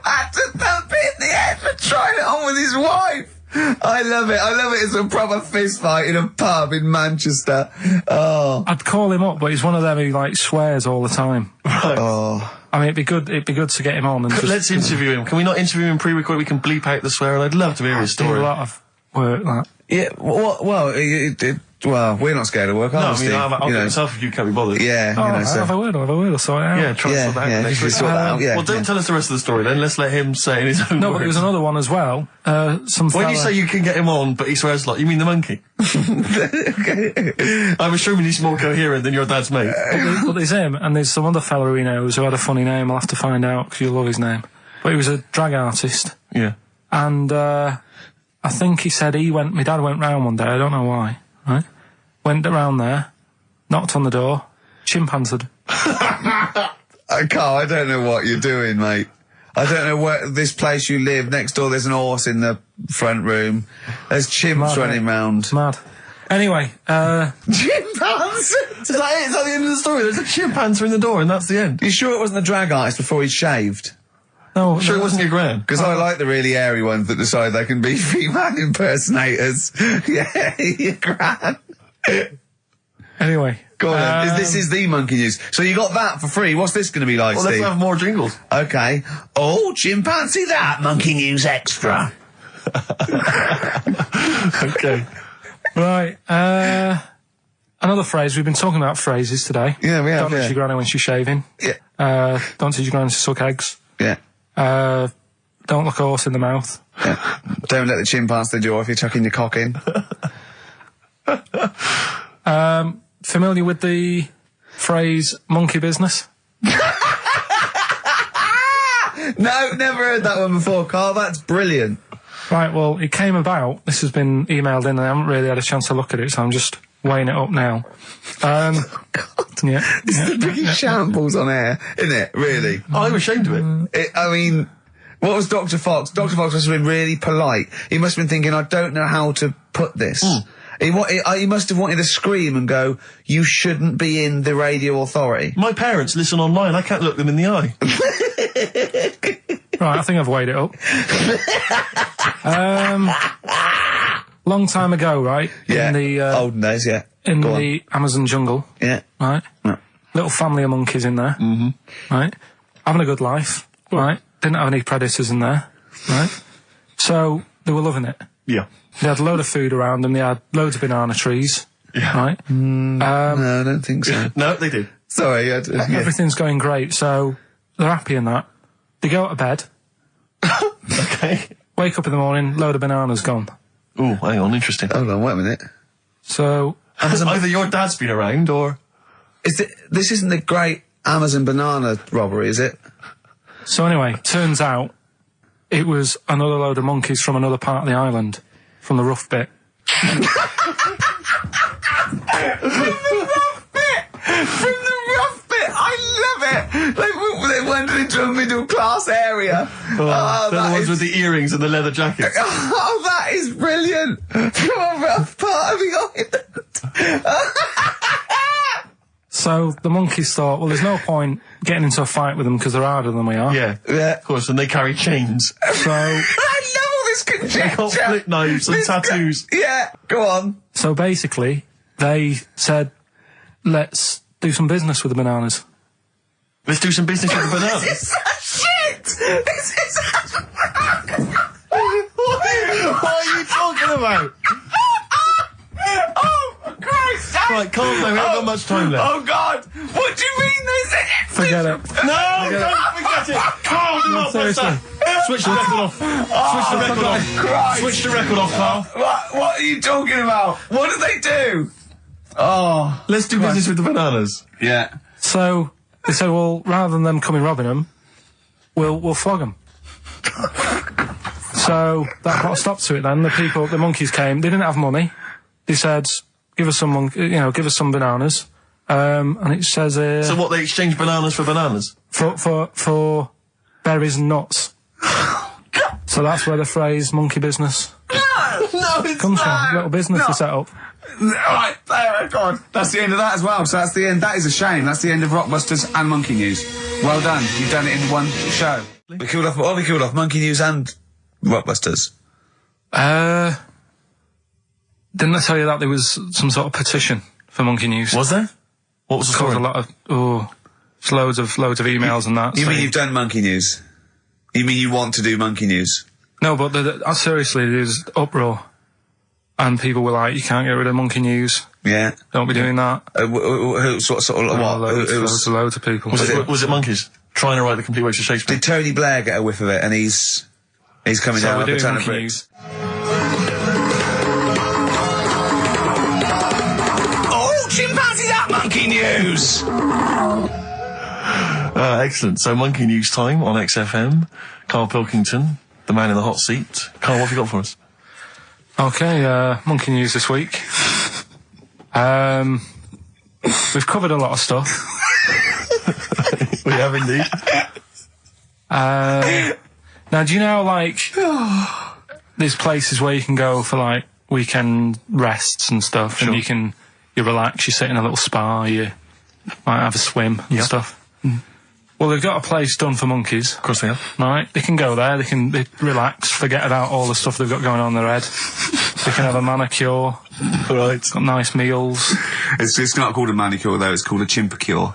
Had to thump it in the head for trying it on with his wife! I love it. It's a proper fist fight in a pub in Manchester. Oh. I'd call him up, but he's one of them who, like, swears all the time. Right. Oh. I mean, it'd be good to get him on and just... Let's interview him. Can we not interview him pre-record? We can bleep out the swear, and I'd love to hear his story. Do a lot of work, that. Yeah, well, we're not scared of work, are we, Steve? I'll get myself if you can't be bothered. Yeah, I'll have a word, I'll sort it out. Yeah, try to sort that out next week. Sort that out, yeah. Well, don't tell us the rest of the story then. Let's let him say in his own No, words. but there was another one as well. When you say you can get him on, but he swears a lot, you mean the monkey? I'm assuming he's more coherent than your dad's mate. But there's him, and there's some other fella who he knows who had a funny name. I'll have to find out, because you'll love his name. But he was a drag artist. Yeah. And, I think he said my dad went round one day, I don't know why, right? Went around there, knocked on the door, chimp answered. Carl, I don't know what you're doing, mate. I don't know where this place you live, next door there's an horse in the front room. There's chimps running round. Mad. Anyway, chimpanzee! Is that it? Is that the end of the story? There's a chimp answering the door and that's the end. You sure it wasn't the drag artist before he'd shaved? No, sure it wasn't your gran? Because I like the really airy ones that decide they can be female impersonators. Yeah, your gran. Anyway. Go on then. This is the monkey news. So you got that for free. What's this going to be like, Steve? Let's have more jingles. Okay. Oh, chimpanzee that, monkey news extra. Okay. Right, another phrase. We've been talking about phrases today. Yeah, we have, Don't touch your granny when she's shaving. Yeah. Don't touch your granny to suck eggs. Yeah. Don't look a horse in the mouth. Yeah. Don't let the chimpanzee do if you're chucking your cock in. Familiar with the phrase monkey business? No, never heard that one before, Carl. That's brilliant. Right, well, it came about. This has been emailed in and I haven't really had a chance to look at it, so I'm just weighing it up now. Oh, God. Yeah. This is the biggest shambles on air, isn't it? Really? I'm ashamed of it. I mean, what was Dr. Fox? Dr. Fox must have been really polite. He must have been thinking, I don't know how to put this. He must have wanted to scream and go, you shouldn't be in the radio authority. My parents listen online. I can't look them in the eye. Right, I think I've weighed it up. Long time ago, right? Yeah. In the, olden days, yeah. In the Amazon jungle. Yeah. Right? No. Little family of monkeys in there. Mm-hmm. Right? Having a good life. Right? Didn't have any predators in there. Right? So, they were loving it. Yeah. They had a load of food around them. They had loads of banana trees. Yeah. Right? No, I don't think so. No, they did. Sorry. Yeah. Everything's going great. So, they're happy in that. They go to bed. Okay. Wake up in the morning, load of bananas gone. Oh, hang on, interesting. Hold on, wait a minute. So... Either your dad's been around, or... This isn't the great Amazon banana robbery, is it? So anyway, turns out it was another load of monkeys from another part of the island, from the rough bit. From the rough bit, I love it. They went into a middle class area. They're the ones with the earrings and the leather jackets. Oh, that is brilliant. From a rough part of the island. So the monkeys thought, well, there's no point getting into a fight with them because they're harder than we are. Yeah, of course, and they carry chains. So I love all this conjecture. They got flip knives and tattoos. Yeah, go on. So basically, they said, let's do some business with the bananas. Let's do some business with the bananas. This is such shit. This is such... What are you talking about? Oh, Christ. Right, calm down, we haven't got much time left. Oh, God. What do you mean this is... Forget it. No, don't forget it. Carl, do not press seriously. that. Switch the record off. Switch the record off. Christ. Switch the record off, Carl. What are you talking about? What do they do? Oh. Let's do business with the bananas. Yeah. So they said, well, rather than them coming robbing them, we'll flog them. So that put a stop to it then. The monkeys came. They didn't have money. They said, give us some bananas. And it says So what, they exchange bananas for bananas? For berries and nuts. So that's where the phrase monkey business No, it's comes not. from. Little business No. to set up. Right, there, God. That's the end of that as well. So that's the end. That is a shame. That's the end of Rockbusters and Monkey News. Well done. You've done it in one show. We killed off Monkey News and Rockbusters. Didn't I tell you that there was some sort of petition for Monkey News? Was there? What was the Caused story? a lot of it's loads of emails and that. You so- mean you've done Monkey News? You mean you want to do Monkey News? No, but seriously, there's uproar, and people were like, "You can't get rid of Monkey News. Yeah. Don't be doing that." Sort of what? Loads of people. Was it monkeys trying to write the complete works of Shakespeare? Did Tony Blair get a whiff of it? And he's coming So down we're with a doing ton of Monkey bricks. News. Oh, chimpanzees at Monkey News! Excellent. So Monkey News time on XFM. Karl Pilkington, the man in the hot seat. Karl, what have you got for us? Okay, Monkey News this week. We've covered a lot of stuff. We have indeed. Now, do you know, like, there's places where you can go for, like, weekend rests and stuff, Sure. and you relax, you sit in a little spa, you might have a swim and stuff. Well, they've got a place done for monkeys. Of course they have. Right, they can go there, they relax, forget about all the stuff they've got going on in their head. They can have a manicure, Right. got nice meals, It's not called a manicure though, it's called a chimpacure.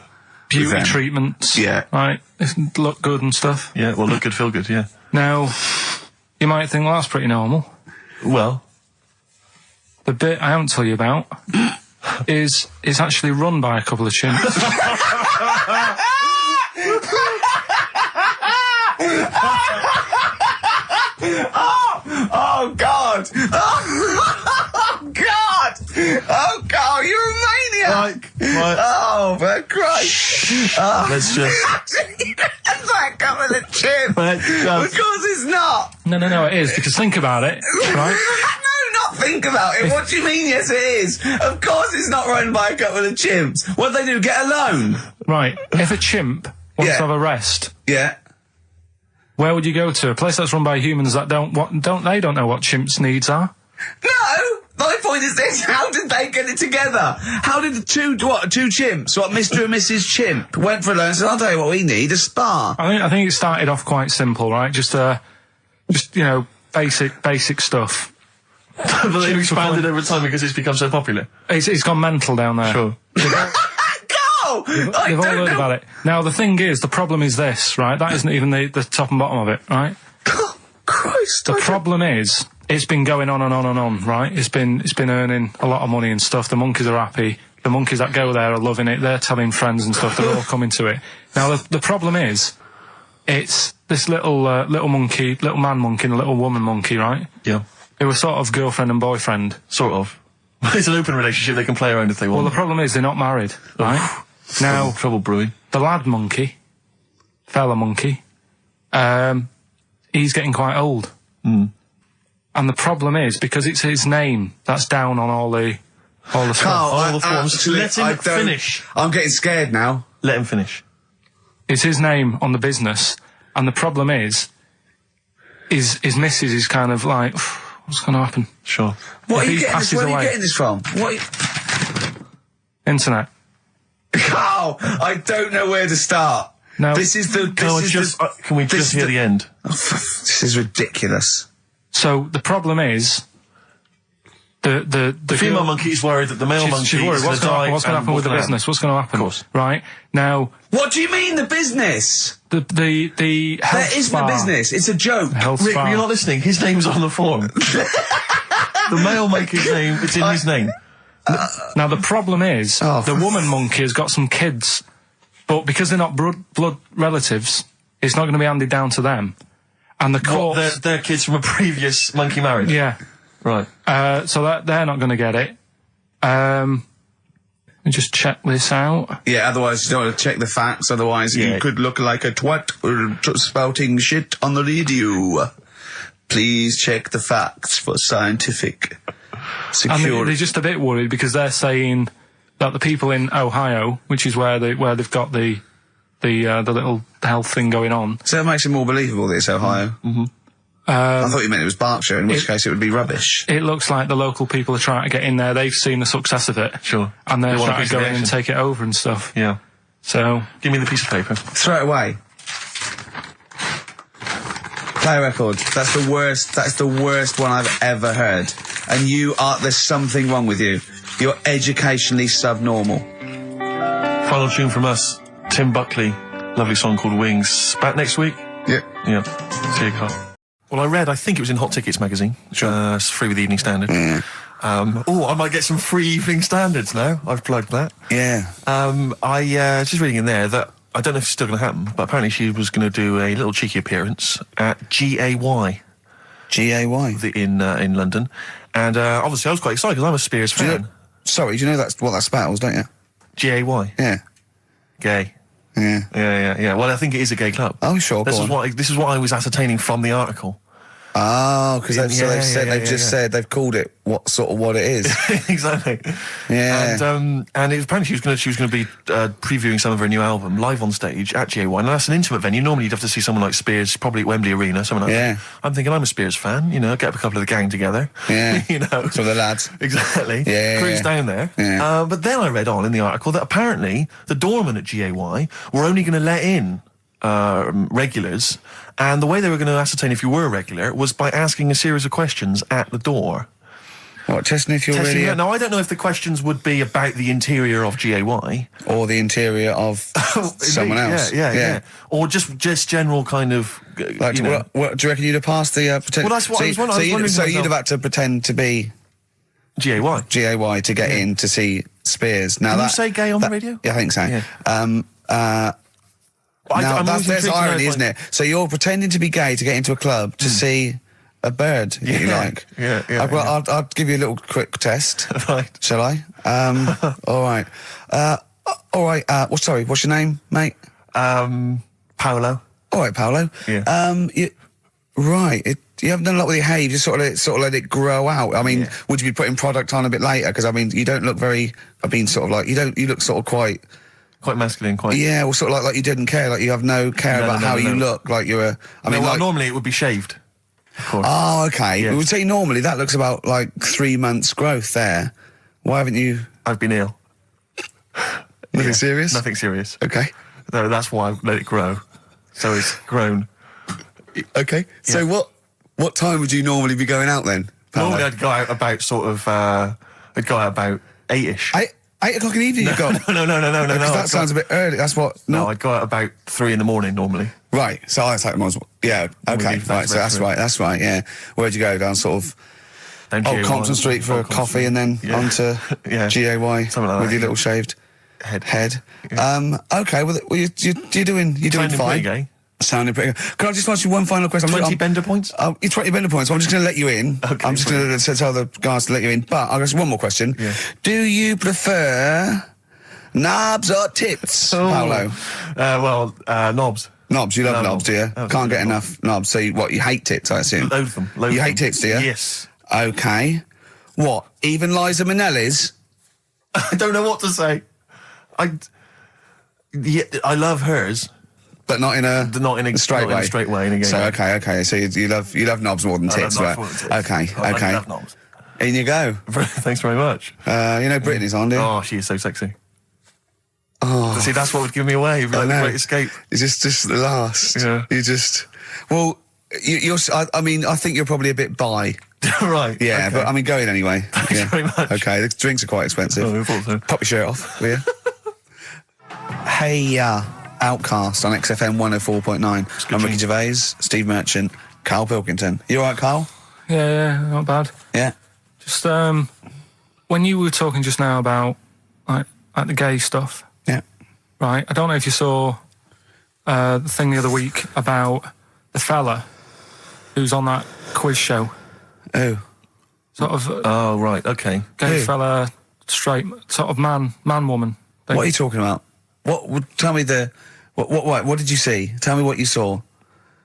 beauty them. treatments. Yeah. Right, they look good and stuff. Yeah, well, look good, feel good, yeah. Now, you might think, well, that's pretty normal. Well, The bit I haven't told you about is it's actually run by a couple of chimps. Oh, God! Oh, God! Oh, God, you're a maniac! right. Oh, for Christ! Oh. Let's just... That's like a couple of chimps! Let's just... Of course it's not! No, it is, because think about it, right? No, not think about it. What do you mean, yes, it is? Of course it's not run by a couple of chimps. What do they do, get a loan? Right, if a chimp wants Yeah. to have a rest, Yeah. where would you go to? A place that's run by humans that don't know what chimps' needs are? No! My point is this, how did they get it together? How did two chimps, Mr. and Mrs. Chimp, went for a loan and said, I'll tell you what we need, a spa. I think it started off quite simple, right? Just basic stuff. But they've expanded over time because it's become so popular. It's gone mental down there. Sure. Go! They've all heard about it. Now, the thing is, the problem is this, right? That isn't even the top and bottom of it, right? Oh, Christ. The problem is, it's been going on and on and on, right? It's been earning a lot of money and stuff. The monkeys are happy. The monkeys that go there are loving it. They're telling friends and stuff. They're all coming to it. Now, the problem is, it's this little monkey, little man monkey and a little woman monkey, right? Yeah. It was sort of girlfriend and boyfriend. Sort of. It's an open relationship, they can play around if they want. Well, the problem is they're not married, right? Now, Trouble brewing. the lad monkey, fella monkey, he's getting quite old. And the problem is, because it's his name that's down on all the stuff. Carl, all the forms. actually, Let him finish. I'm getting scared now. Let him finish. It's his name on the business, and the problem is his missus is kind of like, what's going to happen? Sure. Where If are he you passes away. getting this from? Internet. Carl, I don't know where to start. No. This is the... Can we just hear the end? This is ridiculous. So the problem is, the female girl- monkey is worried that the male monkey she's worried. is What's going going to happen with the business? What's going to happen? Of course. Right now, What do you mean, the business? the health There isn't a spa- business. It's a joke. Health Rick, spa. you're not listening. His name's on the form. The male monkey's name, it's in his name. Now the problem is, Oh. the woman monkey has got some kids, but because they're not blood relatives, it's not going to be handed down to them. And the court, They're kids from a previous monkey marriage? yeah. Right. So that they're not going to get it. Let me just check this out. Yeah, otherwise you don't want to check the facts, otherwise Yeah. you could look like a twat spouting shit on the radio. Please check the facts for scientific And security. they're just a bit worried because they're saying that the people in Ohio, which is where they've got the little health thing going on. So that makes it more believable that it's Ohio. Mm-hmm. I thought you meant it was Berkshire, in which case it would be rubbish. It looks like the local people are trying to get in there. They've seen the success of it. Sure. And they're They want a trying piece to of go in and action. take it over and stuff. Yeah. So, Give me the piece of paper. Throw it away. Play a record. That's the worst. That's the worst one I've ever heard. And there's something wrong with you. You're educationally subnormal. Final tune from us. Tim Buckley. Lovely song called Wings. Back next week? Yeah. Yeah. See you, Carl. Well, I think it was in Hot Tickets magazine. Sure. It's free with the Evening Standard. Yeah. I might get some free Evening Standards now. I've plugged that. Yeah. I just reading in there that I don't know if it's still going to happen, but apparently she was going to do a little cheeky appearance at GAY. GAY. In London. And obviously I was quite excited because I'm a Spears fan. Do you know that's what that spells, don't you? GAY. Yeah. Gay. Yeah. Yeah. Well, I think it is a gay club. Oh, sure. This is what I was ascertaining from the article. Oh, because they've called it what it is. Exactly. Yeah. And it was apparently she was going to be previewing some of her new album live on stage at GAY. And that's an intimate venue. Normally you'd have to see someone like Spears, probably at Wembley Arena, someone like that. I'm thinking I'm a Spears fan. Get up a couple of the gang together. Yeah. Some of the lads. Exactly. Yeah. Cruise down there. Yeah. But then I read on in the article that apparently the doorman at GAY were only going to let in regulars, and the way they were going to ascertain if you were a regular was by asking a series of questions at the door. What, testing if you're really... Now, I don't know if the questions would be about the interior of GAY. Or the interior of someone else. Yeah. Or just general kind of... What do you reckon you'd have passed the... Well, that's what I was wondering. So you'd have had to pretend to be... GAY to get in to see Spears. Now Can you say gay on the radio? Yeah, I think so. Yeah. There's irony, isn't it? So you're pretending to be gay to get into a club to see a bird that you like. Yeah. I'll give you a little quick test. Right. Shall I? All right. All right. What's your name, mate? Paolo. All right, Paolo. Yeah. You haven't done a lot with your hair. You just sort of let it grow out. I mean, would you be putting product on a bit later? Because I mean, you don't look very. You look sort of quite masculine, quite. Yeah, well, sort of like you didn't care, like you have no care about how you look, like you're a. Normally it would be shaved. Of course. Oh, okay. Yes. We would say normally that looks about like 3 months growth there. Why haven't you? I've been ill. Nothing serious? Nothing serious. Okay. No, that's why I let it grow. So it's grown. Okay. So what time would you normally be going out then, Paolo? Normally I'd go out about about 8ish. 8 o'clock in the evening you go? No. That sounds a bit early. That's what... No, I'd go out about 3 in the morning normally. Right, so I take them as... Yeah, okay, right, so that's right, yeah. Where'd you go? Down sort of... Down Compton Street for a coffee and then onto GAY with your little shaved head. Yeah. Okay, well, you're doing fine. Gay. Sounding pretty good. Can I just ask you one final question? 20 bender points? 20 bender points. I'm just going to let you in. Okay, I'm just going to tell the guys to let you in. But I've got one more question. Yeah. Do you prefer knobs or tits, Paolo? Knobs. Knobs, you love knobs, do you? Absolutely Can't get love enough knobs. So you hate tits, I assume? Load them. You hate tits, do you? Yes. Okay. What? Even Liza Minnelli's? I don't know what to say. I love hers, but not in a straight way. In a straight way. In a gay so way. okay. So you love knobs more than tits, right? Okay. I love knobs. In you go. Thanks very much. Brittany's on, dear. Oh, she is so sexy. Oh, see, that's what would give me away. It'd be like the Great Escape. It's just the last. Yeah. You just. Well, you're. I think you're probably a bit bi. Right. Yeah, okay. but I mean, go in anyway. Thanks very much. Okay, the drinks are quite expensive. Oh, I thought so. Pop your shirt off, will you? Hey, Outcast on XFM 104.9. I'm Ricky Gervais, Steve Merchant, Karl Pilkington. You all right, Karl? Yeah, not bad. Yeah. Just when you were talking just now about like the gay stuff. Yeah. Right. I don't know if you saw the thing the other week about the fella who's on that quiz show. Oh. Sort of. Oh, right. Okay. Gay fella, straight, sort of man, woman. Thing. What are you talking about? Tell me what did you see? Tell me what you saw.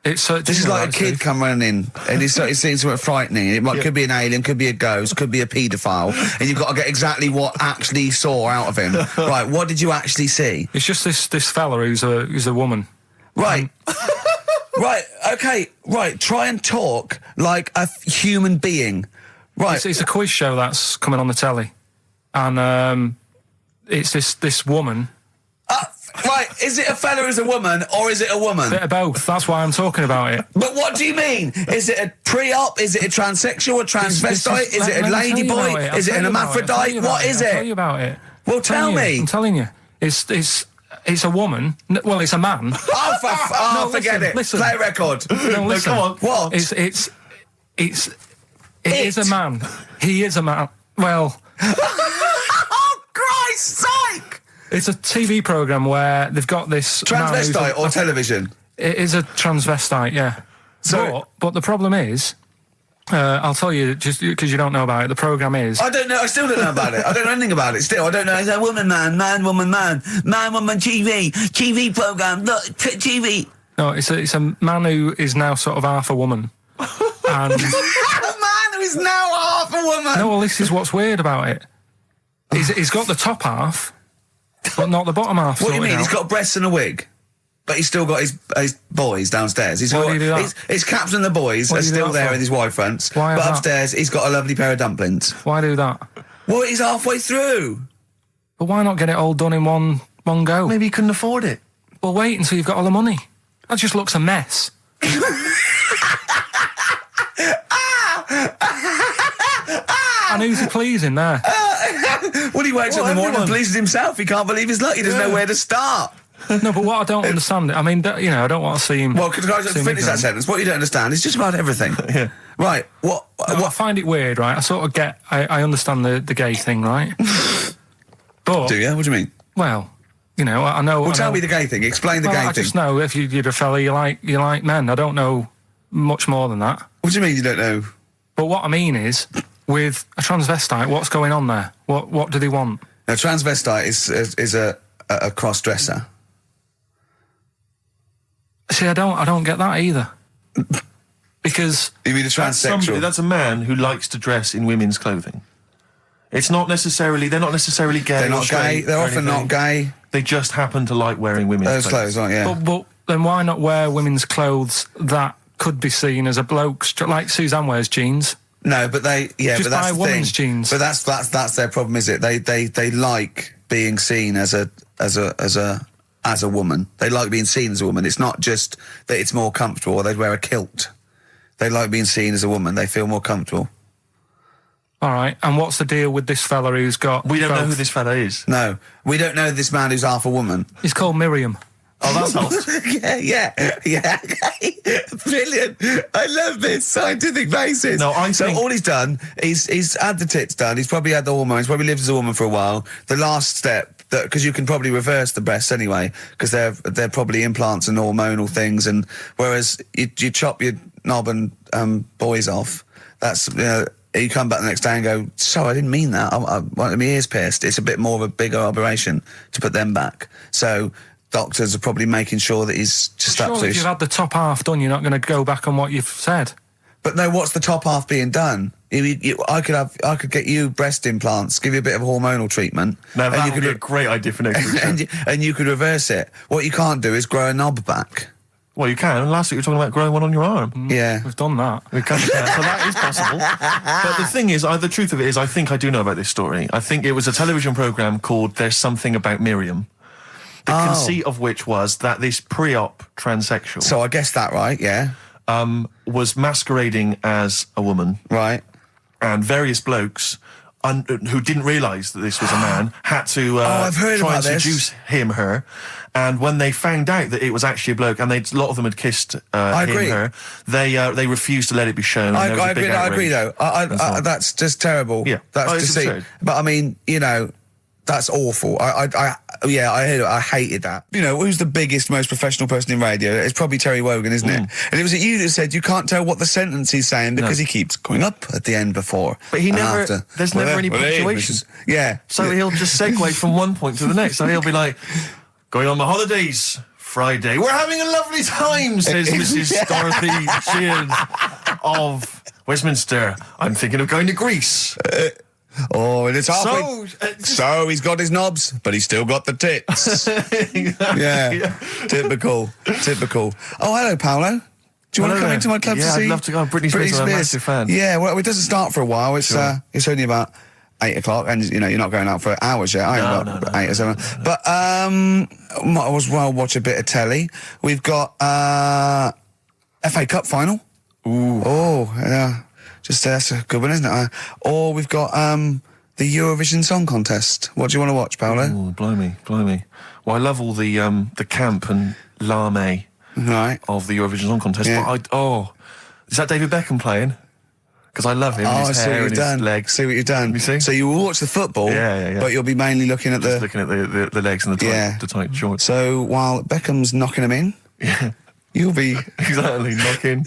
This is like a kid come running in and he's seeing something frightening. Could be an alien, could be a ghost, could be a paedophile, and you've got to get exactly what actually saw out of him. Right, what did you actually see? It's just this fella who's a woman. Right. Right, okay, right, try and talk like a human being. Right. It's a quiz show that's coming on the telly. And it's this woman. Right, is it a fella who's a woman, or is it a woman? Bit of both, that's why I'm talking about it. But what do you mean? Is it a pre-op? Is it a transsexual, a transvestite? Is it a ladyboy? Is it an hermaphrodite? What is it? I'll tell you about it. Well, tell me. I'm telling you. It's a woman. Well, it's a man. Oh, forget it. Listen. Play a record. No, listen. Come on. What? It is a man. He is a man. Well. Oh, Christ's sake! It's a TV programme where they've got this... Transvestite or television? It is a transvestite, yeah. So, but the problem is... I'll tell you, just because you don't know about it, the programme is... I don't know, I still don't know about it. I don't know anything about it still. I don't know. It's a woman, man, woman, TV programme, look, TV. No, it's a man who is now sort of half a woman. And a man who is now half a woman! No, well, this is what's weird about it. He's got the top half, but not the bottom half. What do you mean? Out. He's got breasts and a wig? But he's still got his boys downstairs. Why do you do that? His caps and the boys are still there with his Y fronts. But upstairs, he's got a lovely pair of dumplings. Why do that? Well, he's halfway through. But why not get it all done in one go? Maybe he couldn't afford it. Well, wait until you've got all the money. That just looks a mess. And who's he pleasing there? Well, he wakes up in the morning and pleases himself. He can't believe his luck. He doesn't know where to start. No, but what I don't understand, I mean, I don't want to see him... Well, could I just finish that sentence? What you don't understand is just about everything. Yeah. Right, what... I find it weird, right? I sort of get... I understand the gay thing, right? But... Do you? What do you mean? Well, I know... Well, tell me the gay thing. Explain the gay thing. I just know if you're a fella, you like men. I don't know much more than that. What do you mean you don't know? But what I mean is, with a transvestite, what's going on there? What do they want? A transvestite is a cross-dresser. See, I don't get that either. Because... You mean a transsexual? That's a man who likes to dress in women's clothing. It's not necessarily... They're not necessarily gay. They're not gay. They're often not gay. They just happen to like wearing women's clothes, aren't yeah. But then why not wear women's clothes that could be seen as a bloke, like Suzanne wears jeans? No, but but that's buy the women's thing. jeans. But that's their problem, is it? They like being seen as a woman. They like being seen as a woman. It's not just that it's more comfortable, or they'd wear a kilt. They like being seen as a woman. They feel more comfortable. All right, and what's the deal with this fella who's got... We don't know who this fella is. No, we don't know this man who's half a woman. He's called Miriam. Oh, that's hot. yeah. Brilliant. I love this scientific basis. No, So all he's done, he's had the tits done, he's probably had the hormones, probably lived as a woman for a while. The last step, because you can probably reverse the breasts anyway, because they're probably implants and hormonal things, and whereas you chop your knob and boys off, that's... you come back the next day and go, so I didn't mean that. I wanted my ears pierced. It's a bit more of a bigger operation to put them back. So doctors are probably making sure that he's just Surely absolutely... if you've had the top half done, you're not going to go back on what you've said. But no, what's the top half being done? I could get you breast implants, give you a bit of hormonal treatment. Now that you would be a great idea for next week. and you could reverse it. What you can't do is grow a knob back. Well, you can. Last week you were talking about growing one on your arm. Yeah. We've done that. We can, so that is possible. But the thing is, the truth of it is, I think I do know about this story. I think it was a television programme called There's Something About Miriam. The conceit of which was that this pre-op transsexual... So I guessed that right, yeah. Was masquerading as a woman. Right. And various blokes who didn't realise that this was a man had to I've heard try about and this. seduce her. And when they found out that it was actually a bloke, and a lot of them had kissed her, they refused to let it be shown. I agree, though. That's just terrible. Yeah. That's it's deceit. absurd. But I mean, that's awful. I hated that. Who's the biggest, most professional person in radio? It's probably Terry Wogan, isn't it? And it was you that said you can't tell what the sentence he's saying because he keeps going up at the end before. But he and never. after. There's never any punctuation. Yeah. So he'll just segue from one point to the next. So he'll be like, going on my holidays. Friday. We're having a lovely time, says Mrs. Dorothy Shears of Westminster. I'm thinking of going to Greece. And it's halfway. So he's got his knobs, but he's still got the tits. Yeah. Typical. Oh, hello, Paolo. Do you want to come into my club to see? Yeah, I'd love to go. Britney Spears. I'm a massive fan. Yeah, well, it doesn't start for a while. It's it's only about 8 o'clock, and you're not going out for hours yet. No. 8 or 7. But might as well watch a bit of telly. We've got FA Cup final. Ooh. Oh, yeah. That's a good one, isn't it? Or we've got the Eurovision Song Contest. What do you want to watch, Paolo? Oh, blimey. Well, I love all the camp and lame of the Eurovision Song Contest. Yeah. But is that David Beckham playing? Because I love him. His hair and his legs. See what you've done. You see? So you will watch the football, but you'll be mainly looking at the legs and the tight shorts. So while Beckham's knocking them in, you'll be exactly knocking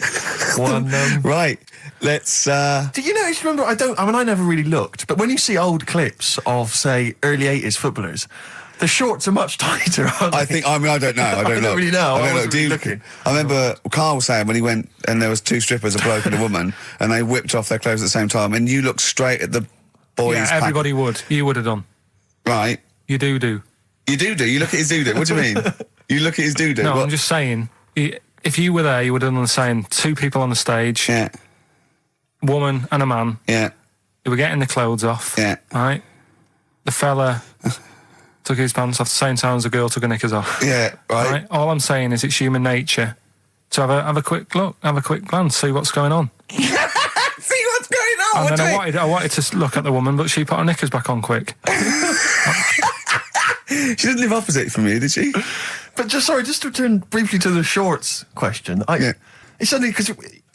one. Right. Let's. Do you know? Remember, I never really looked, but when you see old clips of, say, early '80s footballers, the shorts are much tighter, aren't they? I don't know. I don't really know. I wasn't really looking. I remember Carl was saying when he went and there was 2 strippers, a bloke and a woman, and they whipped off their clothes at the same time, and you looked straight at the boys. Yeah, everybody would. You would have done. Right. You do. You do. You look at his doo-doo. What do you mean? You look at his doo-doo. No, I'm just saying. If you were there, you would have done the same. 2 people on the stage. Yeah. Woman and a man. Yeah. They were getting the clothes off. Yeah. Right? The fella took his pants off the same time as the girl took her knickers off. Yeah, right. All I'm saying is it's human nature to have a quick look, have a quick glance, see what's going on. See what's going on. And then I wanted to look at the woman, but she put her knickers back on quick. She didn't live opposite from you, did she? But just to return briefly to the shorts question. It's only because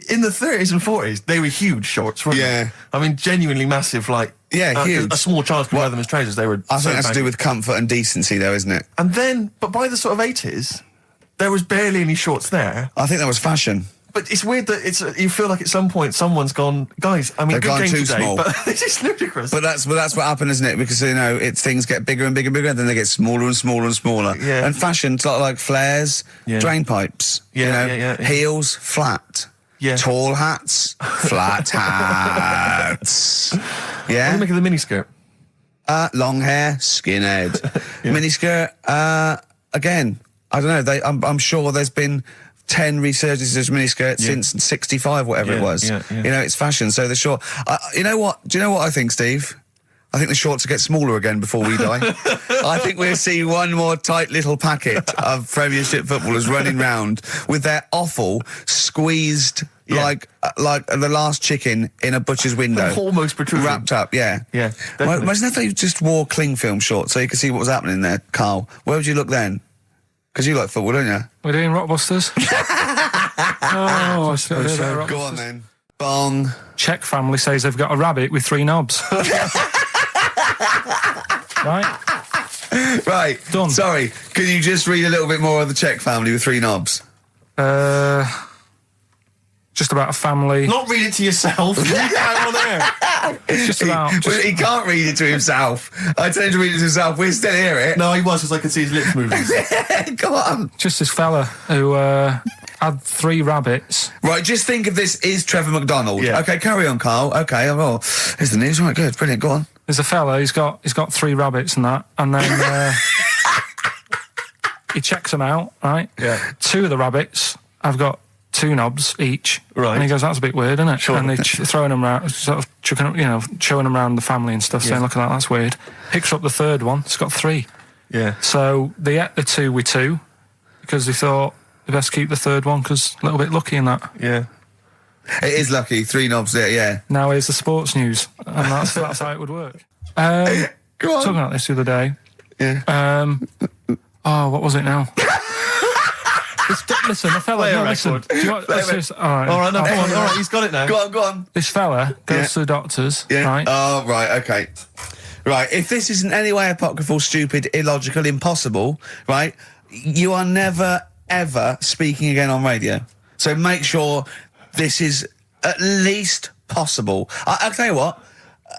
in the 30s and 40s, they were huge shorts, weren't they? I mean, genuinely massive, huge. A small child could wear them as trousers. They were. I think that's to do with comfort and decency, though, isn't it? And then, but by the sort of 80s, there was barely any shorts there. I think that was fashion. But it's weird that you feel like at some point someone's gone, guys, I mean, They've good gone game too today, small. but this is ludicrous. But that's what happened, isn't it? Because, things get bigger and bigger and bigger, and then they get smaller and smaller and smaller. Yeah. And fashion's like flares, drain pipes, heels, flat. Yeah. Tall hats, flat hats. What do Yeah. you make of the miniskirt? Long hair, skinhead. Miniskirt, again, I don't know, I'm sure there's been 10 resurgences of miniskirts since 65, whatever it was. It's fashion, so the short... you know what? Do you know what I think, Steve? I think the shorts will get smaller again before we die. I think we'll see one more tight little packet of Premiership footballers running round with their offal squeezed like the last chicken in a butcher's window. Almost protruding. Wrapped up, yeah. Yeah, Imagine if they just wore cling film shorts so you could see what was happening there, Carl. Where would you look then? Because you like football, don't you? We're doing Rockbusters. Go on then. Bong. Czech family says they've got a rabbit with 3 knobs. Right. Done. Sorry, can you just read a little bit more of the Czech family with 3 knobs? Just about a family. Not read it to yourself. Read it out on air. It's just about. He can't read it to himself. I told him to read it to himself. We still hear it. No, he was, because I could see his lips moving. Go on. Just this fella who had 3 rabbits. Right, just think of this is Trevor McDonald. Yeah. Okay, carry on, Carl. Okay, oh, here's the news. Right, good, brilliant. Go on. There's a fella. He's got 3 rabbits and that, and then he checks them out. Right. Yeah. 2 of the rabbits have got 2 knobs each. Right. And he goes, that's a bit weird, isn't it? Sure. And they're throwing them around, sort of chucking, showing them around the family and stuff, saying, look at that, that's weird. Picks up the 3rd one. It's got 3. Yeah. So they ate the 2 with 2 because they thought they best keep the 3rd one because a little bit lucky in that. Yeah. It is lucky. 3 knobs there, yeah. Now here's the sports news, and that's how it would work. Go on. Talking about this the other day. Yeah. What was it now? Listen, the fella. Play a No, listen. record. Do you want, let's just, all right. All right, no, come on. All right, he's got it now. Go on. This fella goes to the doctors, Yeah. right? Oh, right, okay. Right, if this is in any way apocryphal, stupid, illogical, impossible, right, you are never, ever speaking again on radio. So make sure this is at least possible. I'll tell you what,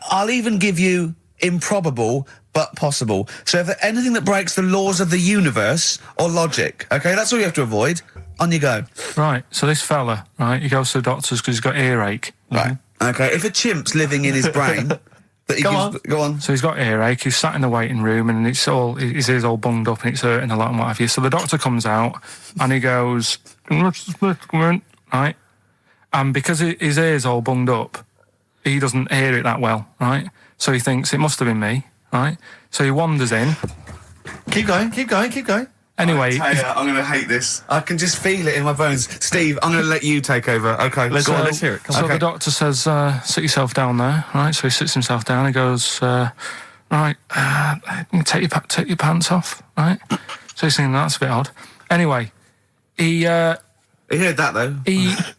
I'll even give you improbable but possible. So if anything that breaks the laws of the universe or logic, okay, that's all you have to avoid. On you go. Right, so this fella, right, he goes to the doctors because he's got earache. Right. Okay, if a chimp's living in his brain... that he Go on. So he's got earache, he's sat in the waiting room and his ears all bunged up and it's hurting a lot and what have you. So the doctor comes out and he goes, right? And because his ear's all bunged up, he doesn't hear it that well, right? So he thinks it must have been me, right? So he wanders in. Keep going. Anyway, I'm going to hate this. I can just feel it in my bones. Steve, I'm going to let you take over. Okay, Let's hear it. Come so on. the doctor says, sit yourself down there, right? So he sits himself down. He goes, right, take your pants off, right? So he's thinking, that's a bit odd. Anyway, he heard that, though.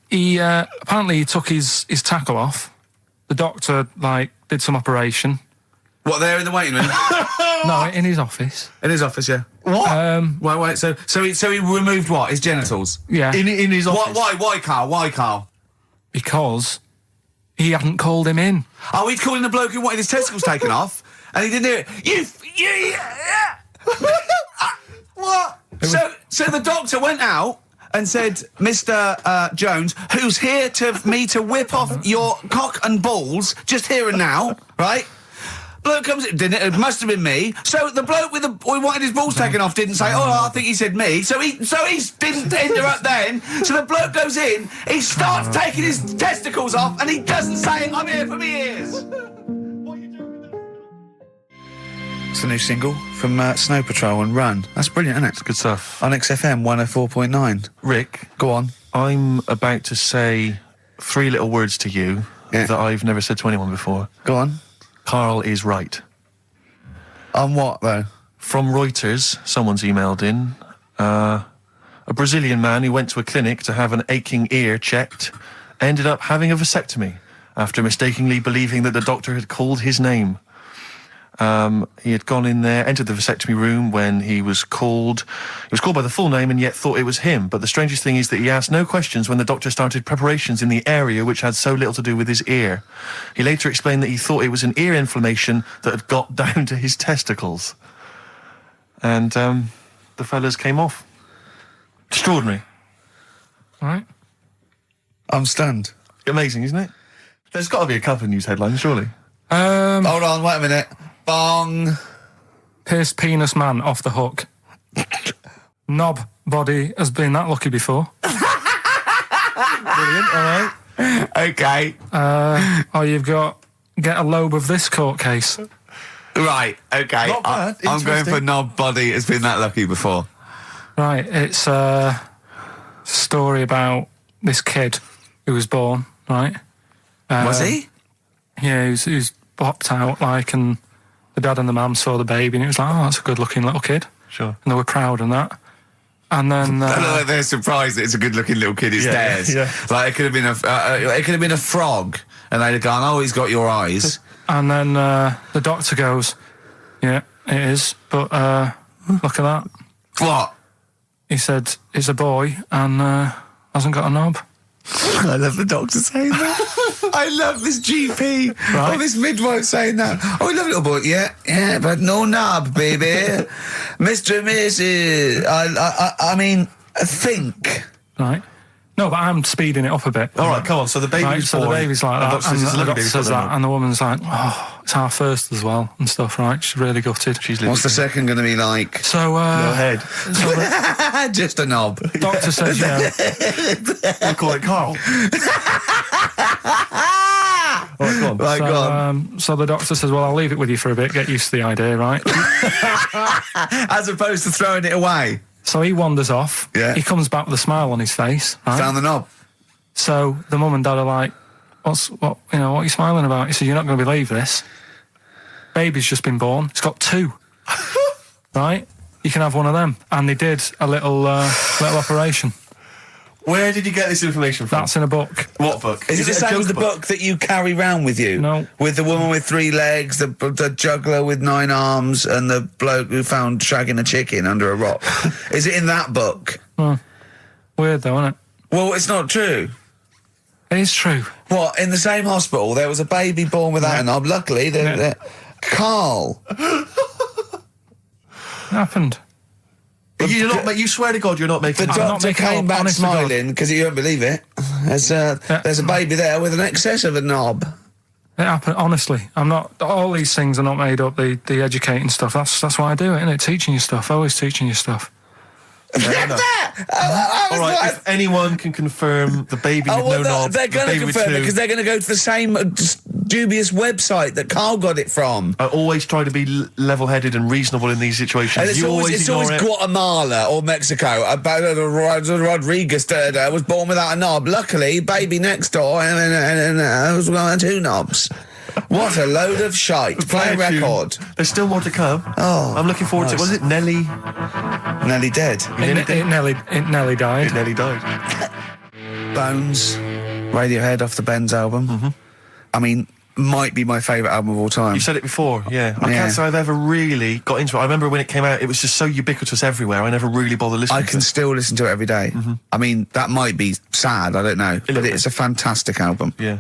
he apparently he took his tackle off. The doctor, did some operation. What, there in the waiting room? No, in his office. In his office, yeah. What? Wait, so he removed what? His genitals? Yeah. In his office? Why, Carl? Because he hadn't called him in. Oh, he'd calling the bloke who wanted his testicles taken off, and he didn't hear it. What? So the doctor went out and said, Mr. Jones, who's here to whip off your cock and balls, just here and now, right? Bloke comes in, didn't it? It must have been me. So the bloke who wanted his balls taken off didn't say, I think he said me. So he didn't interrupt then. So the bloke goes in, he starts taking his testicles off, and he doesn't say, I'm here for me ears. It's the new single from Snow Patrol and Run. That's brilliant, isn't it? It's good stuff. On XFM 104.9. Rick, Go on. I'm about to say 3 little words to you Yeah. that I've never said to anyone before. Go on. Karl is right. On what, though? From Reuters, someone's emailed in. A Brazilian man who went to a clinic to have an aching ear checked ended up having a vasectomy after mistakenly believing that the doctor had called his name. He had gone in there, entered the vasectomy room when he was called. He was called by the full name and yet thought it was him. But the strangest thing is that he asked no questions when the doctor started preparations in the area which had so little to do with his ear. He later explained that he thought it was an ear inflammation that had got down to his testicles. And the fellas came off. Extraordinary. All right. I'm stunned. Amazing, isn't it? There's got to be a couple of news headlines, surely. Hold on, wait a minute. Bong. Pierced penis man off the hook. Knob body has been that lucky before. Brilliant, all right. Okay. You've got get a lobe of this court case. Right, okay. Not bad, I'm going interesting. for knob body. It's been that lucky before. Right, it's a story about this kid who was born, right? Was he? Yeah, he was popped out, and the dad and the mum saw the baby, and it was like, oh, that's a good-looking little kid. Sure. And they were proud and that. And then They're surprised that it's a good-looking little kid. It's theirs. yeah. Like it could have been a frog, and they'd have gone, "Oh, he's got your eyes." And then the doctor goes, yeah, it is, but look at that. What? He said, it's a boy and hasn't got a knob. I love the doctor saying that. I love this GP Right. or this midwife saying that. Oh, we love little boy. Yeah, but no knob, baby. Mr. and Mrs. I mean, think. Right. No, but I'm speeding it up a bit. All right, come on. So the baby's Right, so born. the baby's like and that, the and doctor says it's a the lovely doctor baby, says but that, and the woman's like, oh, it's our first as well, and stuff, right? She's really gutted. she's What's the second going to be like? So, Go ahead. so Just a knob. the doctor says, We'll call it Carl. All right, go on. Right, go on. so the doctor says, well, I'll leave it with you for a bit, get used to the idea, right? As opposed to throwing it away. So he wanders off. Yeah. He comes back with a smile on his face, right? Found the knob. So the mum and dad are like, what are you smiling about? He said, you're not going to believe this. Baby's just been born. It's got 2. Right? You can have one of them. And they did a little operation. Where did you get this information from? That's in a book. What book? Is it the a same joke as the book that you carry round with you? No. With the woman with 3 legs, the juggler with 9 arms, and the bloke who found shagging a chicken under a rock. Is it in that book? Weird though, isn't it? Well, it's not true. It is true. What, in the same hospital, there was a baby born without a knob. Luckily, Carl. It happened. You swear to God you're not making The this up. doctor making came up, back honest to God. smiling because you won't believe it. There's a baby there with an excess of a knob. It happened, honestly. I'm not, all these things are not made up, the educating stuff. That's why I do it, isn't it? Teaching you stuff, always teaching you stuff. Fair enough. All right, if anyone can confirm the baby with no knob, they're the going to baby with confirm it 2, because they're going to go to the same dubious website that Carl got it from. I always try to be level-headed and reasonable in these situations. And it's You always ignore it. Guatemala or Mexico. Rodriguez was born without a knob. Luckily, baby next door and was got 2 knobs. What a load of shite. Play a Play a tune. record. There's still more to come. Oh, I'm looking forward to it. Was it Nelly? Nearly dead. It nearly died. It nearly died. Bones, Radiohead off the Benz album. I mean, might be my favourite album of all time. You said it before, yeah. I Yeah. can't say I've ever really got into it. I remember when it came out, it was just so ubiquitous everywhere. I never really bothered listening I to can it. still listen to it every day. I mean, that might be sad, I don't know. But little it's a fantastic album. Yeah.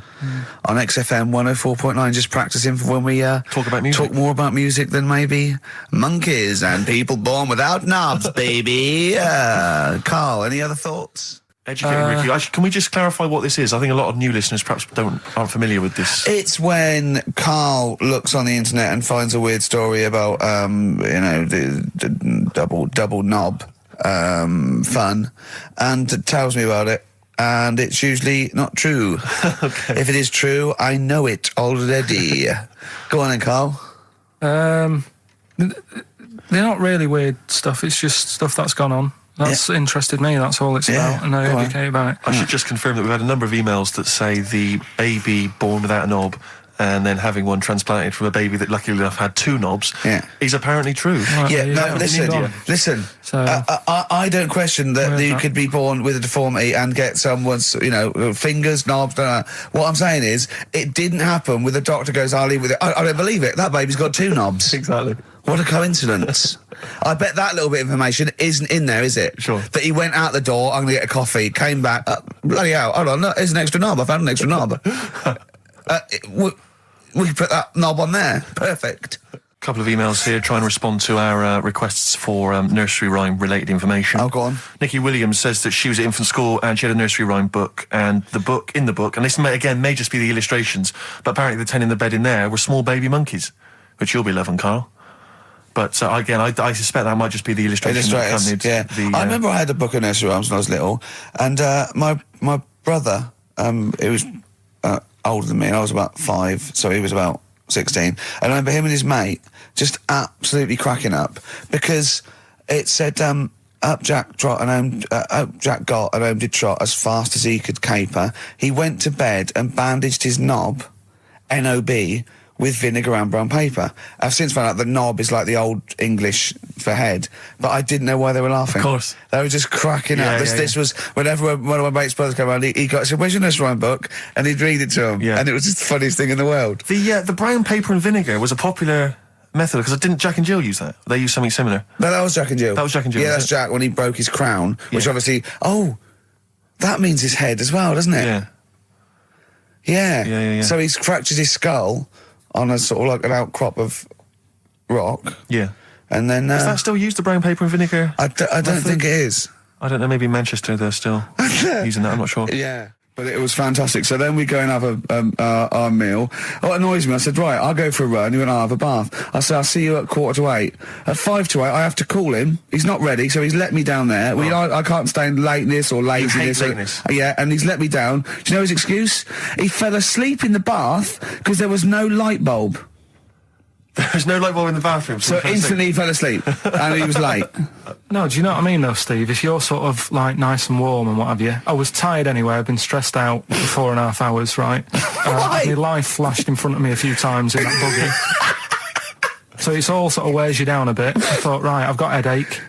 On XFM 104.9, just practicing for when we Talk about music. talk more about music than maybe monkeys and people born without knobs, baby. Carl, any other thoughts? Educating Ricky. Actually, can we just clarify what this is? I think a lot of new listeners perhaps aren't familiar with this. It's when Carl looks on the internet and finds a weird story about, the double knob fun, and tells me about it. And it's usually not true. Okay. If it is true, I know it already. Go on then, Carl. They're not really weird stuff, it's just stuff that's gone on. That's interested me, that's all it's Yeah, about, and I go on. educate about it. I should just confirm that we've had a number of emails that say the baby born without a knob and then having one transplanted from a baby that luckily enough had 2 knobs is apparently true. Right, Yeah, there you no, go. listen. So- I don't question that Where's you that? could be born with a deformity and get someone's, fingers, knobs, What I'm saying is, it didn't happen with the doctor goes, I'll leave with it. I don't believe it. That baby's got 2 knobs. Exactly. What a coincidence. I bet that little bit of information isn't in there, is it? Sure. That he went out the door, I'm going to get a coffee, came back, bloody hell, hold on, look, here's an extra knob, I found an extra knob. We put that knob on there. Perfect. Couple of emails here trying to respond to our requests for nursery rhyme related information. Oh, go on. Nikki Williams says that she was at infant school and she had a nursery rhyme book, and in the book, and this may just be the illustrations, but apparently the 10 in the bed in there were small baby monkeys, which you'll be loving, Carl. But again, I suspect that might just be the illustration that accompanied I remember I had a book of nursery rhymes when I was little, and my brother, he was older than me, and I was about 5, so he was about 16. And I remember him and his mate just absolutely cracking up because it said, up Jack got and home did trot as fast as he could caper. He went to bed and bandaged his knob, N-O-B, with vinegar and brown paper. I've since found out the knob is like the old English for head, but I didn't know why they were laughing. Of course. They were just cracking up. This was, whenever one of my mates' brothers came around, he said, where's your nursery rhyme book? And he'd read it to him. Yeah. And it was just the funniest thing in the world. The brown paper and vinegar was a popular method, because didn't Jack and Jill use that? They used something similar. No, that was Jack and Jill. That was Jack and Jill, Yeah, was that's it? Jack when he broke his crown, which obviously, that means his head as well, doesn't it? Yeah. Yeah. So he's fractured his skull on a sort of like an outcrop of rock. Yeah. And then... Is that still used, the brown paper and vinegar? I don't think it is. I don't know, maybe in Manchester they're still using that, I'm not sure. Yeah. But it was fantastic. So then we go and have our meal. What annoys me, I said, right, I'll go for a run. He went, I'll have a bath. I said, I'll see you at 7:45. At 7:55, I have to call him. He's not ready, so he's let me down there. I can't stand lateness or laziness. You hate lateness. Yeah, and he's let me down. Do you know his excuse? He fell asleep in the bath because there was no light bulb. There's no light bulb in the bathroom. So instantly he fell asleep, and he was late. No, do you know what I mean though, Steve? If you're sort of like nice and warm and what have you, I was tired anyway, I've been stressed out for 4.5 hours, right? My life flashed in front of me a few times in that buggy. So it's all sort of wears you down a bit. I thought, right, I've got a headache,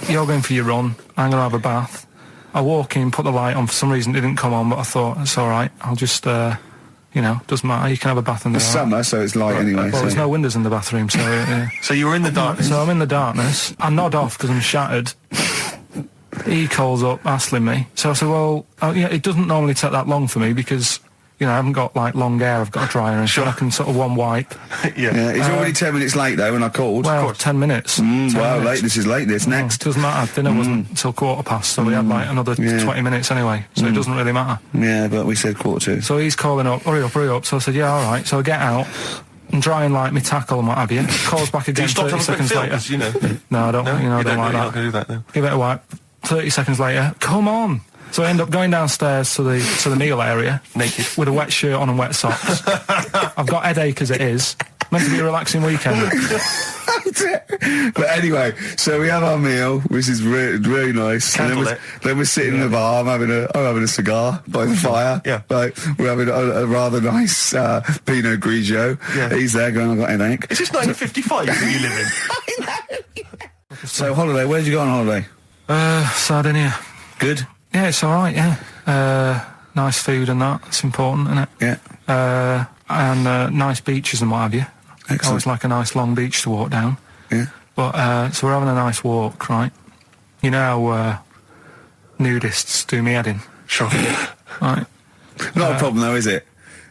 you're going for your run, I'm going to have a bath. I walk in, put the light on, for some reason it didn't come on, but I thought, it's alright, I'll just... doesn't matter, you can have a bath in there. It's summer, so it's light anyway. Well, there's no windows in the bathroom, so... Yeah. So you were in the darkness? So I'm in the darkness. I nod off because I'm shattered. He calls up, hassling me. So I said, well, it doesn't normally take that long for me because, I haven't got, like, long hair. I've got a dryer and so I can sort of one wipe. Yeah, he's already 10 minutes late, though, when I called. Well, 10 minutes. 10 minutes. Lateness is lateness. Next. Doesn't matter. Dinner wasn't until 7:15, so we had, like, another 20 minutes anyway, so it doesn't really matter. Yeah, but we said 7:45. So he's calling up, hurry up. So I said, yeah, all right. So I get out and dry and like my tackle and what have you. Calls back again 30 seconds later. No, I don't. I don't like that. You're not going to do that, though. Give it a wipe. 30 seconds later, come on. So I end up going downstairs to the meal area, naked, with a wet shirt on and wet socks. I've got headache as it is. Meant to be a relaxing weekend. But anyway, so we have our meal, which is really nice. And then we're sitting in the bar. I'm having a cigar by the fire. Yeah. Like, we're having a rather nice Pinot Grigio. Yeah. He's there going, I've got headache. Is this 1955 that you live in? So holiday, where'd you go on holiday? Sardinia. Good? Yeah, it's alright, yeah. Nice food and that. It's important, isn't it? Yeah. And nice beaches and what have you. Excellent. I always like a nice long beach to walk down. Yeah. But, so we're having a nice walk, right? You know how nudists do me head in? Sure. Right. Not a problem, though, is it?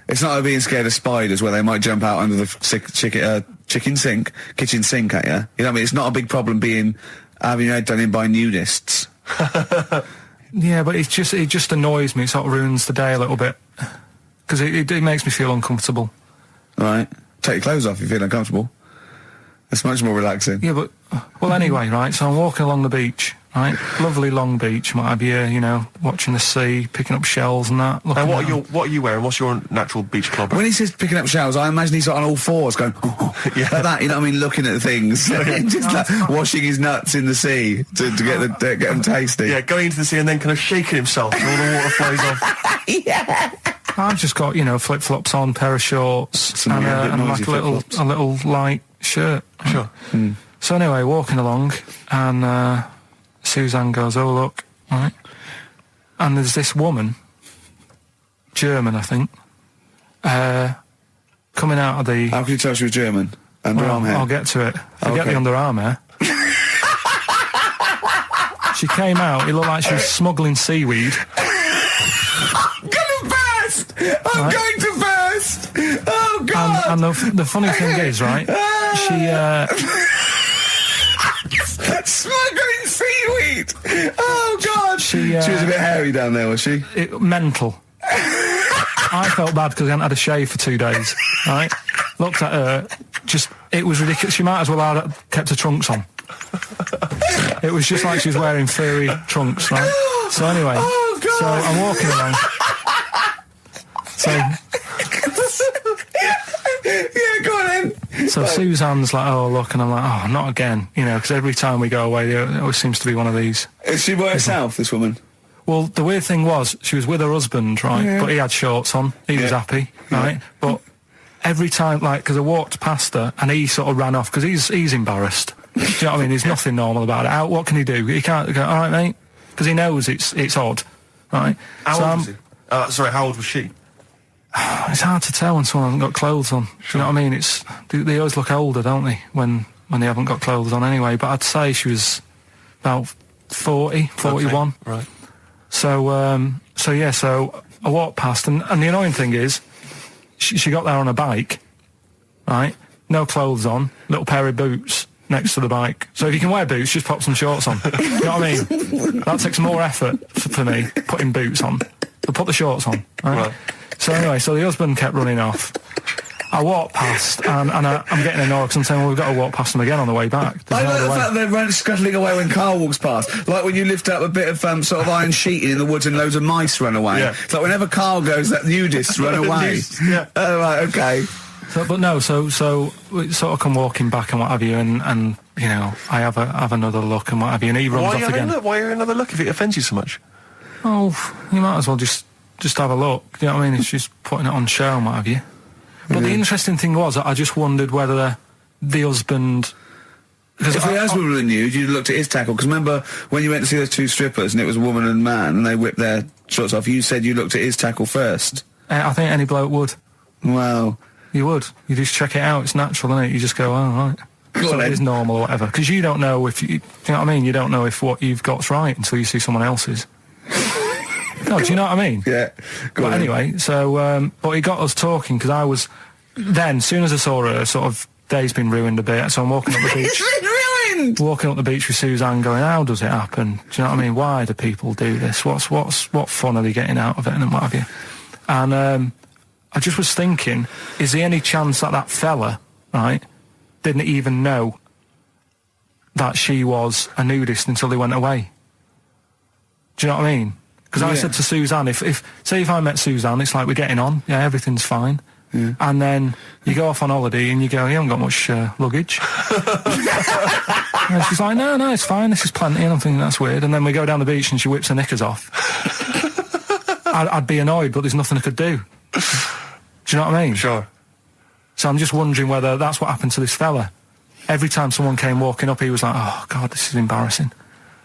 It's not like being scared of spiders where they might jump out under the kitchen sink at you. You know what I mean? It's not a big problem having your head done in by nudists. Yeah, but it just annoys me. It sort of ruins the day a little bit. Because it makes me feel uncomfortable. Right. Take your clothes off if you feel uncomfortable. It's much more relaxing. Yeah, but... Well, anyway, right, so I'm walking along the beach, right? Lovely long beach, what have you, watching the sea, picking up shells and that. And what are you wearing? What's your natural beach club? When he says picking up shells, I imagine he's on all fours going, yeah, like that, you know what I mean, looking at things. Just like washing his nuts in the sea to get them tasty. Yeah, going into the sea and then kind of shaking himself and all the water flows off. Yeah. I've just got, flip-flops on, pair of shorts, and like a little light shirt. Sure. Mm. So anyway, walking along, and Suzanne goes, oh, look, right? And there's this woman, German, I think, coming out of the... How can you tell she was German? Underarm hair? I'll get to it. Forget the underarm hair. She came out, it looked like she was smuggling seaweed. I'm going to burst! Oh, God! And the funny thing is, right, she... Smuggling seaweed! Oh, God! She was a bit hairy down there, was she? Mental. I felt bad because I hadn't had a shave for 2 days, right? Looked at her, it was ridiculous. She might as well have kept her trunks on. It was just like she was wearing furry trunks, right? So anyway, so I'm walking along. So, yeah, go on then. So Suzanne's like, oh, look, and I'm like, oh, not again, because every time we go away, there always seems to be one of these. Is she by herself, this woman? Well, the weird thing was, she was with her husband, right, but he had shorts on, he was happy, right, but every time, because I walked past her, and he sort of ran off, because he's embarrassed. Do you know what I mean? There's nothing normal about it. What can he do? He can't go, all right, mate, because he knows it's odd, right? How old was he? Sorry, how old was she? It's hard to tell when someone hasn't got clothes on. Sure. Do you know what I mean? They always look older, don't they, when they haven't got clothes on anyway. But I'd say she was about 40, 41. Okay. Right. So I walked past, and the annoying thing is, she got there on a bike, right? No clothes on, little pair of boots next to the bike. So if you can wear boots, just pop some shorts on. You know what I mean? That takes more effort for me, putting boots on. So put the shorts on, right? So anyway, so the husband kept running off. I walked past, and I'm getting annoyed because I'm saying, well, we've got to walk past them again on the way back. I like the fact they're scuttling away when Carl walks past. Like when you lift up a bit of sort of iron sheeting in the woods and loads of mice run away. Yeah. It's like whenever Carl goes, that nudists run away. Yeah. Oh, right, okay. So we sort of come walking back and what have you, and you know, I have another look and what have you, and he runs off again. Why are you another look if it offends you so much? Oh, you might as well just have a look. You know what I mean? It's just putting it on show and what have you. But the interesting thing was, I just wondered whether the husband... Because if the husband was nude, you'd looked at his tackle. Because remember, when you went to see those two strippers, and it was a woman and man, and they whipped their shorts off, you said you looked at his tackle first. I think any bloke would. Wow. You would. You just check it out. It's natural, isn't it? You just go, oh, right. So it is normal or whatever. Because you don't know if... you know what I mean? You don't know if what you've got's right until you see someone else's. No, do you know what I mean? Yeah. But anyway, so, but he got us talking, because I was, then, as soon as I saw her, sort of, day's been ruined a bit, so I'm walking up the beach. It's been ruined! Walking up the beach with Suzanne going, how does it happen? Do you know what I mean? Why do people do this? What fun are they getting out of it, and what have you? And, I just was thinking, is there any chance that fella, right, didn't even know that she was a nudist until they went away? Do you know what I mean? Because I said to Suzanne, if I met Suzanne, it's like we're getting on, yeah, everything's fine. Yeah. And then you go off on holiday and you go, you haven't got much luggage. And she's like, no, it's fine, this is plenty. And I'm thinking, that's weird. And then we go down the beach and she whips her knickers off. I'd be annoyed, but there's nothing I could do. Do you know what I mean? Sure. So I'm just wondering whether that's what happened to this fella. Every time someone came walking up, he was like, oh, God, this is embarrassing.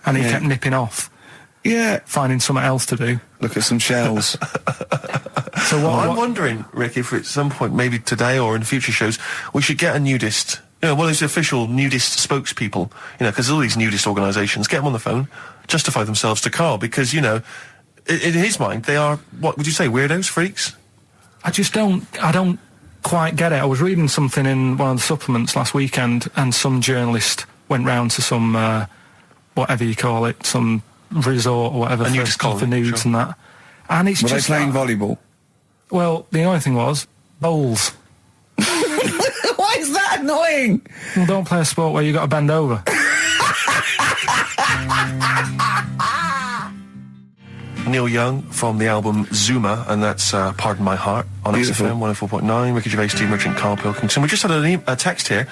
And he kept nipping off. Yeah. Finding something else to do. Look at some shells. So I'm wondering, Rick, if at some point, maybe today or in future shows, we should get a nudist, one of those official nudist spokespeople, because all these nudist organisations, get them on the phone, justify themselves to Karl, because, in his mind, they are, what would you say, weirdos, freaks? I don't quite get it. I was reading something in one of the supplements last weekend, and some journalist went round to some, whatever you call it, some resort or whatever for nudes and that. And it's Were just... Were they playing volleyball? Well, the only thing was, bowls. Why is that annoying? Well, don't play a sport where you got to bend over. Neil Young from the album Zuma, and that's Pardon My Heart on XFM 104.9. Ricky Gervais, Steve Merchant, Karl Pilkington. We just had a text here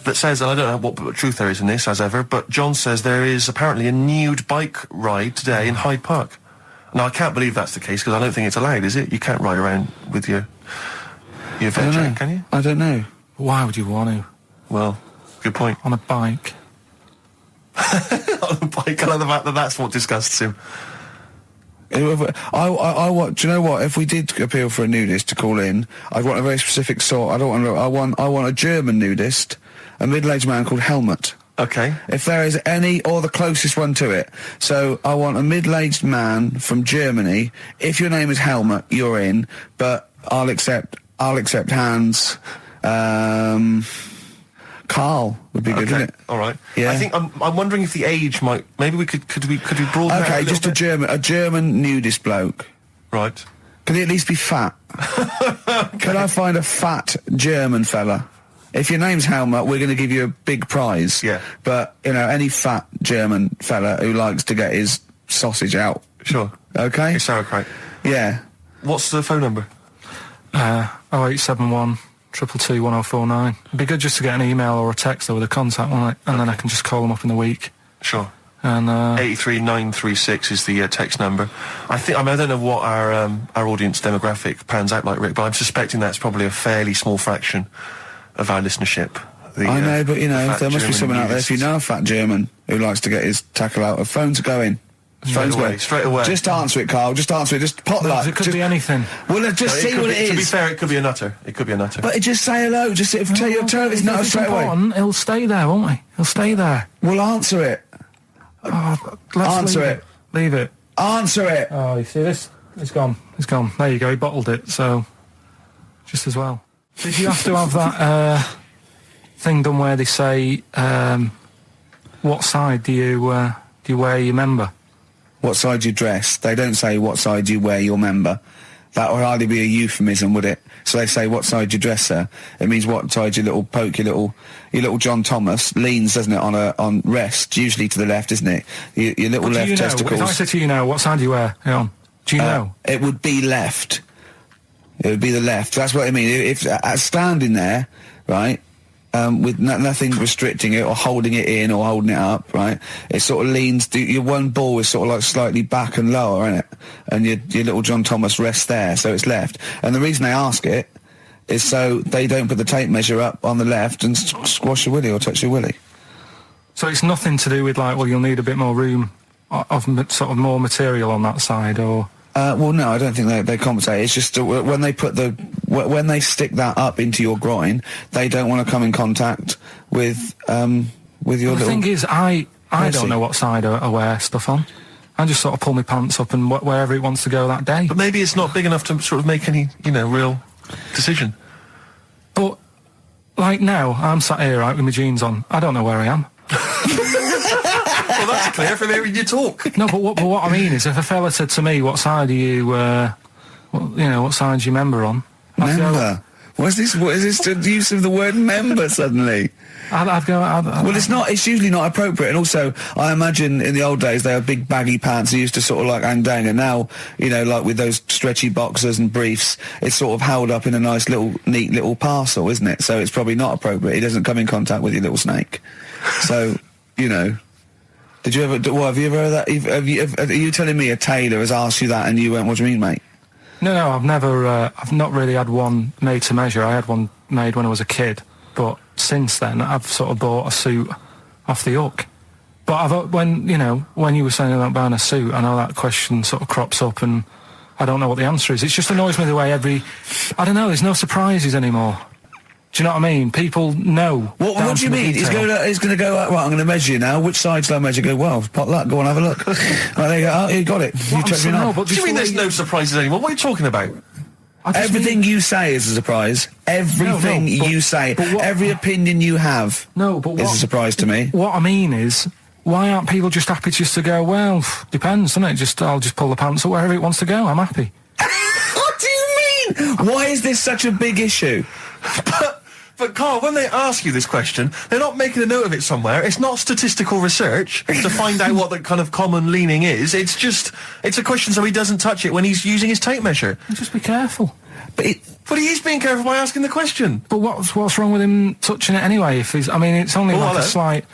that says, and I don't know what truth there is in this, as ever, but John says there is apparently a nude bike ride today in Hyde Park. Now, I can't believe that's the case, because I don't think it's allowed, is it? You can't ride around with your veg, can you? I don't know. Why would you want to? Well, good point. On a bike. On a bike, I like the fact that that's what disgusts him. I want. Do you know what? If we did appeal for a nudist to call in, I'd want a very specific sort. I want a German nudist, a middle-aged man called Helmut. Okay. If there is any, or the closest one to it. So I want a middle-aged man from Germany. If your name is Helmut, you're in. But I'll accept Hans. Karl would be good, wouldn't it? All right. Yeah. I think I'm wondering if the age might. Maybe we could we broaden that Okay, just a German nudist bloke. Right. Can he at least be fat? Can I find a fat German fella? If your name's Helmut, we're going to give you a big prize. Yeah. But any fat German fella who likes to get his sausage out. Sure. Okay. It's sauerkraut. Yeah. What's the phone number? 0871 222 1049. It'd be good just to get an email or a text with a contact on it, and then I can just call them up in the week. Sure. And 83936 is the text number. I don't know what our audience demographic pans out like, Rick, but I'm suspecting that's probably a fairly small fraction of our listenership. I know, but there must be someone out there. If you know a fat German who likes to get his tackle out, phones are going. Straight away. Just answer it, Karl. Just answer it. Just pot that. It could be anything. Well, just see what it is. To be fair, it could be a nutter. But just say hello. Just tell your turn. It's not straight away. He'll stay there, won't he? He'll stay there. Well, answer it. Answer it. Leave it. Answer it. Oh, you see this? It's gone. There you go. He bottled it. So just as well. Did you have to have that thing done where they say what side do you wear your member? What side you dress? They don't say what side you wear your member. That would hardly be a euphemism, would it? So they say what side you dress, sir. It means what side your little poke, your little John Thomas leans, doesn't it, on rest, usually to the left, isn't it? Your little left testicles. If I said to you now, what side do you wear? Hang on. Do you know? It would be left. It would be the left. That's what I mean. If standing there, right, with nothing restricting it or holding it in or holding it up, right, it sort of leans. Your one ball is sort of like slightly back and lower, isn't it? And your little John Thomas rests there, so it's left. And the reason they ask it is so they don't put the tape measure up on the left and squash your willy or touch your willy. So it's nothing to do with like, well, you'll need a bit more room of sort of more material on that side, or. Well, no, I don't think they compensate. It's just when they when they stick that up into your groin, they don't want to come in contact with your little. The thing is, I don't know what side I wear stuff on. I just sort of pull my pants up and wherever it wants to go that day. But maybe it's not big enough to sort of make any, real decision. But like now, I'm sat here right with my jeans on. I don't know where I am. Well, that's clear from hearing you talk. No, but what I mean is, if a fella said to me, "What side are you? What side's your member on?" Member. What is this? What is this use of the word member suddenly? I'd go. Well, it's not. It's usually not appropriate. And also, I imagine in the old days they had big baggy pants. They used to sort of like hang down. And now, like with those stretchy boxers and briefs, it's sort of held up in a nice little, neat little parcel, isn't it? So it's probably not appropriate. It doesn't come in contact with your little snake. So, Did you ever? What have you ever heard that? Are you telling me a tailor has asked you that and you went, "What do you mean, mate?" No, I've never. I've not really had one made to measure. I had one made when I was a kid, but since then I've sort of bought a suit off the hook. But when you were saying about buying a suit, I know that question sort of crops up, and I don't know what the answer is. It just annoys me the way I don't know. There's no surprises anymore. Do you know what I mean? People know. What do you mean? He's going to go, right, I'm going to measure you now. Which side shall I measure? Go, well, pot luck, go on, have a look. Right, there you go. Oh, you got it. You check me out. What do you mean there's no surprises anymore? What are you talking about? Everything you say is a surprise. Everything you say, every opinion you have is a surprise to me. What I mean is, why aren't people just happy just to go, well, depends, doesn't it? I'll just pull the pants up wherever it wants to go. I'm happy. What do you mean? Why is this such a big issue? But Carl, when they ask you this question, they're not making a note of it somewhere. It's not statistical research to find out what the kind of common leaning is. It's a question so he doesn't touch it when he's using his tape measure. Just be careful. But he is being careful by asking the question. But what's wrong with him touching it anyway? If he's, I mean, it's only a slight.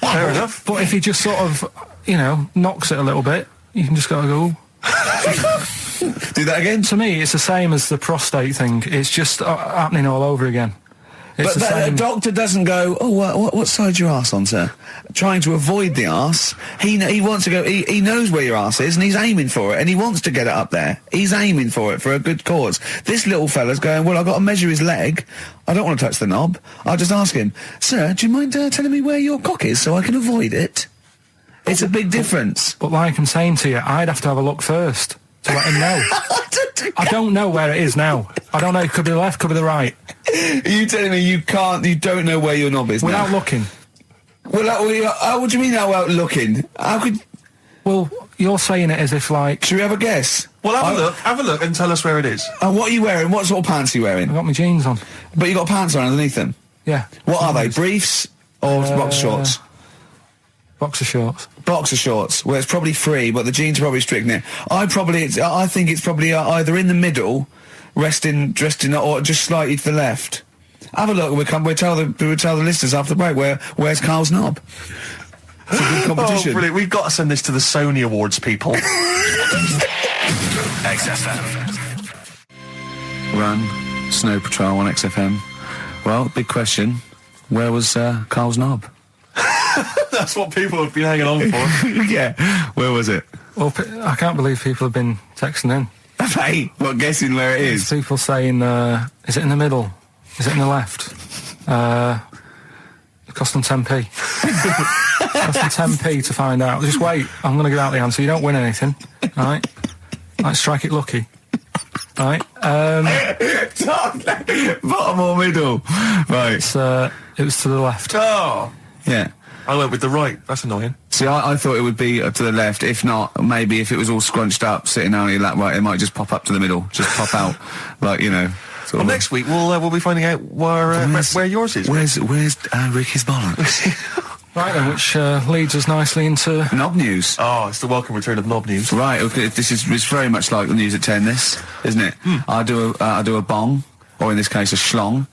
Fair enough. But if he just sort of, knocks it a little bit, you can just go. Do that again? To me, it's the same as the prostate thing. It's just happening all over again. But a doctor doesn't go, what side's your arse on, sir? Trying to avoid the arse. He wants to go, he knows where your arse is and he's aiming for it and he wants to get it up there. He's aiming for it for a good cause. This little fella's going, well, I've got to measure his leg. I don't want to touch the knob. I'll just ask him, sir, do you mind telling me where your cock is so I can avoid it? It's a big difference. But like I'm saying to you, I'd have to have a look first to let him know. I don't know where it is now. I don't know. It could be the left, could be the right. Are you telling me you don't know where your knob is without looking? Well, what do you mean without looking? How could? Well, you're saying it as if like. Should we have a guess? Well, have a look and tell us where it is. What are you wearing? What sort of pants are you wearing? I've got my jeans on. But you got pants on underneath them? Yeah. What are they? Briefs or boxer shorts? Boxer shorts. Boxer shorts. Well, it's probably free, but the jeans are probably strict in it. I think it's probably either in the middle, dressed in, or just slightly to the left. Have a look. We'll tell the listeners after the break where's Carl's knob. It's a good competition. Oh, brilliant! We've got to send this to the Sony Awards people. XFM. Run, Snow Patrol on XFM. Well, big question. Where was Carl's knob? That's what people have been hanging on for. Yeah. Where was it? Well, I can't believe people have been texting in. Hey, what, guessing where it is? People saying, is it in the middle? Is it in the left? It cost them 10p. It cost them 10p to find out. Just wait, I'm going to give out the answer. You don't win anything, right? Like, strike it lucky. right? Bottom or middle? Right. It was to the left. Oh! Yeah. I went with the right. That's annoying. See, I thought it would be to the left. If not, maybe if it was all scrunched up, sitting down on your lap, right, it might just pop up to the middle. Just pop out. Like, you know. Well, next week we'll be finding out where yours is. Where's Ricky's bollocks? Right then, which leads us nicely into Knob news. Oh, it's the welcome return of Knob news. Right, okay, it's very much like the news at 10, this, isn't it? I do a bong, or in this case a schlong,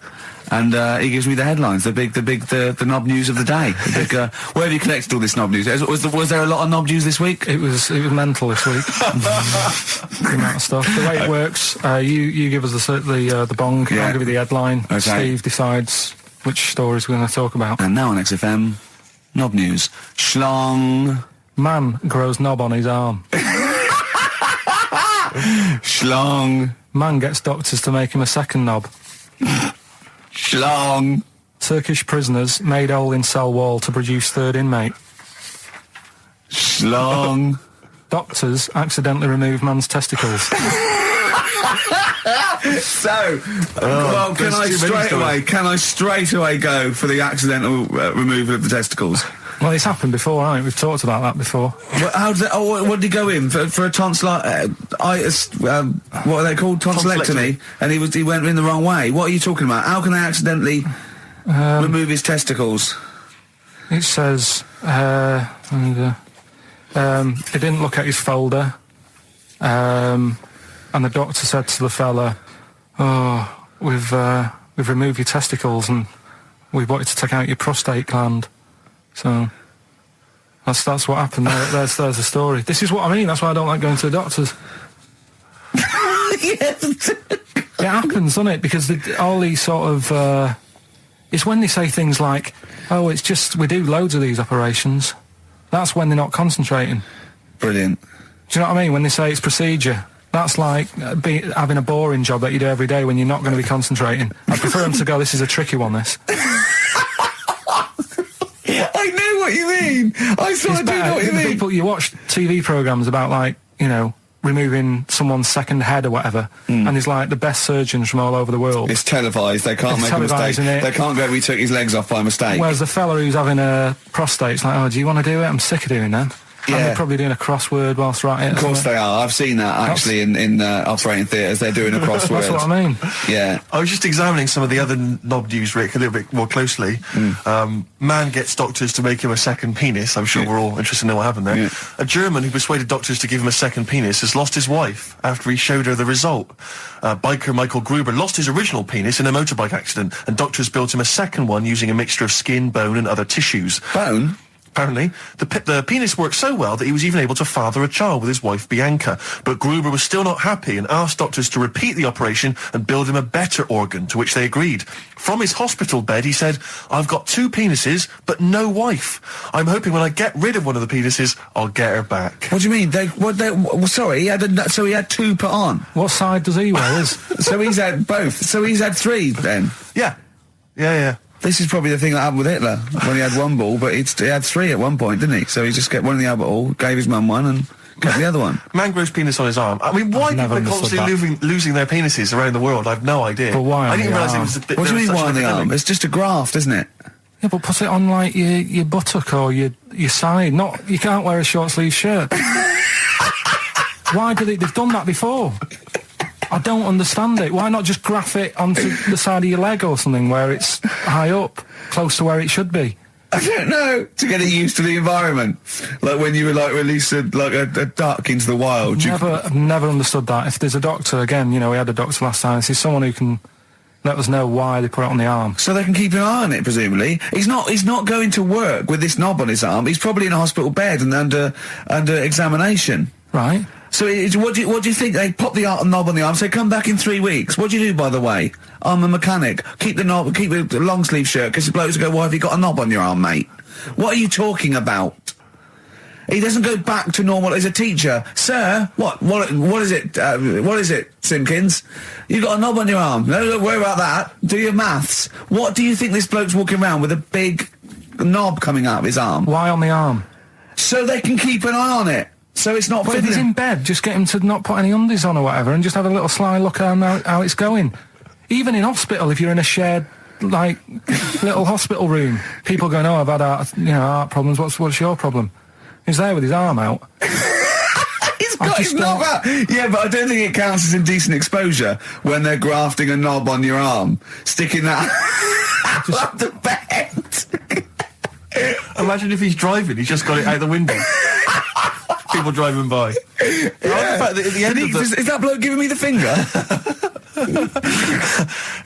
and he gives me the headlines, the knob news of the day. The big, where have you collected all this knob news? Was there a lot of knob news this week? It was mental this week. The amount of stuff. The way it works, you give us the bong, Yeah. I'll give you the headline. Okay. Steve decides which stories we're going to talk about. And now on XFM, knob news. Schlong. Man grows knob on his arm. Schlong. Man gets doctors to make him a second knob. Schlong. Turkish prisoners made hole in cell wall to produce third inmate. Schlong. Doctors accidentally remove man's testicles. So, well, can I straight away go for the accidental removal of the testicles? Well, it's happened before, hasn't it? We've talked about that before. How did what did he go in for a tonsillitis? What are they called? Tonsillectomy. And he went in the wrong way. What are you talking about? How can they accidentally remove his testicles? It says he didn't look at his folder, and the doctor said to the fella, "Oh, we've removed your testicles and we wanted to take out your prostate gland." So that's what happened. There's the story. This is what I mean. That's why I don't like going to the doctors. Yes. It happens, doesn't it? Because all these sort of it's when they say things like, "Oh, it's just we do loads of these operations." That's when they're not concentrating. Brilliant. Do you know what I mean? When they say it's procedure, that's like having a boring job that you do every day when you're not going to be concentrating. I prefer them to go, "This is a tricky one, this." I know what you mean. I sort of do know what you mean. People, you watch TV programmes about, like, you know, removing someone's second head or whatever, and there's like the best surgeons from all over the world. It's televised. They can't make a mistake. They can't go, "We took his legs off by mistake." Whereas the fella who's having a prostate's like, "Oh, do you want to do it? I'm sick of doing that." Yeah. And they're probably doing a crossword whilst they're at it. Of course they are. I've seen that actually in operating theatres. They're doing a crossword. That's what I mean. Yeah. I was just examining some of the other knob news, Rick, a little bit more closely. Man gets doctors to make him a second penis. I'm sure we're all interested to know what happened there. Yeah. A German who persuaded doctors to give him a second penis has lost his wife after he showed her the result. Biker Michael Gruber lost his original penis in a motorbike accident, and doctors built him a second one using a mixture of skin, bone and other tissues. Bone? Apparently, the penis worked so well that he was even able to father a child with his wife Bianca. But Gruber was still not happy and asked doctors to repeat the operation and build him a better organ, to which they agreed. From his hospital bed, he said, "I've got 2 penises, but no wife. I'm hoping when I get rid of one of the penises, I'll get her back." What do you mean? Sorry, he had 2 put on. What side does he wear? So he's had both. So he's had 3 then. Yeah. Yeah. This is probably the thing that happened with Hitler when he had 1 ball, but he had 3 at one point, didn't he? So he just kept one in the other ball, gave his mum one, and kept the other one. Man grows penis on his arm. I mean, why people are constantly losing their penises around the world? I've no idea. But why? I didn't realise it was a bit. What do you mean why on the arm? It's just a graft, isn't it? Yeah, but put it on like your buttock or your side. You can't wear a short sleeve shirt. Why do they've done that before? I don't understand it. Why not just graph it onto the side of your leg or something where it's high up, close to where it should be? I don't know. To get it used to the environment. Like when you were like released a duck into the wild. I've never understood that. If there's a doctor, again, you know, we had a doctor last time, if there's someone who can let us know why they put it on the arm. So they can keep an eye on it, presumably. He's not going to work with this knob on his arm. He's probably in a hospital bed and under examination. Right. So what do you think? They pop the knob on the arm, say, "Come back in 3 weeks." What do you do, by the way? "I'm a mechanic. Keep the knob, keep the long sleeve shirt," because the blokes go, "Why have you got a knob on your arm, mate?" What are you talking about? He doesn't go back to normal as a teacher. "Sir, what is it? What is it, Simpkins? You got a knob on your arm. No, don't worry about that. Do your maths." What do you think this bloke's walking around with a big knob coming out of his arm? Why on the arm? So they can keep an eye on it. So it's not But if he's in bed, just get him to not put any undies on or whatever, and just have a little sly look at how it's going. Even in hospital, if you're in a shared, like, little hospital room, people going, "Oh, I've had heart problems. What's your problem?" He's there with his arm out. He's got his knob out. Yeah, but I don't think it counts as indecent exposure when they're grafting a knob on your arm, sticking that up the bed. Imagine if he's driving, he's just got it out the window. People driving by. Yeah. The fact that at the end Is that bloke giving me the finger?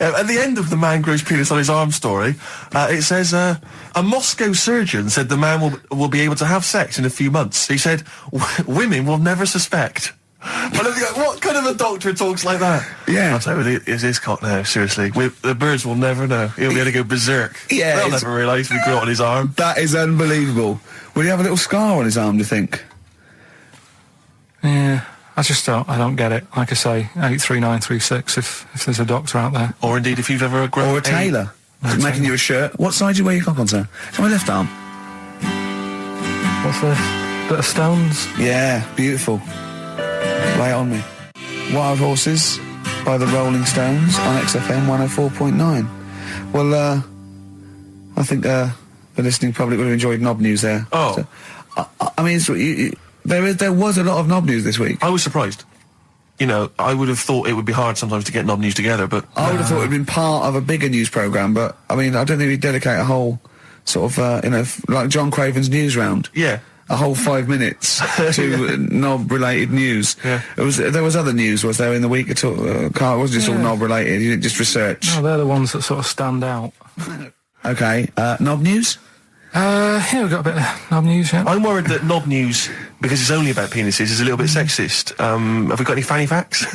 At the end of the man grows penis on his arm story, it says, a Moscow surgeon said the man will be able to have sex in a few months. He said, women will never suspect. What kind of a doctor talks like that? Yeah. I'll tell you, it's his cock now, seriously. The birds will never know. He'll be able to go berserk. Yeah. They'll never realise we grew it on his arm. That is unbelievable. Will he have a little scar on his arm, do you think? Yeah, I don't get it. Like I say, 83936 if there's a doctor out there. Or indeed if you've ever grown... Or a tailor. Making you a shirt. What side do you wear your cock on, sir? It's on my left arm. What's this? Bit of stones? Yeah, beautiful. Lay it on me. Wild Horses by the Rolling Stones on XFM 104.9. Well, I think the listening public would have enjoyed knob news there. Oh. So, I mean, there was a lot of knob news this week. I was surprised. You know, I would have thought it would be hard sometimes to get knob news together, but... I would have thought it would have been part of a bigger news programme, but, I mean, I don't think we'd dedicate a whole sort of, like John Craven's news round. Yeah. A whole 5 minutes to knob-related news. Yeah. There was other news, was there, in the week at all? Carl, it wasn't just all knob-related, you didn't just research. No, they're the ones that sort of stand out. Okay, knob news? Yeah, we've got a bit of knob news, yeah. I'm worried that knob news, because it's only about penises, is a little bit sexist. Have we got any fanny facts?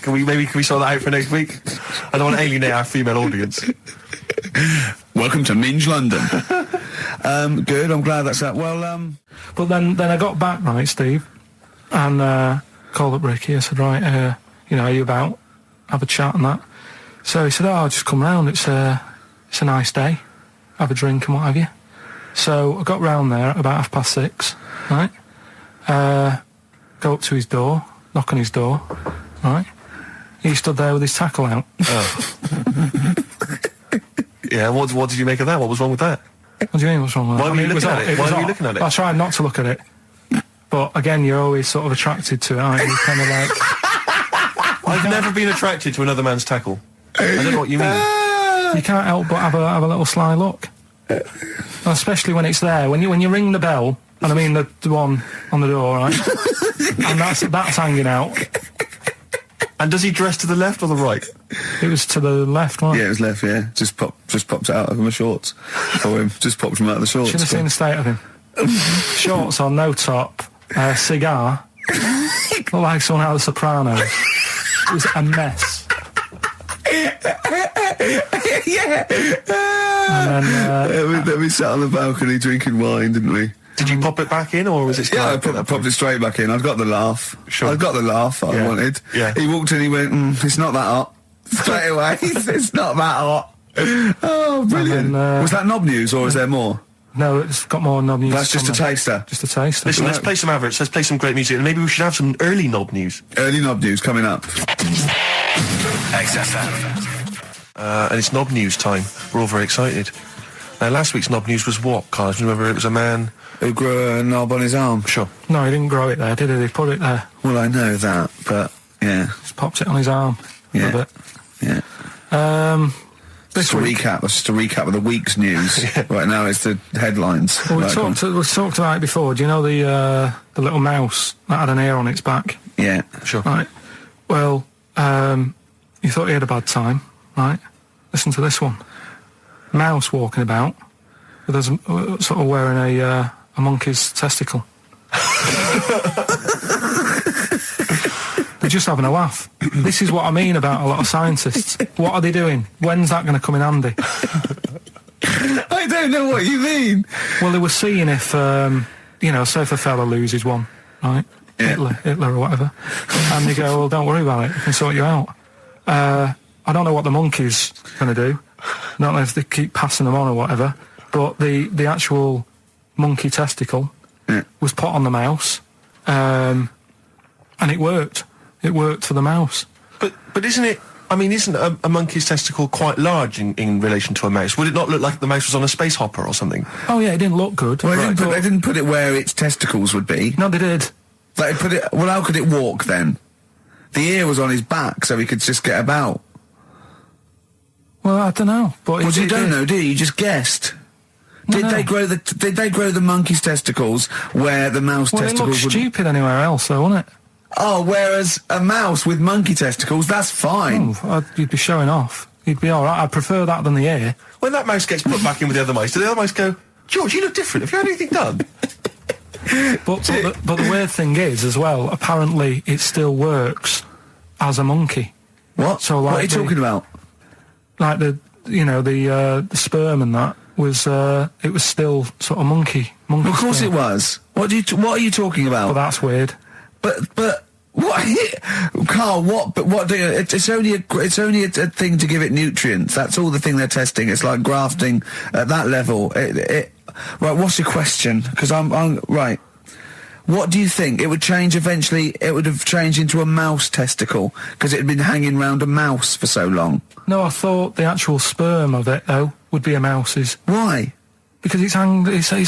Can we sort that out for next week? I don't want to alienate our female audience. Welcome to Minge London. Good, I'm glad that's that. Well, But then I got back, right, Steve, and called up Ricky. I said, right, are you about? Have a chat and that. So he said, I'll just come round. It's a nice day. Have a drink and what have you. So I got round there at about 6:30, right? Go up to his door, knock on his door, right? He stood there with his tackle out. Oh. Yeah, what did you make of that? What was wrong with that? What do you mean, what's wrong with that? Why were you looking at it? Why were you looking at it? I tried not to look at it. But again, you're always sort of attracted to it, aren't you? Kind of like... I've never been attracted to another man's tackle. I don't know what you mean. You can't help but have a little sly look. Especially when it's there. When you ring the bell, and I mean the one on the door, right? And that's hanging out. And does he dress to the left or the right? It was to the left, right? yeah, it was left, yeah. Just popped it out of my shorts for him. Just popped him out of the shorts. Should have seen the state of him. Shorts on, no top, cigar. Looked like someone out of The Sopranos. It was a mess. Yeah. And then... we sat on the balcony drinking wine, didn't we? Did you pop it back in, or was it... Yeah, I popped it straight back in. I've got the laugh. Sure. I've got the laugh I wanted. Yeah. He walked in, he went, it's not that hot. Straight away, it's not that hot. Oh, brilliant. Then, was that knob news, or is there more? No, it's got more knob news. That's just a taster. Just a taster. Listen, let's play some adverts, let's play some great music, and maybe we should have some early knob news. Early knob news coming up. XFM. And it's knob news time. We're all very excited. Now, last week's knob news was what, Carl? Do you remember? It was a man... Who grew a knob on his arm. Sure. No, he didn't grow it there, did he? He put it there. Well, I know that, but, yeah. Just popped it on his arm. Yeah. A bit. Yeah. This week... That's just a recap of the week's news. Right now it's the headlines. Well, we talked about it before. Do you know the little mouse that had an ear on its back? Yeah. Sure. Right. Well, you thought he had a bad time, right? Listen to this one. Mouse walking about with us sort of wearing a monkey's testicle. They're just having a laugh. This is what I mean about a lot of scientists. What are they doing? When's that going to come in handy? I don't know what you mean. Well, they were seeing if, say if a fella loses one, right? Yeah. Hitler or whatever. And they go, well, don't worry about it. We can sort you out. I don't know what the monkey's going to do. I don't know if they keep passing them on or whatever. But the actual monkey testicle was put on the mouse, and it worked. It worked for the mouse. But isn't it? I mean, isn't a monkey's testicle quite large in relation to a mouse? Would it not look like the mouse was on a space hopper or something? Oh yeah, it didn't look good. Well, they didn't put it where its testicles would be. No, they did. They put it. Well, how could it walk then? The ear was on his back, so he could just get about. Well, I don't know. But well, you don't know, do you? You just guessed. Did they grow the monkey's testicles where the mouse testicles would? It looked stupid anywhere else, though, wouldn't it? Oh, whereas a mouse with monkey testicles, that's fine. Oh, you'd be showing off. You'd be all right. I'd prefer that than the ear. When that mouse gets put back in with the other mice, do the other mice go, George, you look different. Have you had anything done? but the weird thing is, as well, apparently it still works as a monkey. What? So, like, what are you talking about? Like the sperm and that was it was still sort of monkey. Of course sperm. it was. What are you talking about? Well, that's weird. But what, Carl? What do you? It's only a thing to give it nutrients. That's all the thing they're testing. It's like grafting at that level. Right. What's your question? Because I'm right. What do you think? It would change eventually. It would have changed into a mouse testicle because it had been hanging round a mouse for so long. No, I thought the actual sperm of it though would be a mouse's. Why? Because it's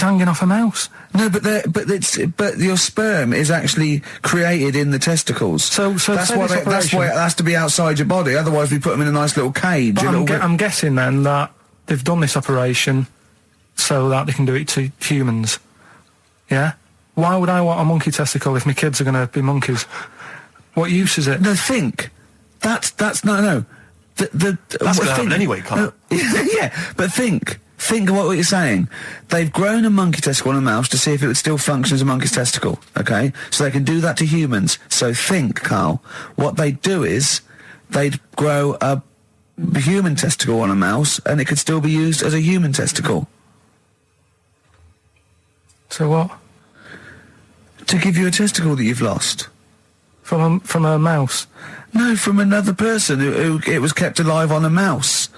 hanging off a mouse. No, but your sperm is actually created in the testicles. So that's why it has to be outside your body. Otherwise, we put them in a nice little cage. But I'm guessing then that they've done this operation so that they can do it to humans. Yeah. Why would I want a monkey testicle if my kids are going to be monkeys? What use is it? No, think. That's no. That's going to happen anyway, Carl. Yeah, but think. Think of what you're saying. They've grown a monkey testicle on a mouse to see if it would still function as a monkey's testicle, okay? So they can do that to humans. So think, Carl. What they'd do is they'd grow a human testicle on a mouse and it could still be used as a human testicle. So what? To give you a testicle that you've lost. From a mouse? No, from another person who it was kept alive on a mouse.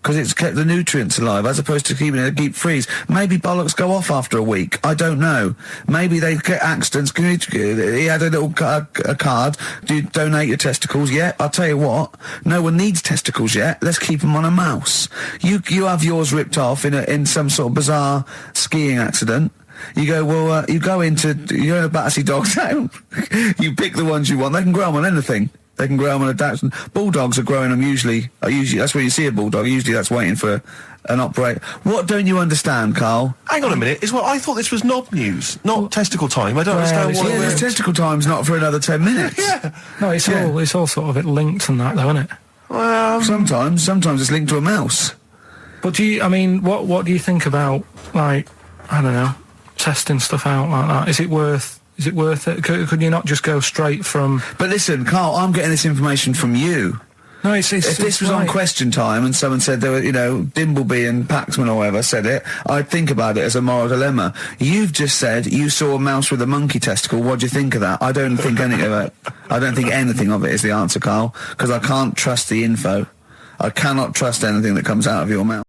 Because it's kept the nutrients alive, as opposed to keeping it in a deep freeze. Maybe bollocks go off after a week. I don't know. Maybe they get accidents. He had a little a card. Do you donate your testicles? Yeah, I'll tell you what. No one needs testicles yet. Let's keep them on a mouse. You have yours ripped off in some sort of bizarre skiing accident. You go, well, you go in a Battersea dog town. You pick the ones you want. They can grow them on anything. They can grow them on a Dachshund. Bulldogs are growing them usually, that's where you see a bulldog. Usually that's waiting for an operator. What don't you understand, Carl? Hang on a minute. I thought this was knob news, not testicle time. I don't understand why. Yeah, testicle time's not for another 10 minutes. Yeah. No, it's all sort of linked and that, though, isn't it? Well, sometimes it's linked to a mouse. But what do you think about, like, I don't know, testing stuff out like that? Is it worth it? Could you not just go straight from... But listen, Carl, I'm getting this information from you. No, if this was on Question Time and someone said there were, Dimbleby and Paxman or whoever said it, I'd think about it as a moral dilemma. You've just said you saw a mouse with a monkey testicle. What do you think of that? I don't think anything of it. I don't think anything of it is the answer, Carl, because I can't trust the info. I cannot trust anything that comes out of your mouth.